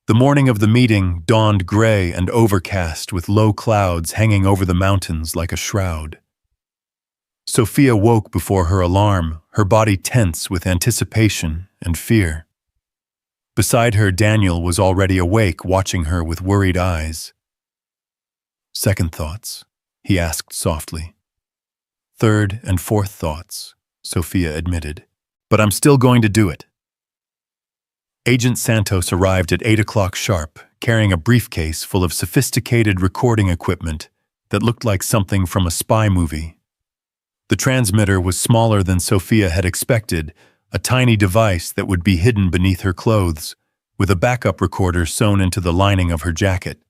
The morning of the meeting dawned gray and overcast, with low clouds hanging over the mountains like a shroud. Sophia woke before her alarm, her body tense with anticipation and fear. Beside her, Daniel was already awake, watching her with worried eyes. "Second thoughts?" he asked softly. third and fourth thoughts, Sophia admitted. But I'm still going to do it. Agent Santos arrived at 8 o'clock sharp, carrying a briefcase full of sophisticated recording equipment that looked like something from a spy movie. The transmitter was smaller than Sophia had expected, a tiny device that would be hidden beneath her clothes, with a backup recorder sewn into the lining of her jacket.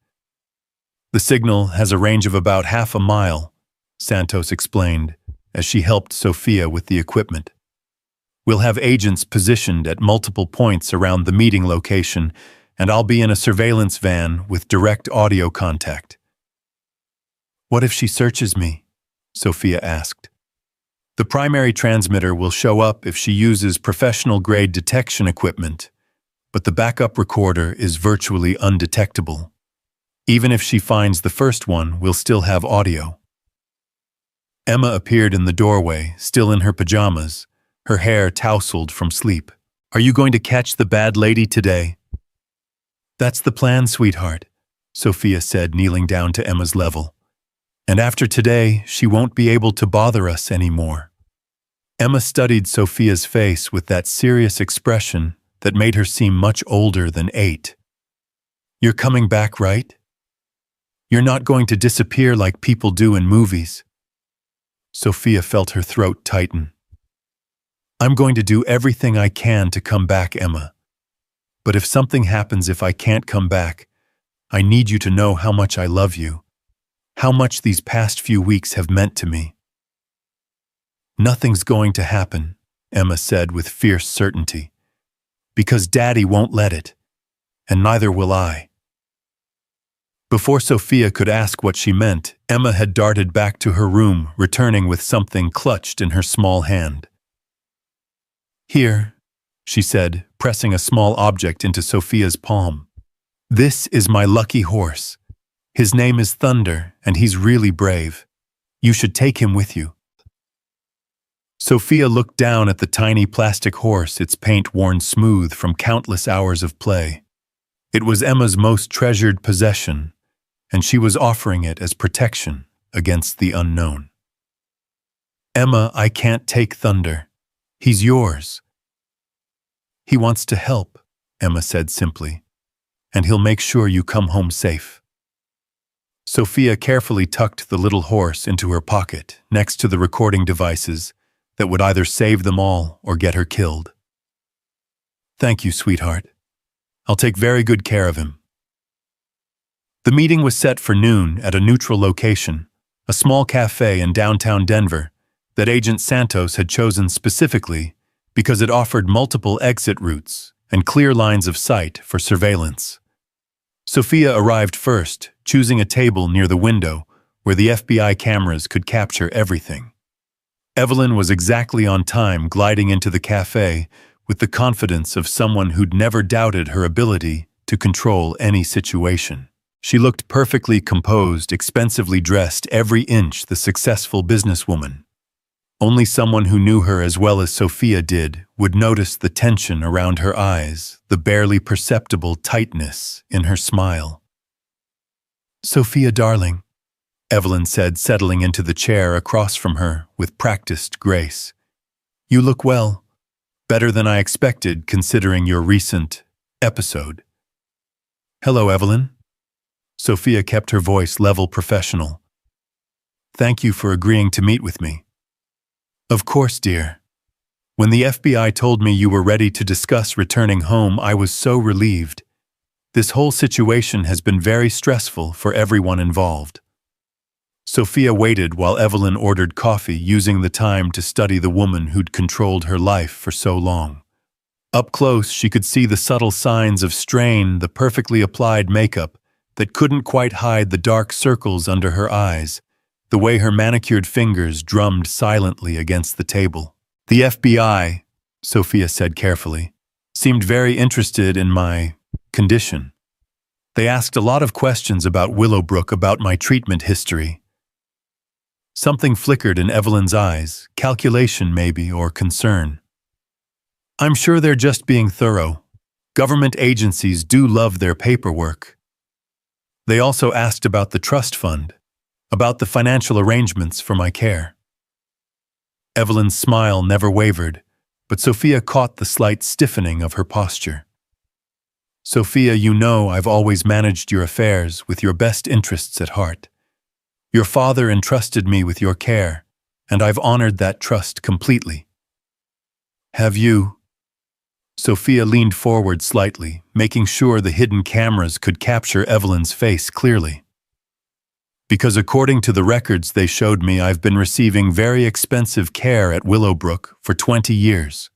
The signal has a range of about half a mile, Santos explained, as she helped Sophia with the equipment. We'll have agents positioned at multiple points around the meeting location, and I'll be in a surveillance van with direct audio contact. What if she searches me? Sophia asked. The primary transmitter will show up if she uses professional-grade detection equipment, but the backup recorder is virtually undetectable. Even if she finds the first one, we'll still have audio. Emma appeared in the doorway, still in her pajamas, her hair tousled from sleep. Are you going to catch the bad lady today? That's the plan, sweetheart, Sophia said, kneeling down to Emma's level. And after today, she won't be able to bother us anymore. Emma studied Sophia's face with that serious expression that made her seem much older than 8. You're coming back, right? You're not going to disappear like people do in movies. Sophia felt her throat tighten. I'm going to do everything I can to come back, Emma. But if something happens if I can't come back, I need you to know how much I love you, how much these past few weeks have meant to me. Nothing's going to happen, Emma said with fierce certainty, because Daddy won't let it, and neither will I. Before Sophia could ask what she meant, Emma had darted back to her room, returning with something clutched in her small hand. Here, she said, pressing a small object into Sophia's palm. This is my lucky horse. His name is Thunder, and he's really brave. You should take him with you. Sophia looked down at the tiny plastic horse, its paint worn smooth from countless hours of play. It was Emma's most treasured possession, and she was offering it as protection against the unknown. Emma, I can't take Thunder. He's yours. He wants to help, Emma said simply, and he'll make sure you come home safe. Sophia carefully tucked the little horse into her pocket next to the recording devices that would either save them all or get her killed. Thank you, sweetheart. I'll take very good care of him. The meeting was set for noon at a neutral location, a small cafe in downtown Denver that Agent Santos had chosen specifically because it offered multiple exit routes and clear lines of sight for surveillance. Sophia arrived first, choosing a table near the window where the FBI cameras could capture everything. Evelyn was exactly on time, gliding into the cafe with the confidence of someone who'd never doubted her ability to control any situation. She looked perfectly composed, expensively dressed, every inch the successful businesswoman. Only someone who knew her as well as Sophia did would notice the tension around her eyes, the barely perceptible tightness in her smile. Sophia, darling, Evelyn said, settling into the chair across from her with practiced grace. You look well, better than I expected considering your recent episode. Hello, Evelyn. Sophia kept her voice level professional. Thank you for agreeing to meet with me. Of course, dear. When the FBI told me you were ready to discuss returning home, I was so relieved. This whole situation has been very stressful for everyone involved. Sophia waited while Evelyn ordered coffee, using the time to study the woman who'd controlled her life for so long. Up close, she could see the subtle signs of strain, the perfectly applied makeup that couldn't quite hide the dark circles under her eyes, the way her manicured fingers drummed silently against the table. The FBI, Sophia said carefully, seemed very interested in my condition. They asked a lot of questions about Willowbrook, about my treatment history. Something flickered in Evelyn's eyes, calculation maybe, or concern. I'm sure they're just being thorough. Government agencies do love their paperwork. They also asked about the trust fund, about the financial arrangements for my care. Evelyn's smile never wavered, but Sophia caught the slight stiffening of her posture. Sophia, you know I've always managed your affairs with your best interests at heart. Your father entrusted me with your care, and I've honored that trust completely. Have you? Sophia leaned forward slightly, making sure the hidden cameras could capture Evelyn's face clearly. Because according to the records they showed me, I've been receiving very expensive care at Willowbrook for 20 years.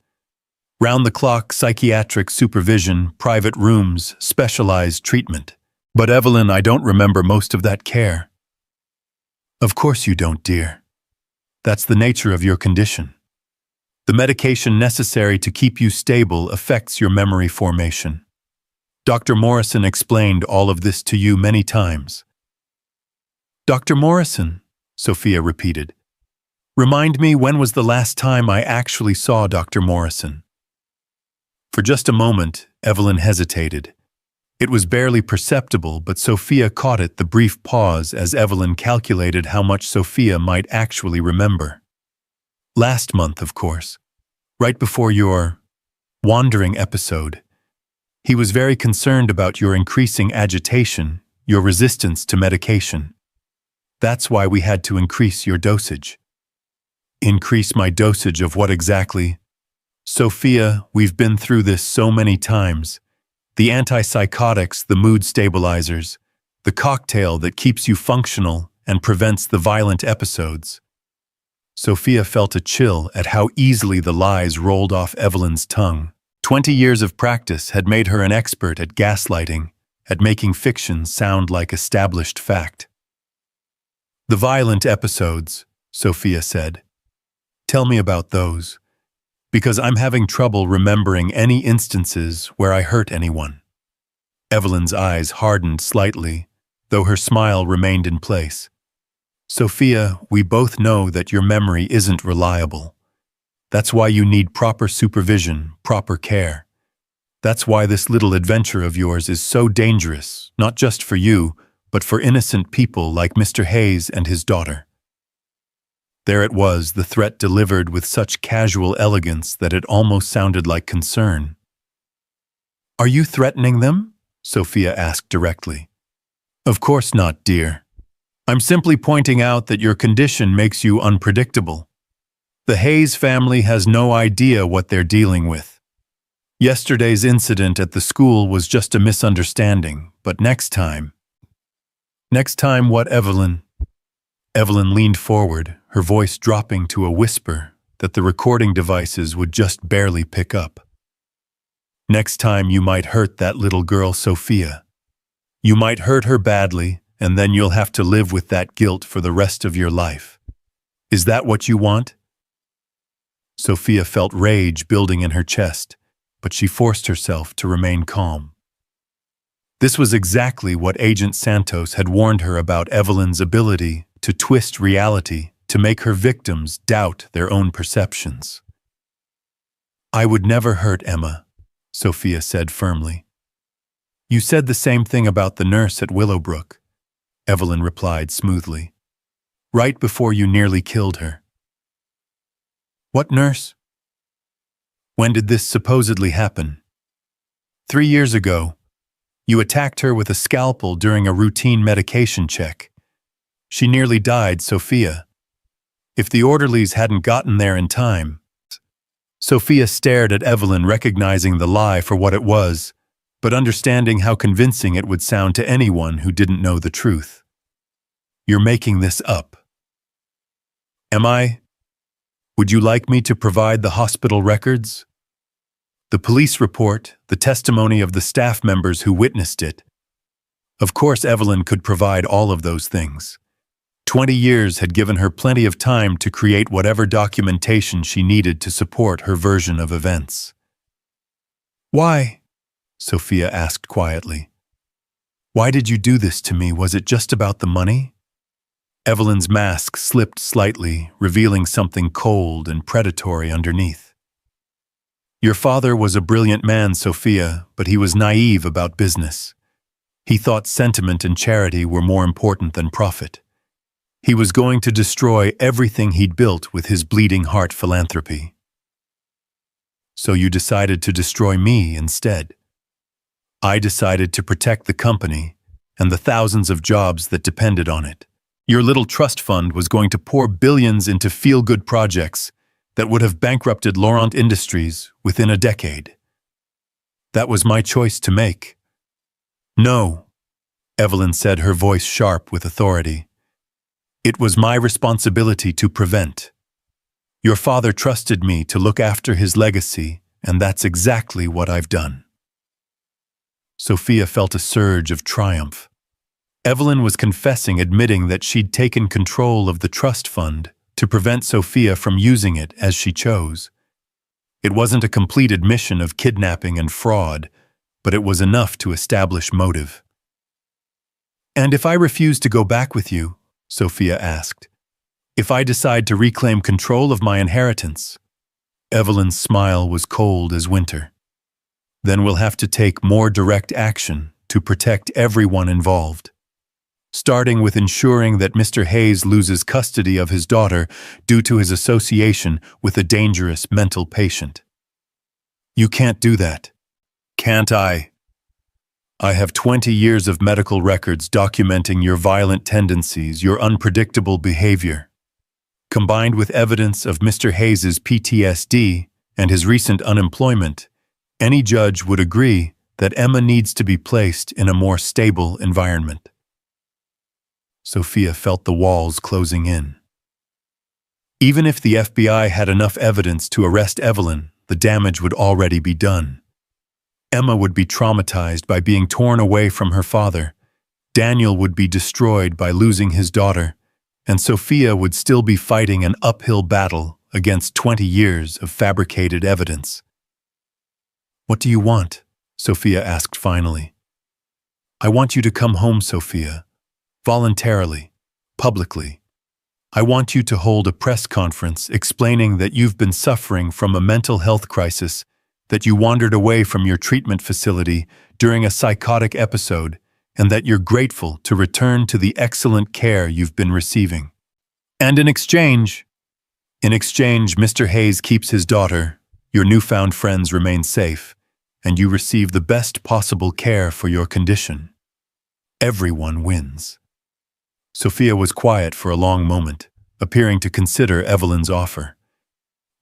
Round-the-clock psychiatric supervision, private rooms, specialized treatment. But Evelyn, I don't remember most of that care. Of course you don't, dear. That's the nature of your condition. The medication necessary to keep you stable affects your memory formation. Dr. Morrison explained all of this to you many times. Dr. Morrison, Sophia repeated. Remind me, when was the last time I actually saw Dr. Morrison? For just a moment, Evelyn hesitated. It was barely perceptible, but Sophia caught it, the brief pause, as Evelyn calculated how much Sophia might actually remember. Last month, of course, right before your wandering episode. He was very concerned about your increasing agitation, your resistance to medication. That's why we had to increase your dosage. Increase my dosage of what exactly? Sophia, we've been through this so many times. The antipsychotics, the mood stabilizers, the cocktail that keeps you functional and prevents the violent episodes. Sophia felt a chill at how easily the lies rolled off Evelyn's tongue. 20 years of practice had made her an expert at gaslighting, at making fiction sound like established fact. The violent episodes, Sophia said. Tell me about those, because I'm having trouble remembering any instances where I hurt anyone. Evelyn's eyes hardened slightly, though her smile remained in place. Sophia, we both know that your memory isn't reliable. That's why you need proper supervision, proper care. That's why this little adventure of yours is so dangerous, not just for you, but for innocent people like Mr. Hayes and his daughter. There it was, the threat delivered with such casual elegance that it almost sounded like concern. Are you threatening them? Sophia asked directly. Of course not, dear. I'm simply pointing out that your condition makes you unpredictable. The Hayes family has no idea what they're dealing with. Yesterday's incident at the school was just a misunderstanding, but next time what, Evelyn? Evelyn leaned forward, her voice dropping to a whisper that the recording devices would just barely pick up. Next time you might hurt that little girl, Sophia. You might hurt her badly, and then you'll have to live with that guilt for the rest of your life. Is that what you want? Sophia felt rage building in her chest, but she forced herself to remain calm. This was exactly what Agent Santos had warned her about: Evelyn's ability to twist reality, to make her victims doubt their own perceptions. I would never hurt Emma, Sophia said firmly. You said the same thing about the nurse at Willowbrook, Evelyn replied smoothly. Right before you nearly killed her. What nurse? When did this supposedly happen? 3 years ago. You attacked her with a scalpel during a routine medication check. She nearly died, Sophia. If the orderlies hadn't gotten there in time. Sophia stared at Evelyn, recognizing the lie for what it was, but understanding how convincing it would sound to anyone who didn't know the truth. You're making this up. Am I? Would you like me to provide the hospital records? The police report, the testimony of the staff members who witnessed it. Of course, Evelyn could provide all of those things. 20 years had given her plenty of time to create whatever documentation she needed to support her version of events. Why? Sophia asked quietly. Why did you do this to me? Was it just about the money? Evelyn's mask slipped slightly, revealing something cold and predatory underneath. Your father was a brilliant man, Sophia, but he was naive about business. He thought sentiment and charity were more important than profit. He was going to destroy everything he'd built with his bleeding heart philanthropy. So you decided to destroy me instead. I decided to protect the company and the thousands of jobs that depended on it. Your little trust fund was going to pour billions into feel-good projects that would have bankrupted Laurent Industries within a decade. That was my choice to make. No, Evelyn said, her voice sharp with authority. It was my responsibility to prevent. Your father trusted me to look after his legacy, and that's exactly what I've done. Sophia felt a surge of triumph. Evelyn was confessing, admitting that she'd taken control of the trust fund to prevent Sophia from using it as she chose. It wasn't a complete admission of kidnapping and fraud, but it was enough to establish motive. And if I refuse to go back with you, Sophia asked, if I decide to reclaim control of my inheritance? Evelyn's smile was cold as winter. Then we'll have to take more direct action to protect everyone involved, starting with ensuring that Mr. Hayes loses custody of his daughter due to his association with a dangerous mental patient. You can't do that. Can't I? I have 20 years of medical records documenting your violent tendencies, your unpredictable behavior. Combined with evidence of Mr. Hayes's PTSD and his recent unemployment, any judge would agree that Emma needs to be placed in a more stable environment. Sophia felt the walls closing in. Even if the FBI had enough evidence to arrest Evelyn, the damage would already be done. Emma would be traumatized by being torn away from her father. Daniel would be destroyed by losing his daughter, and Sophia would still be fighting an uphill battle against 20 years of fabricated evidence. What do you want? Sophia asked finally. I want you to come home, Sophia. Voluntarily, publicly. I want you to hold a press conference explaining that you've been suffering from a mental health crisis, that you wandered away from your treatment facility during a psychotic episode, and that you're grateful to return to the excellent care you've been receiving. And in exchange, Mr. Hayes keeps his daughter, your newfound friends remain safe, and you receive the best possible care for your condition. Everyone wins. Sophia was quiet for a long moment, appearing to consider Evelyn's offer.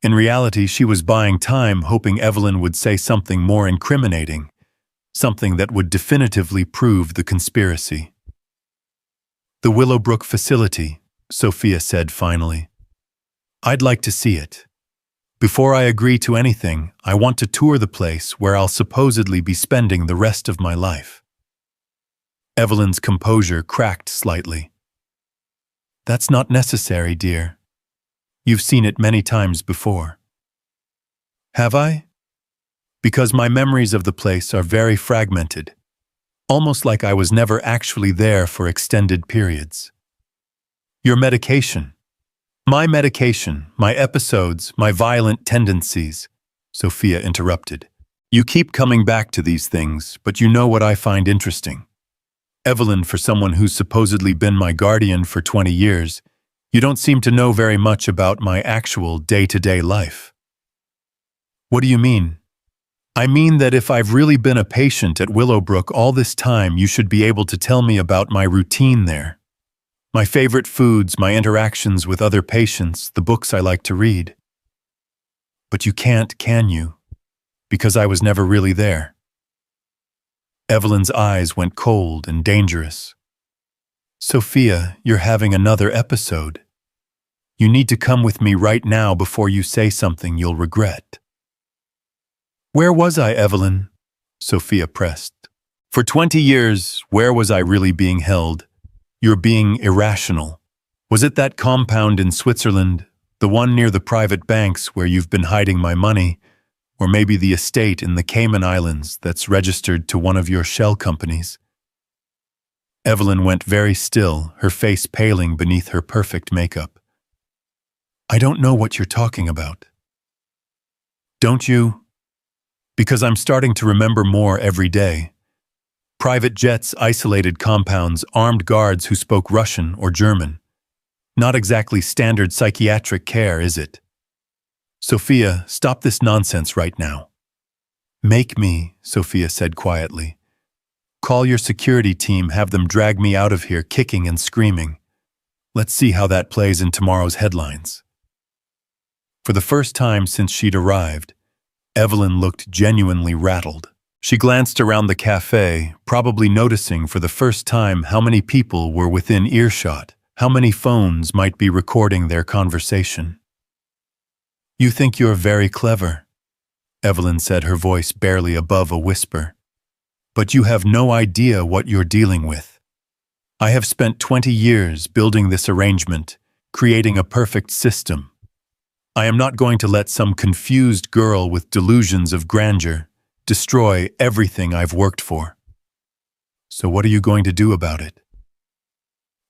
In reality, she was buying time, hoping Evelyn would say something more incriminating, something that would definitively prove the conspiracy. The Willowbrook facility, Sophia said finally. I'd like to see it. Before I agree to anything, I want to tour the place where I'll supposedly be spending the rest of my life. Evelyn's composure cracked slightly. That's not necessary, dear. You've seen it many times before. Have I? Because my memories of the place are very fragmented, almost like I was never actually there for extended periods. Your medication. My medication, my episodes, my violent tendencies, Sophia interrupted. You keep coming back to these things, but you know what I find interesting. Evelyn, for someone who's supposedly been my guardian for 20 years, you don't seem to know very much about my actual day-to-day life. What do you mean? I mean that if I've really been a patient at Willowbrook all this time, you should be able to tell me about my routine there. My favorite foods, my interactions with other patients, the books I like to read. But you can't, can you? Because I was never really there. Evelyn's eyes went cold and dangerous. Sophia, you're having another episode. You need to come with me right now before you say something you'll regret. Where was I, Evelyn? Sophia pressed. For 20 years, where was I really being held? You're being irrational. Was it that compound in Switzerland, the one near the private banks where you've been hiding my money, or maybe the estate in the Cayman Islands that's registered to one of your shell companies? Evelyn went very still, her face paling beneath her perfect makeup. I don't know what you're talking about. Don't you? Because I'm starting to remember more every day. Private jets, isolated compounds, armed guards who spoke Russian or German. Not exactly standard psychiatric care, is it? Sophia, stop this nonsense right now. Make me, Sophia said quietly. Call your security team, have them drag me out of here kicking and screaming. Let's see how that plays in tomorrow's headlines. For the first time since she'd arrived, Evelyn looked genuinely rattled. She glanced around the cafe, probably noticing for the first time how many people were within earshot, how many phones might be recording their conversation. You think you're very clever, Evelyn said, her voice barely above a whisper. But you have no idea what you're dealing with. I have spent 20 years building this arrangement, creating a perfect system. I am not going to let some confused girl with delusions of grandeur destroy everything I've worked for. So what are you going to do about it?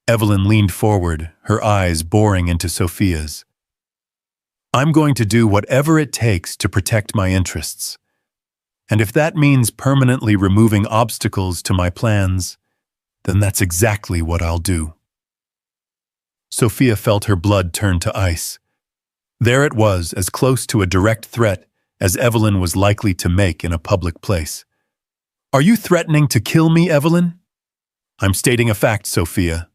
Evelyn leaned forward, her eyes boring into Sophia's. I'm going to do whatever it takes to protect my interests. And if that means permanently removing obstacles to my plans, then that's exactly what I'll do. Sophia felt her blood turn to ice. There it was, as close to a direct threat as Evelyn was likely to make in a public place. Are you threatening to kill me, Evelyn? I'm stating a fact, Sophia.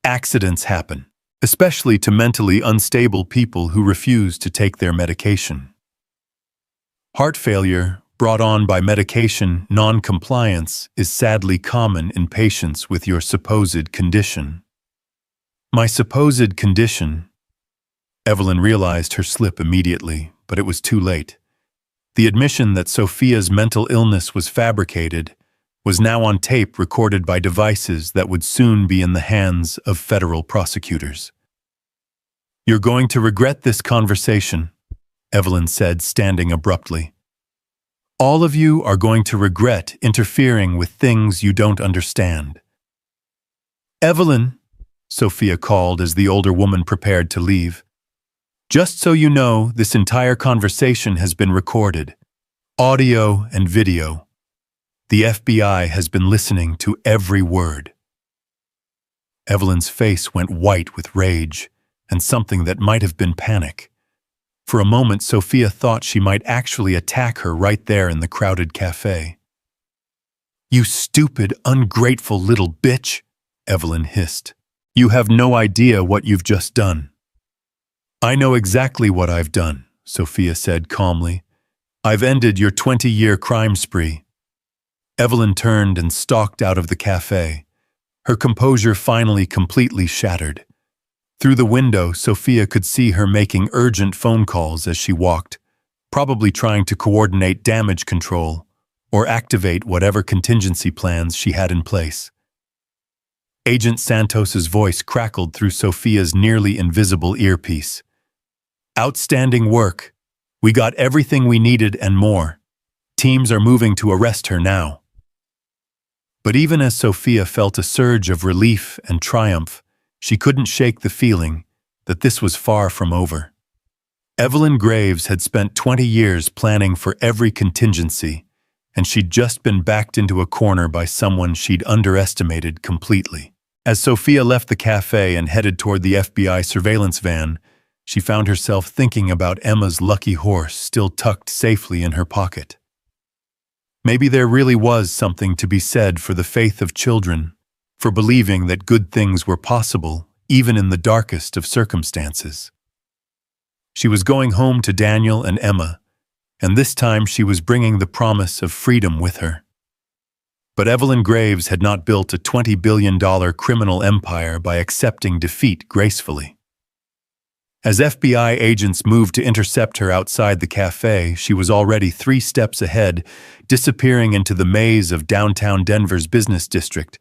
Accidents happen, especially to mentally unstable people who refuse to take their medication. Heart failure, brought on by medication non-compliance, is sadly common in patients with your supposed condition. My supposed condition? Evelyn realized her slip immediately, but it was too late. The admission that Sophia's mental illness was fabricated was now on tape, recorded by devices that would soon be in the hands of federal prosecutors. You're going to regret this conversation, Evelyn said, standing abruptly. All of you are going to regret interfering with things you don't understand. Evelyn, Sophia called as the older woman prepared to leave. Just so you know, this entire conversation has been recorded, audio and video. The FBI has been listening to every word. Evelyn's face went white with rage and something that might have been panic. For a moment, Sophia thought she might actually attack her right there in the crowded cafe. You stupid, ungrateful little bitch, Evelyn hissed. You have no idea what you've just done. I know exactly what I've done, Sophia said calmly. I've ended your 20-year crime spree. Evelyn turned and stalked out of the cafe, her composure finally completely shattered. Through the window, Sophia could see her making urgent phone calls as she walked, probably trying to coordinate damage control or activate whatever contingency plans she had in place. Agent Santos's voice crackled through Sophia's nearly invisible earpiece. Outstanding work. We got everything we needed and more. Teams are moving to arrest her now. But even as Sophia felt a surge of relief and triumph, she couldn't shake the feeling that this was far from over. Evelyn Graves had spent 20 years planning for every contingency, and she'd just been backed into a corner by someone she'd underestimated completely. As Sophia left the cafe and headed toward the FBI surveillance van, she found herself thinking about Emma's lucky horse still tucked safely in her pocket. Maybe there really was something to be said for the faith of children, for believing that good things were possible, even in the darkest of circumstances. She was going home to Daniel and Emma, and this time she was bringing the promise of freedom with her. But Evelyn Graves had not built a $20 billion criminal empire by accepting defeat gracefully. As FBI agents moved to intercept her outside the cafe, she was already 3 steps ahead, disappearing into the maze of downtown Denver's business district,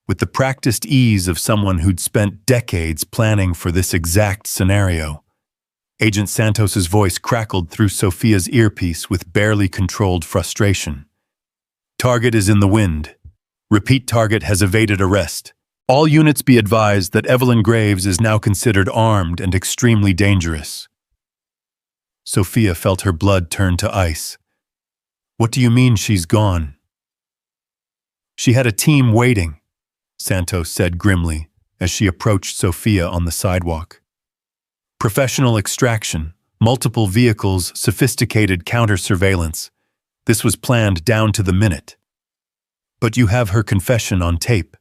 with the practiced ease of someone who'd spent decades planning for this exact scenario. Agent Santos's voice crackled through Sophia's earpiece with barely controlled frustration. Target is in the wind. Repeat, target has evaded arrest. All units be advised that Evelyn Graves is now considered armed and extremely dangerous. Sophia felt her blood turn to ice. What do you mean she's gone? She had a team waiting, Santos said grimly, as she approached Sophia on the sidewalk. Professional extraction, multiple vehicles, sophisticated counter-surveillance. This was planned down to the minute. But you have her confession on tape.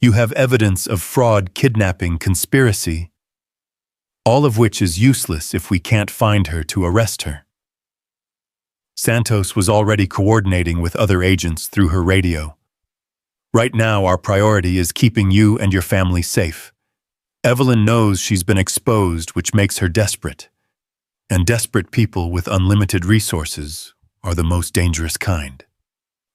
You have evidence of fraud, kidnapping, conspiracy, all of which is useless if we can't find her to arrest her. Santos was already coordinating with other agents through her radio. Right now, our priority is keeping you and your family safe. Evelyn knows she's been exposed, which makes her desperate. And desperate people with unlimited resources are the most dangerous kind.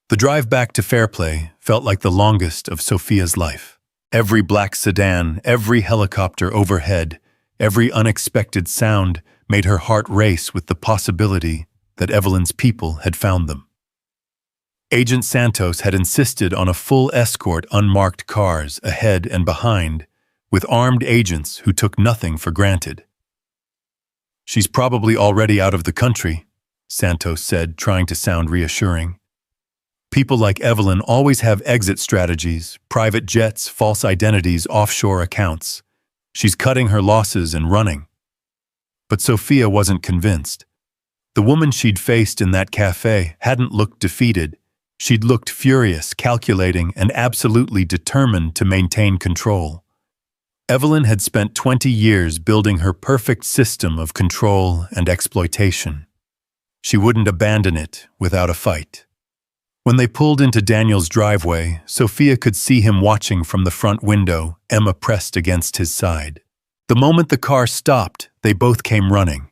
The drive back to Fairplay felt like the longest of Sophia's life. Every black sedan, every helicopter overhead, every unexpected sound made her heart race with the possibility that Evelyn's people had found them. Agent Santos had insisted on a full escort, unmarked cars ahead and behind, with armed agents who took nothing for granted. "She's probably already out of the country," Santos said, trying to sound reassuring. "People like Evelyn always have exit strategies, private jets, false identities, offshore accounts. She's cutting her losses and running." But Sophia wasn't convinced. The woman she'd faced in that cafe hadn't looked defeated. She'd looked furious, calculating, and absolutely determined to maintain control. Evelyn had spent 20 years building her perfect system of control and exploitation. She wouldn't abandon it without a fight. When they pulled into Daniel's driveway, Sophia could see him watching from the front window, Emma pressed against his side. The moment the car stopped, they both came running.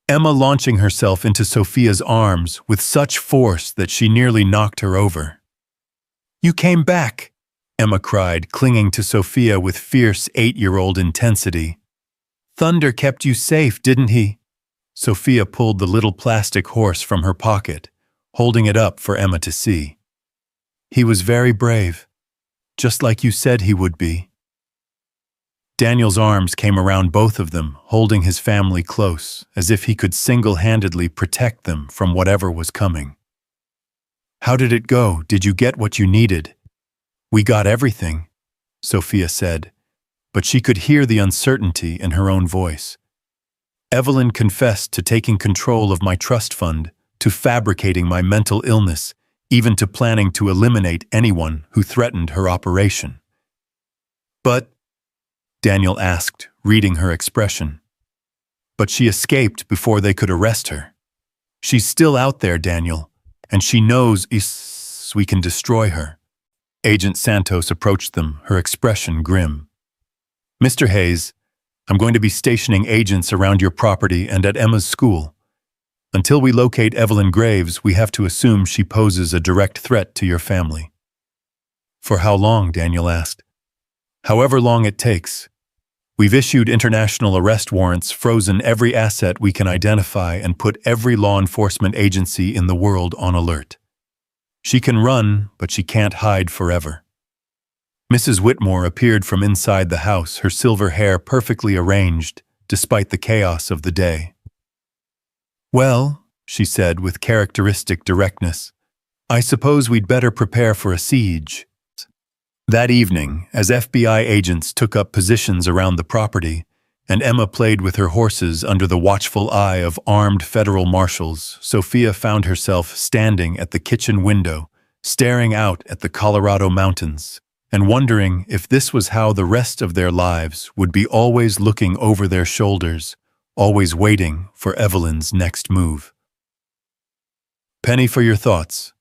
Emma launching herself into Sophia's arms with such force that she nearly knocked her over. "You came back," Emma cried, clinging to Sophia with fierce 8-year-old intensity. "Thunder kept you safe, didn't he?" Sophia pulled the little plastic horse from her pocket, holding it up for Emma to see. "He was very brave, just like you said he would be." Daniel's arms came around both of them, holding his family close, as if he could single-handedly protect them from whatever was coming. "How did it go? Did you get what you needed?" "We got everything," Sophia said, but she could hear the uncertainty in her own voice. "Evelyn confessed to taking control of my trust fund, to fabricating my mental illness, even to planning to eliminate anyone who threatened her operation." "But," Daniel asked, reading her expression. "But she escaped before they could arrest her. She's still out there, Daniel, and she knows we can destroy her." Agent Santos approached them, her expression grim. "Mr. Hayes, I'm going to be stationing agents around your property and at Emma's school. Until we locate Evelyn Graves, we have to assume she poses a direct threat to your family." "For how long?" Daniel asked. "However long it takes. We've issued international arrest warrants, frozen every asset we can identify, and put every law enforcement agency in the world on alert. She can run, but she can't hide forever." Mrs. Whitmore appeared from inside the house, her silver hair perfectly arranged, despite the chaos of the day. "Well," she said with characteristic directness, "I suppose we'd better prepare for a siege." That evening, as FBI agents took up positions around the property, and Emma played with her horses under the watchful eye of armed federal marshals, Sophia found herself standing at the kitchen window, staring out at the Colorado mountains, and wondering if this was how the rest of their lives would be, always looking over their shoulders, always waiting for Evelyn's next move. "Penny for your thoughts,"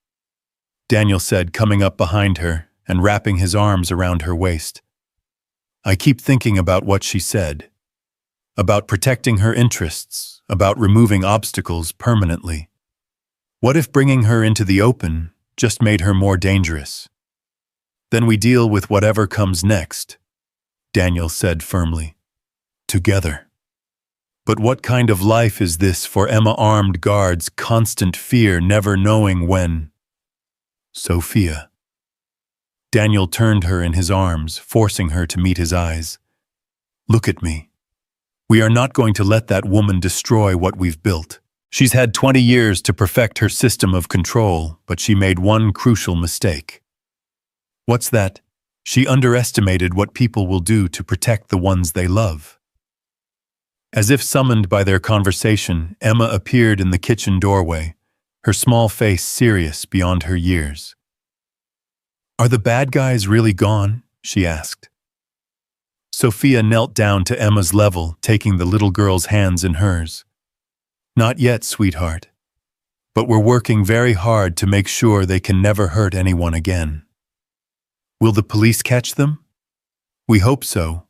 Daniel said, coming up behind her and wrapping his arms around her waist. "I keep thinking about what she said. About protecting her interests, about removing obstacles permanently. What if bringing her into the open just made her more dangerous? Then we deal with whatever comes next," Daniel said firmly. "Together." But what kind of life is this for Emma? Armed guards, constant fear, never knowing when. "Sophia." Daniel turned her in his arms, forcing her to meet his eyes. "Look at me. We are not going to let that woman destroy what we've built. She's had 20 years to perfect her system of control, but she made one crucial mistake." "What's that?" She underestimated what people will do to protect the ones they love. As if summoned by their conversation, Emma appeared in the kitchen doorway, her small face serious beyond her years. "Are the bad guys really gone?" she asked. Sophia knelt down to Emma's level, taking the little girl's hands in hers. "Not yet, sweetheart. But we're working very hard to make sure they can never hurt anyone again." "Will the police catch them?" "We hope so.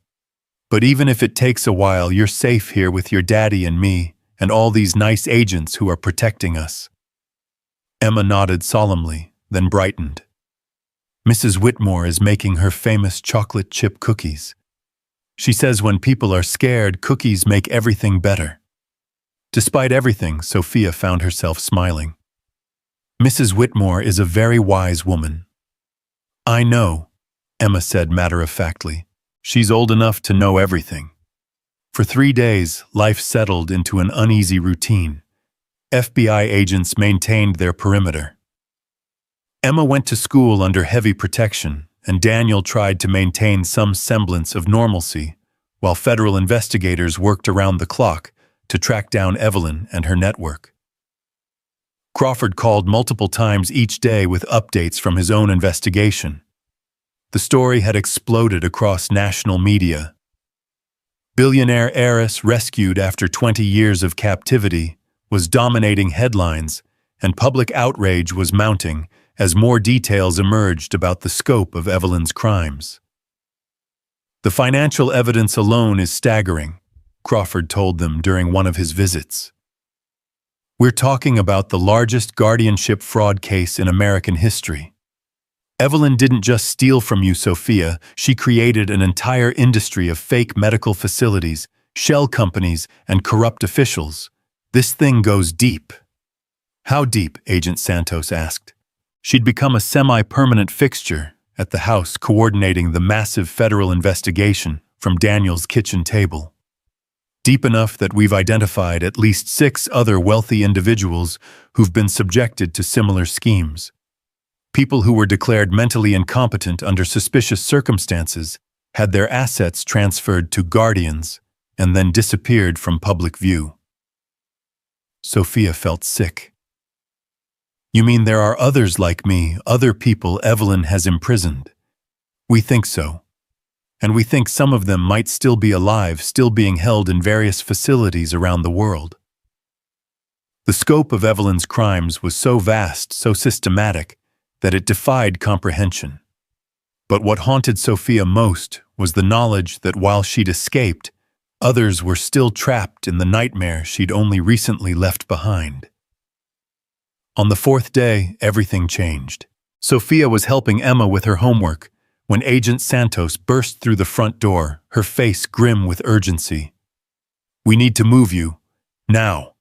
But even if it takes a while, you're safe here with your daddy and me, and all these nice agents who are protecting us." Emma nodded solemnly, then brightened. "Mrs. Whitmore is making her famous chocolate chip cookies. She says when people are scared, cookies make everything better." Despite everything, Sophia found herself smiling. "Mrs. Whitmore is a very wise woman." "I know," Emma said matter-of-factly. "She's old enough to know everything." For 3 days, life settled into an uneasy routine. FBI agents maintained their perimeter. Emma went to school under heavy protection, and Daniel tried to maintain some semblance of normalcy, while federal investigators worked around the clock to track down Evelyn and her network. Crawford called multiple times each day with updates from his own investigation. The story had exploded across national media. "Billionaire heiress rescued after 20 years of captivity" was dominating headlines, and public outrage was mounting as more details emerged about the scope of Evelyn's crimes. "The financial evidence alone is staggering," Crawford told them during one of his visits. "We're talking about the largest guardianship fraud case in American history. Evelyn didn't just steal from you, Sophia. She created an entire industry of fake medical facilities, shell companies, and corrupt officials. This thing goes deep." "How deep?" Agent Santos asked. She'd become a semi-permanent fixture at the house, coordinating the massive federal investigation from Daniel's kitchen table. "Deep enough that we've identified at least 6 other wealthy individuals who've been subjected to similar schemes. People who were declared mentally incompetent under suspicious circumstances, had their assets transferred to guardians, and then disappeared from public view." Sophia felt sick. "You mean there are others like me, other people Evelyn has imprisoned?" "We think so. And we think some of them might still be alive, still being held in various facilities around the world." The scope of Evelyn's crimes was so vast, so systematic, that it defied comprehension. But what haunted Sophia most was the knowledge that while she'd escaped, others were still trapped in the nightmare she'd only recently left behind. On the 4th day, everything changed. Sophia was helping Emma with her homework when Agent Santos burst through the front door, her face grim with urgency. "We need to move you. Now."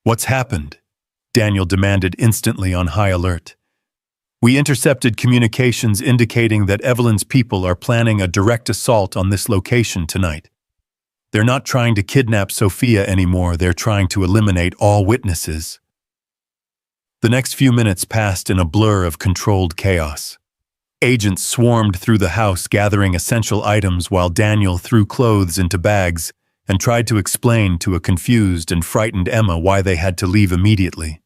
"What's happened?" Daniel demanded, instantly on high alert. "We intercepted communications indicating that Evelyn's people are planning a direct assault on this location tonight. They're not trying to kidnap Sophia anymore, they're trying to eliminate all witnesses." The next few minutes passed in a blur of controlled chaos. Agents swarmed through the house gathering essential items while Daniel threw clothes into bags and tried to explain to a confused and frightened Emma why they had to leave immediately.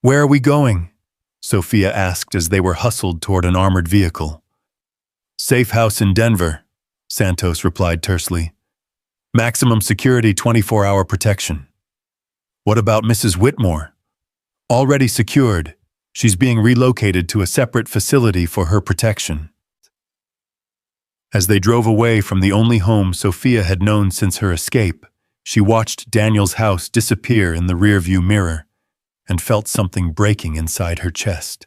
"Where are we going?" Sophia asked as they were hustled toward an armored vehicle. "Safe house in Denver," Santos replied tersely. "Maximum security, 24-hour protection." "What about Mrs. Whitmore?" "Already secured. She's being relocated to a separate facility for her protection." As they drove away from the only home Sophia had known since her escape, she watched Daniel's house disappear in the rearview mirror and felt something breaking inside her chest.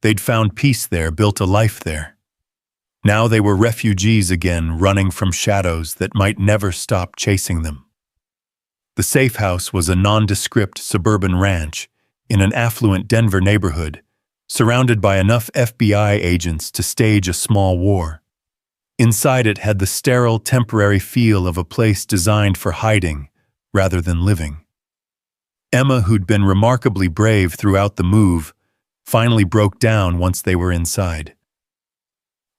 They'd found peace there, built a life there. Now they were refugees again, running from shadows that might never stop chasing them. The safe house was a nondescript suburban ranch in an affluent Denver neighborhood, surrounded by enough FBI agents to stage a small war. Inside it had the sterile, temporary feel of a place designed for hiding rather than living. Emma, who'd been remarkably brave throughout the move, finally broke down once they were inside.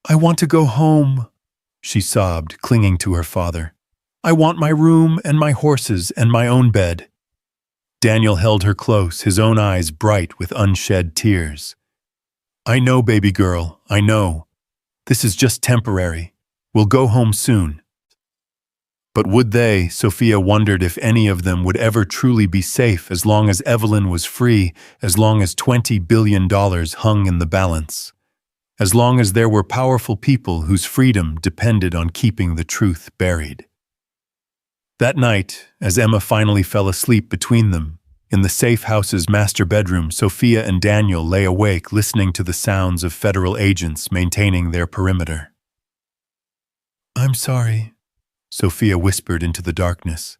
"I want to go home," she sobbed, clinging to her father. "I want my room and my horses and my own bed." Daniel held her close, his own eyes bright with unshed tears. "I know, baby girl, I know. This is just temporary. We'll go home soon." But would they? Sophia wondered if any of them would ever truly be safe as long as Evelyn was free, as long as $20 billion hung in the balance, as long as there were powerful people whose freedom depended on keeping the truth buried. That night, as Emma finally fell asleep between them, in the safe house's master bedroom, Sophia and Daniel lay awake listening to the sounds of federal agents maintaining their perimeter. "I'm sorry," Sophia whispered into the darkness.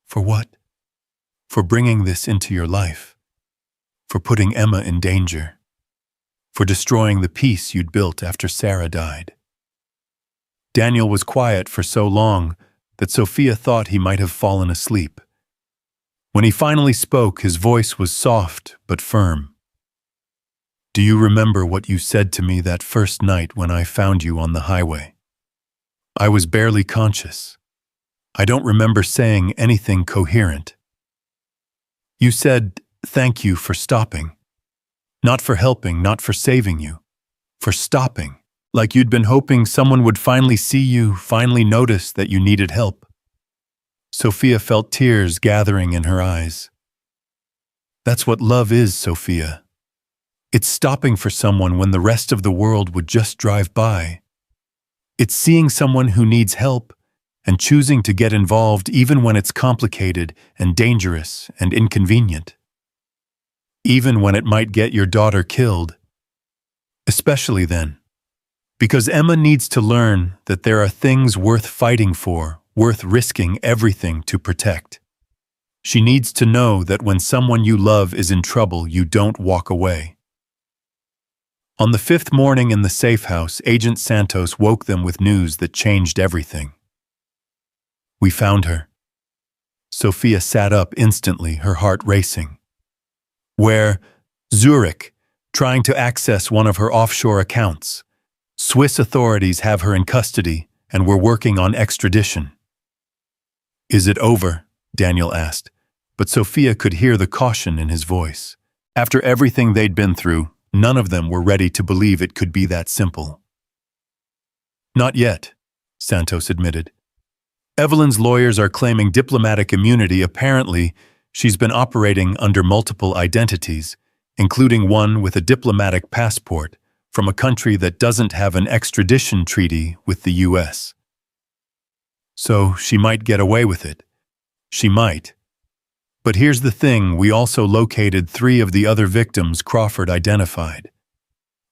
"For what?" "For bringing this into your life. For putting Emma in danger. For destroying the peace you'd built after Sarah died." Daniel was quiet for so long that Sophia thought he might have fallen asleep. When he finally spoke, his voice was soft but firm. "Do you remember what you said to me that first night when I found you on the highway? I was barely conscious. I don't remember saying anything coherent. You said, 'Thank you for stopping.' Not for helping, not for saving you. For stopping. Like you'd been hoping someone would finally see you, finally notice that you needed help." Sophia felt tears gathering in her eyes. "That's what love is, Sophia. It's stopping for someone when the rest of the world would just drive by. It's seeing someone who needs help and choosing to get involved even when it's complicated and dangerous and inconvenient. Even when it might get your daughter killed. Especially then. Because Emma needs to learn that there are things worth fighting for, worth risking everything to protect. She needs to know that when someone you love is in trouble, you don't walk away." On the fifth morning in the safe house, Agent Santos woke them with news that changed everything. "We found her." Sophia sat up instantly, her heart racing. "Where?" "Zurich, trying to access one of her offshore accounts. Swiss authorities have her in custody, and we're working on extradition." "Is it over?" Daniel asked, but Sophia could hear the caution in his voice. After everything they'd been through, none of them were ready to believe it could be that simple. "Not yet," Santos admitted. "Evelyn's lawyers are claiming diplomatic immunity. Apparently, she's been operating under multiple identities, including one with a diplomatic passport from a country that doesn't have an extradition treaty with the U.S. So she might get away with it. She might. But here's the thing, we also located 3 of the other victims Crawford identified.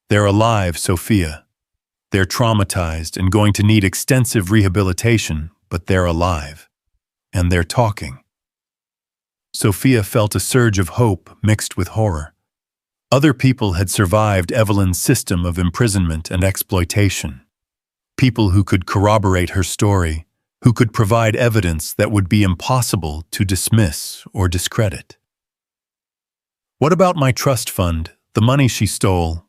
They're alive, Sophia. They're traumatized and going to need extensive rehabilitation, but they're alive. And they're talking." Sophia felt a surge of hope mixed with horror. Other people had survived Evelyn's system of imprisonment and exploitation. People who could corroborate her story, who could provide evidence that would be impossible to dismiss or discredit. "What about my trust fund, the money she stole?"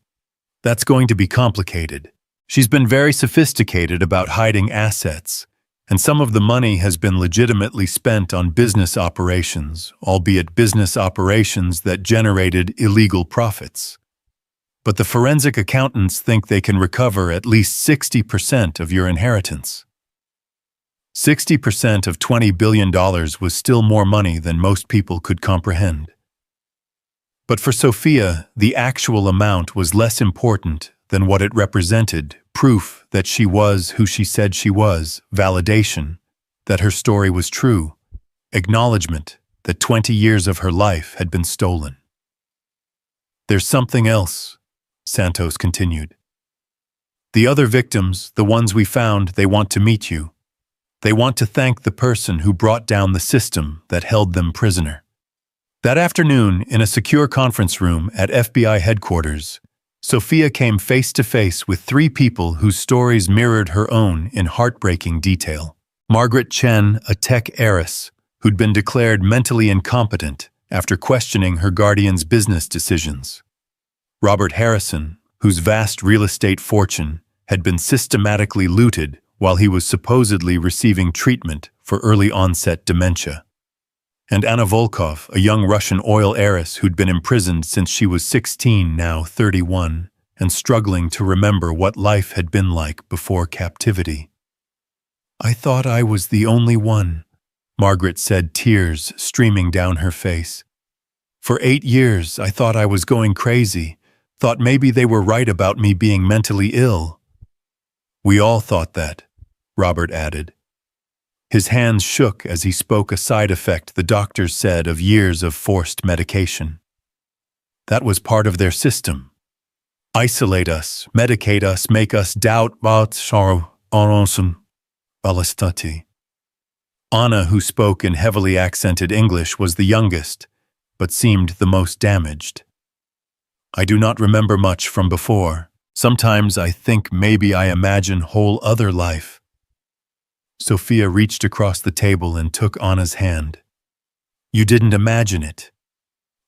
"That's going to be complicated. She's been very sophisticated about hiding assets, and some of the money has been legitimately spent on business operations, albeit business operations that generated illegal profits. But the forensic accountants think they can recover at least 60% of your inheritance." 60% of $20 billion was still more money than most people could comprehend. But for Sophia, the actual amount was less important than what it represented: proof that she was who she said she was, validation that her story was true, acknowledgement that 20 years of her life had been stolen. "There's something else," Santos continued. "The other victims, the ones we found, they want to meet you. They want to thank the person who brought down the system that held them prisoner." That afternoon, in a secure conference room at FBI headquarters, Sophia came face to face with 3 people whose stories mirrored her own in heartbreaking detail. Margaret Chen, a tech heiress who'd been declared mentally incompetent after questioning her guardian's business decisions. Robert Harrison, whose vast real estate fortune had been systematically looted while he was supposedly receiving treatment for early-onset dementia. And Anna Volkov, a young Russian oil heiress who'd been imprisoned since she was 16, now 31, and struggling to remember what life had been like before captivity. "I thought I was the only one," Margaret said, tears streaming down her face. "For 8 years, I thought I was going crazy, thought maybe they were right about me being mentally ill." "We all thought that," Robert added. His hands shook as he spoke, a side effect the doctors said of years of forced medication. That was part of their system. Isolate us, medicate us, make us doubt about sorrow, balastati. Anna, who spoke in heavily accented English, was the youngest, but seemed the most damaged. "I do not remember much from before. Sometimes I think maybe I imagine whole other life." Sophia reached across the table and took Anna's hand. "You didn't imagine it.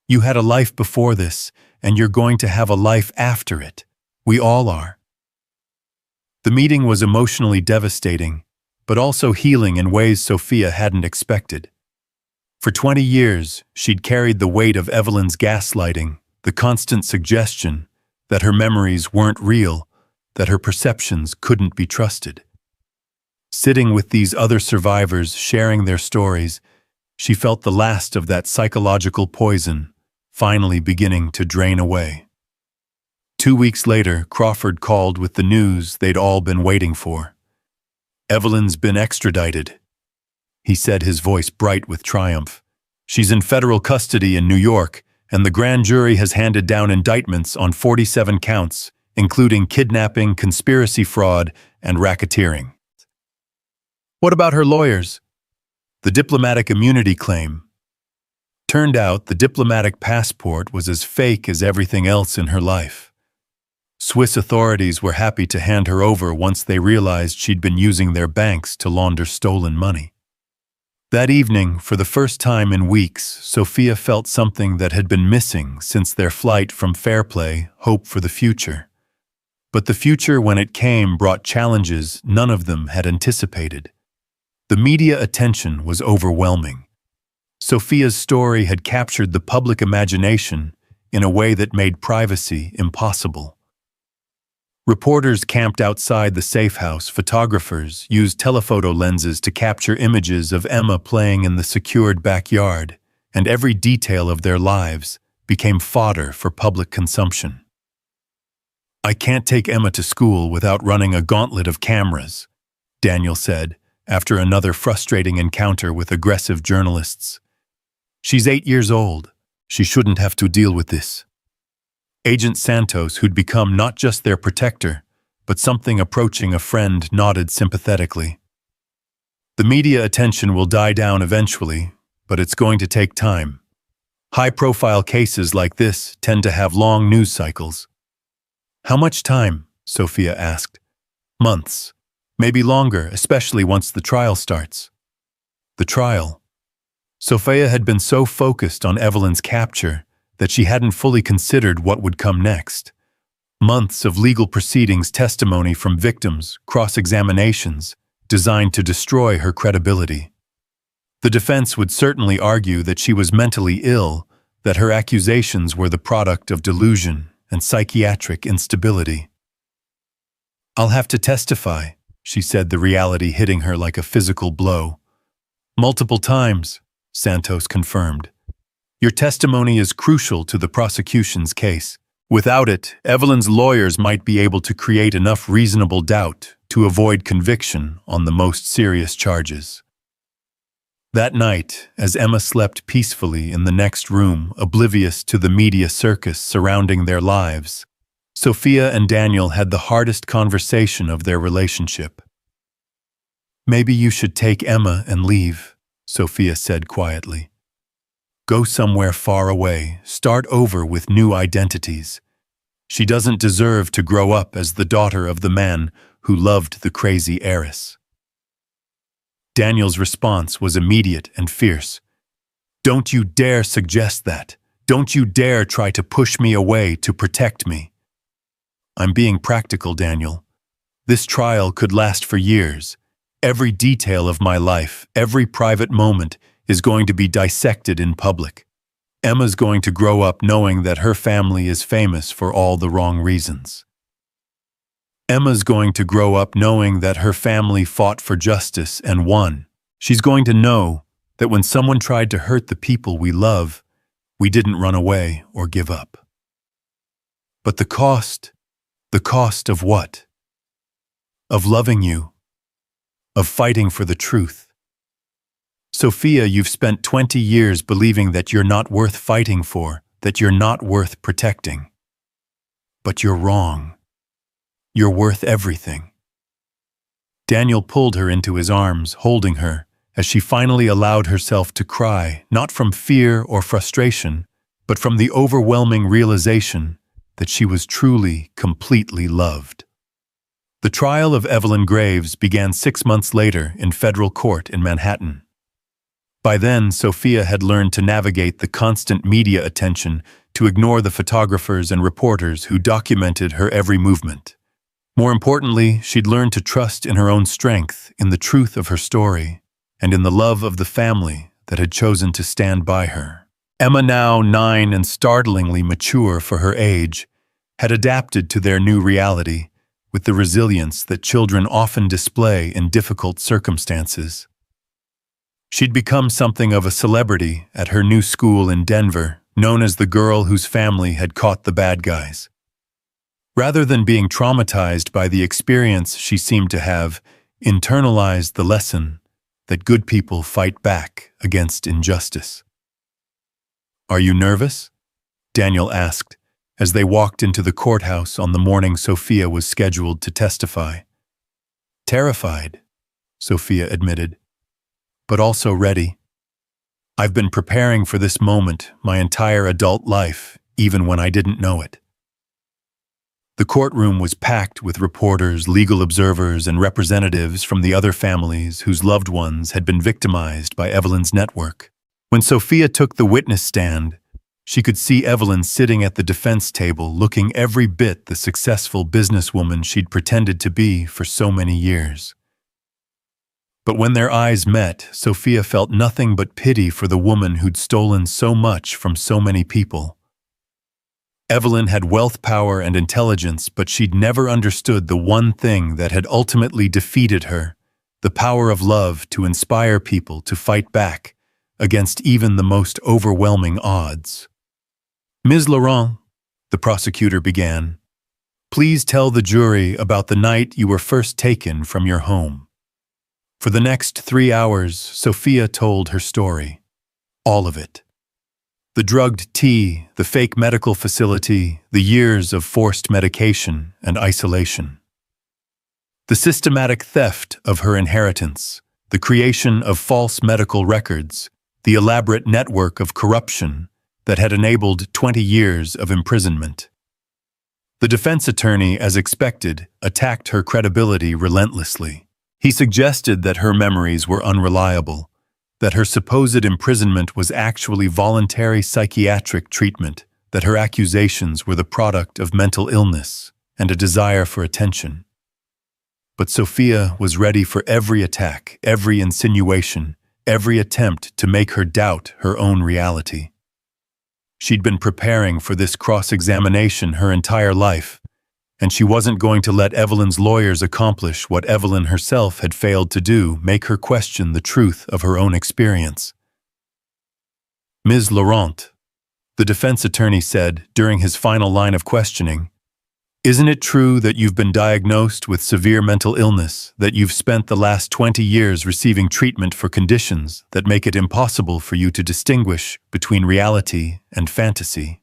You had a life before this, and you're going to have a life after it. We all are." The meeting was emotionally devastating, but also healing in ways Sophia hadn't expected. For 20 years, she'd carried the weight of Evelyn's gaslighting, the constant suggestion that her memories weren't real, that her perceptions couldn't be trusted. Sitting with these other survivors, sharing their stories, she felt the last of that psychological poison finally beginning to drain away. 2 weeks later, Crawford called with the news they'd all been waiting for. "Evelyn's been extradited," he said, his voice bright with triumph. "She's in federal custody in New York, and the grand jury has handed down indictments on 47 counts, including kidnapping, conspiracy fraud, and racketeering." "What about her lawyers?" "The diplomatic immunity claim." Turned out the diplomatic passport was as fake as everything else in her life. Swiss authorities were happy to hand her over once they realized she'd been using their banks to launder stolen money. That evening, for the first time in weeks, Sophia felt something that had been missing since their flight from Fairplay, hope for the future. But the future, when it came, brought challenges none of them had anticipated. The media attention was overwhelming. Sophia's story had captured the public imagination in a way that made privacy impossible. Reporters camped outside the safe house, photographers used telephoto lenses to capture images of Emma playing in the secured backyard, and every detail of their lives became fodder for public consumption. "I can't take Emma to school without running a gauntlet of cameras," Daniel said, after another frustrating encounter with aggressive journalists. "She's 8 years old. She shouldn't have to deal with this." Agent Santos, who'd become not just their protector, but something approaching a friend, nodded sympathetically. "The media attention will die down eventually, but it's going to take time. High-profile cases like this tend to have long news cycles." "How much time?" Sophia asked. "Months. Maybe longer, especially once the trial starts." The trial. Sophia had been so focused on Evelyn's capture that she hadn't fully considered what would come next. Months of legal proceedings, testimony from victims, cross-examinations, designed to destroy her credibility. The defense would certainly argue that she was mentally ill, that her accusations were the product of delusion and psychiatric instability. "I'll have to testify," she said, the reality hitting her like a physical blow. "Multiple times," Santos confirmed. "Your testimony is crucial to the prosecution's case. Without it, Evelyn's lawyers might be able to create enough reasonable doubt to avoid conviction on the most serious charges." That night, as Emma slept peacefully in the next room, oblivious to the media circus surrounding their lives, Sophia and Daniel had the hardest conversation of their relationship. "Maybe you should take Emma and leave," Sophia said quietly. "Go somewhere far away, start over with new identities. She doesn't deserve to grow up as the daughter of the man who loved the crazy heiress." Daniel's response was immediate and fierce. "Don't you dare suggest that. Don't you dare try to push me away to protect me. I'm being practical, Daniel. This trial could last for years. Every detail of my life, every private moment, is going to be dissected in public. Emma's going to grow up knowing that her family is famous for all the wrong reasons. Emma's going to grow up knowing that her family fought for justice and won. She's going to know that when someone tried to hurt the people we love, we didn't run away or give up. But the cost of what? Of loving you, of fighting for the truth. Sophia, you've spent 20 years believing that you're not worth fighting for, that you're not worth protecting. But you're wrong. You're worth everything. Daniel pulled her into his arms, holding her, as she finally allowed herself to cry, not from fear or frustration, but from the overwhelming realization that she was truly, completely loved. The trial of Evelyn Graves began 6 months later in federal court in Manhattan. By then, Sophia had learned to navigate the constant media attention, to ignore the photographers and reporters who documented her every movement. More importantly, she'd learned to trust in her own strength, in the truth of her story, and in the love of the family that had chosen to stand by her. Emma, now 9 and startlingly mature for her age, had adapted to their new reality with the resilience that children often display in difficult circumstances. She'd become something of a celebrity at her new school in Denver, known as the girl whose family had caught the bad guys. Rather than being traumatized by the experience, she seemed to have internalized the lesson that good people fight back against injustice. "Are you nervous?" Daniel asked as they walked into the courthouse on the morning Sophia was scheduled to testify. "Terrified," Sophia admitted, "but also ready. I've been preparing for this moment my entire adult life, even when I didn't know it." The courtroom was packed with reporters, legal observers, and representatives from the other families whose loved ones had been victimized by Evelyn's network. When Sophia took the witness stand, she could see Evelyn sitting at the defense table looking every bit the successful businesswoman she'd pretended to be for so many years. But when their eyes met, Sophia felt nothing but pity for the woman who'd stolen so much from so many people. Evelyn had wealth, power, and intelligence, but she'd never understood the one thing that had ultimately defeated her, the power of love to inspire people to fight back against even the most overwhelming odds. "Ms. Laurent," the prosecutor began, "please tell the jury about the night you were first taken from your home." For the next 3 hours, Sophia told her story. All of it. The drugged tea, the fake medical facility, the years of forced medication and isolation. The systematic theft of her inheritance, the creation of false medical records, the elaborate network of corruption that had enabled 20 years of imprisonment. The defense attorney, as expected, attacked her credibility relentlessly. He suggested that her memories were unreliable, that her supposed imprisonment was actually voluntary psychiatric treatment, that her accusations were the product of mental illness and a desire for attention. But Sophia was ready for every attack, every insinuation, every attempt to make her doubt her own reality. She'd been preparing for this cross-examination her entire life, and she wasn't going to let Evelyn's lawyers accomplish what Evelyn herself had failed to do, make her question the truth of her own experience. "Ms. Laurent," the defense attorney said during his final line of questioning, "isn't it true that you've been diagnosed with severe mental illness, that you've spent the last 20 years receiving treatment for conditions that make it impossible for you to distinguish between reality and fantasy?"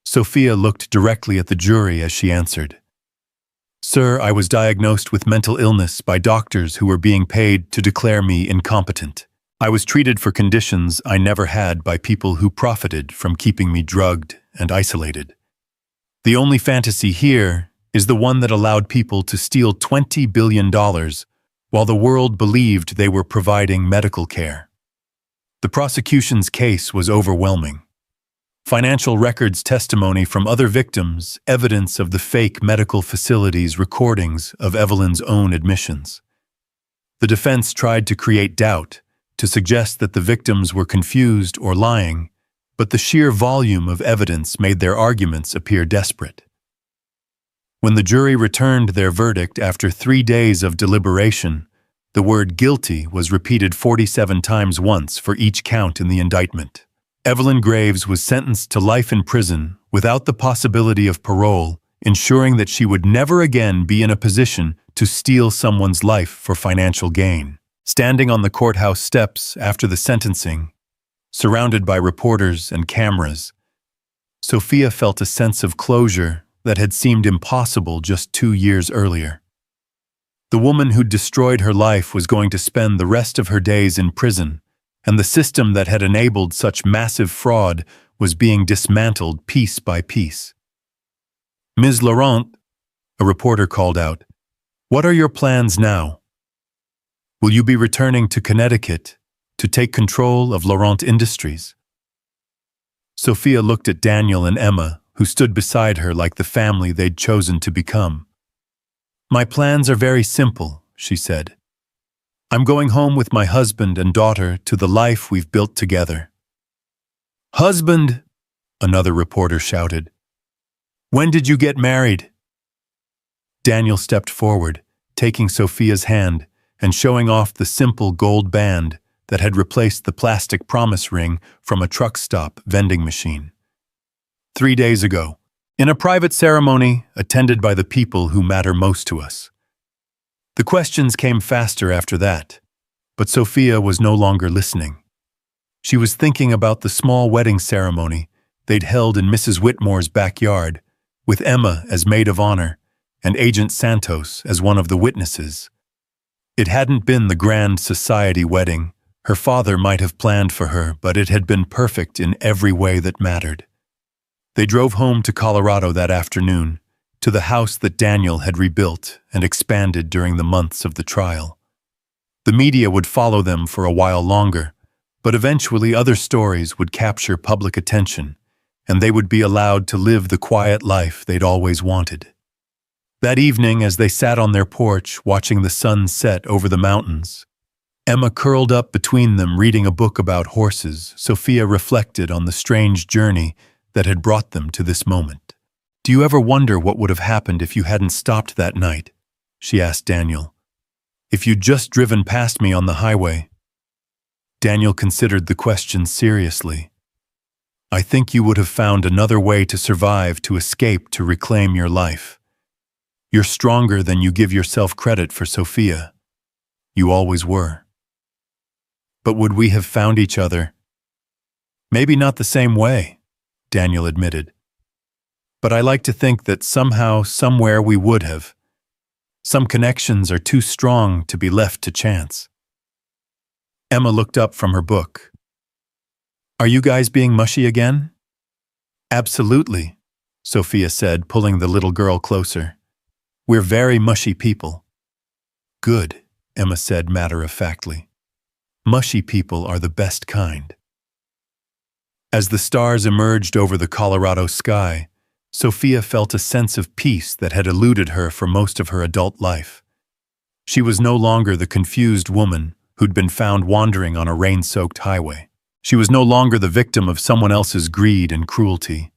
Sophia looked directly at the jury as she answered, "Sir, I was diagnosed with mental illness by doctors who were being paid to declare me incompetent. I was treated for conditions I never had by people who profited from keeping me drugged and isolated. The only fantasy here is the one that allowed people to steal $20 billion while the world believed they were providing medical care." The prosecution's case was overwhelming. Financial records, testimony from other victims, evidence of the fake medical facilities' recordings of Evelyn's own admissions. The defense tried to create doubt, to suggest that the victims were confused or lying, but the sheer volume of evidence made their arguments appear desperate. When the jury returned their verdict after 3 days of deliberation, the word guilty was repeated 47 times once for each count in the indictment. Evelyn Graves was sentenced to life in prison without the possibility of parole, ensuring that she would never again be in a position to steal someone's life for financial gain. Standing on the courthouse steps after the sentencing, surrounded by reporters and cameras, Sophia felt a sense of closure that had seemed impossible just 2 years earlier. The woman who'd destroyed her life was going to spend the rest of her days in prison, and the system that had enabled such massive fraud was being dismantled piece by piece. "Ms. Laurent," a reporter called out, "what are your plans now? Will you be returning to Connecticut to take control of Laurent Industries?" Sophia looked at Daniel and Emma, who stood beside her like the family they'd chosen to become. "My plans are very simple," she said. "I'm going home with my husband and daughter to the life we've built together." "Husband!" another reporter shouted. "When did you get married?" Daniel stepped forward, taking Sophia's hand and showing off the simple gold band that had replaced the plastic promise ring from a truck stop vending machine. 3 days ago, in a private ceremony attended by the people who matter most to us. The questions came faster after that, but Sophia was no longer listening. She was thinking about the small wedding ceremony they'd held in Mrs. Whitmore's backyard, with Emma as maid of honor and Agent Santos as one of the witnesses. It hadn't been the grand society wedding her father might have planned for her, but it had been perfect in every way that mattered. They drove home to Colorado that afternoon, to the house that Daniel had rebuilt and expanded during the months of the trial. The media would follow them for a while longer, but eventually other stories would capture public attention, and they would be allowed to live the quiet life they'd always wanted. That evening, as they sat on their porch watching the sun set over the mountains, Emma curled up between them reading a book about horses. Sophia reflected on the strange journey that had brought them to this moment. "Do you ever wonder what would have happened if you hadn't stopped that night?" she asked Daniel. "If you'd just driven past me on the highway?" Daniel considered the question seriously. "I think you would have found another way to survive, to escape, to reclaim your life. You're stronger than you give yourself credit for, Sophia. You always were." "But would we have found each other?" "Maybe not the same way," Daniel admitted. "But I like to think that somehow, somewhere we would have. Some connections are too strong to be left to chance." Emma looked up from her book. "Are you guys being mushy again?" "Absolutely," Sophia said, pulling the little girl closer. "We're very mushy people." "Good," Emma said matter-of-factly. "Mushy people are the best kind." As the stars emerged over the Colorado sky, Sophia felt a sense of peace that had eluded her for most of her adult life. She was no longer the confused woman who'd been found wandering on a rain-soaked highway. She was no longer the victim of someone else's greed and cruelty.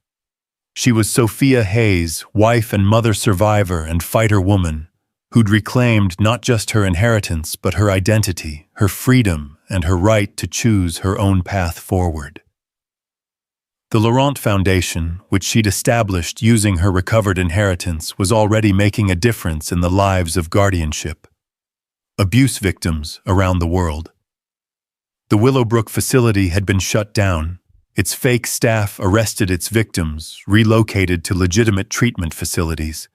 She was Sophia Hayes, wife and mother survivor and fighter woman, who'd reclaimed not just her inheritance but her identity, her freedom, and her right to choose her own path forward. The Laurent Foundation, which she'd established using her recovered inheritance, was already making a difference in the lives of guardianship abuse victims around the world. The Willowbrook facility had been shut down, its fake staff arrested its victims, relocated to legitimate treatment facilities.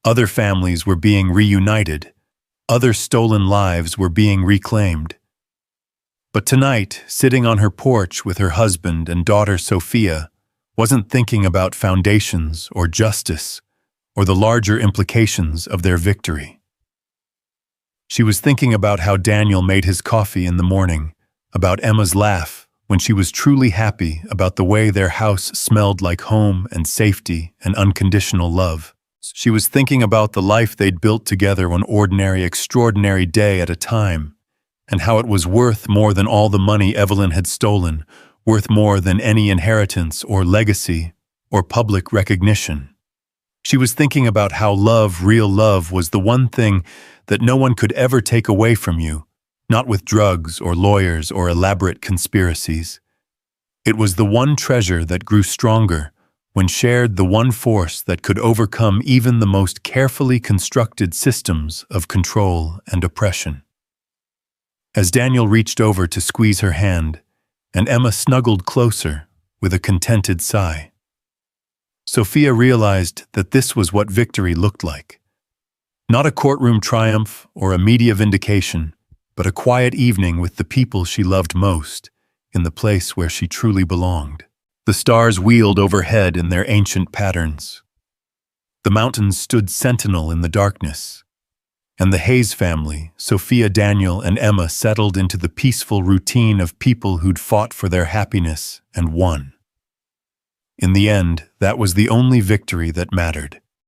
Other families were being reunited, other stolen lives were being reclaimed. But tonight, sitting on her porch with her husband and daughter Sophia, wasn't thinking about foundations or justice or the larger implications of their victory. She was thinking about how Daniel made his coffee in the morning, about Emma's laugh when she was truly happy about the way their house smelled like home and safety and unconditional love. She was thinking about the life they'd built together one ordinary, extraordinary day at a time, and how it was worth more than all the money Evelyn had stolen, worth more than any inheritance or legacy or public recognition. She was thinking about how love, real love, was the one thing that no one could ever take away from you, not with drugs or lawyers or elaborate conspiracies. It was the one treasure that grew stronger when shared, the one force that could overcome even the most carefully constructed systems of control and oppression. As Daniel reached over to squeeze her hand, and Emma snuggled closer with a contented sigh, Sophia realized that this was what victory looked like. Not a courtroom triumph or a media vindication, but a quiet evening with the people she loved most, in the place where she truly belonged. The stars wheeled overhead in their ancient patterns. The mountains stood sentinel in the darkness, and the Hayes family, Sophia, Daniel, and Emma, settled into the peaceful routine of people who'd fought for their happiness and won. In the end, that was the only victory that mattered.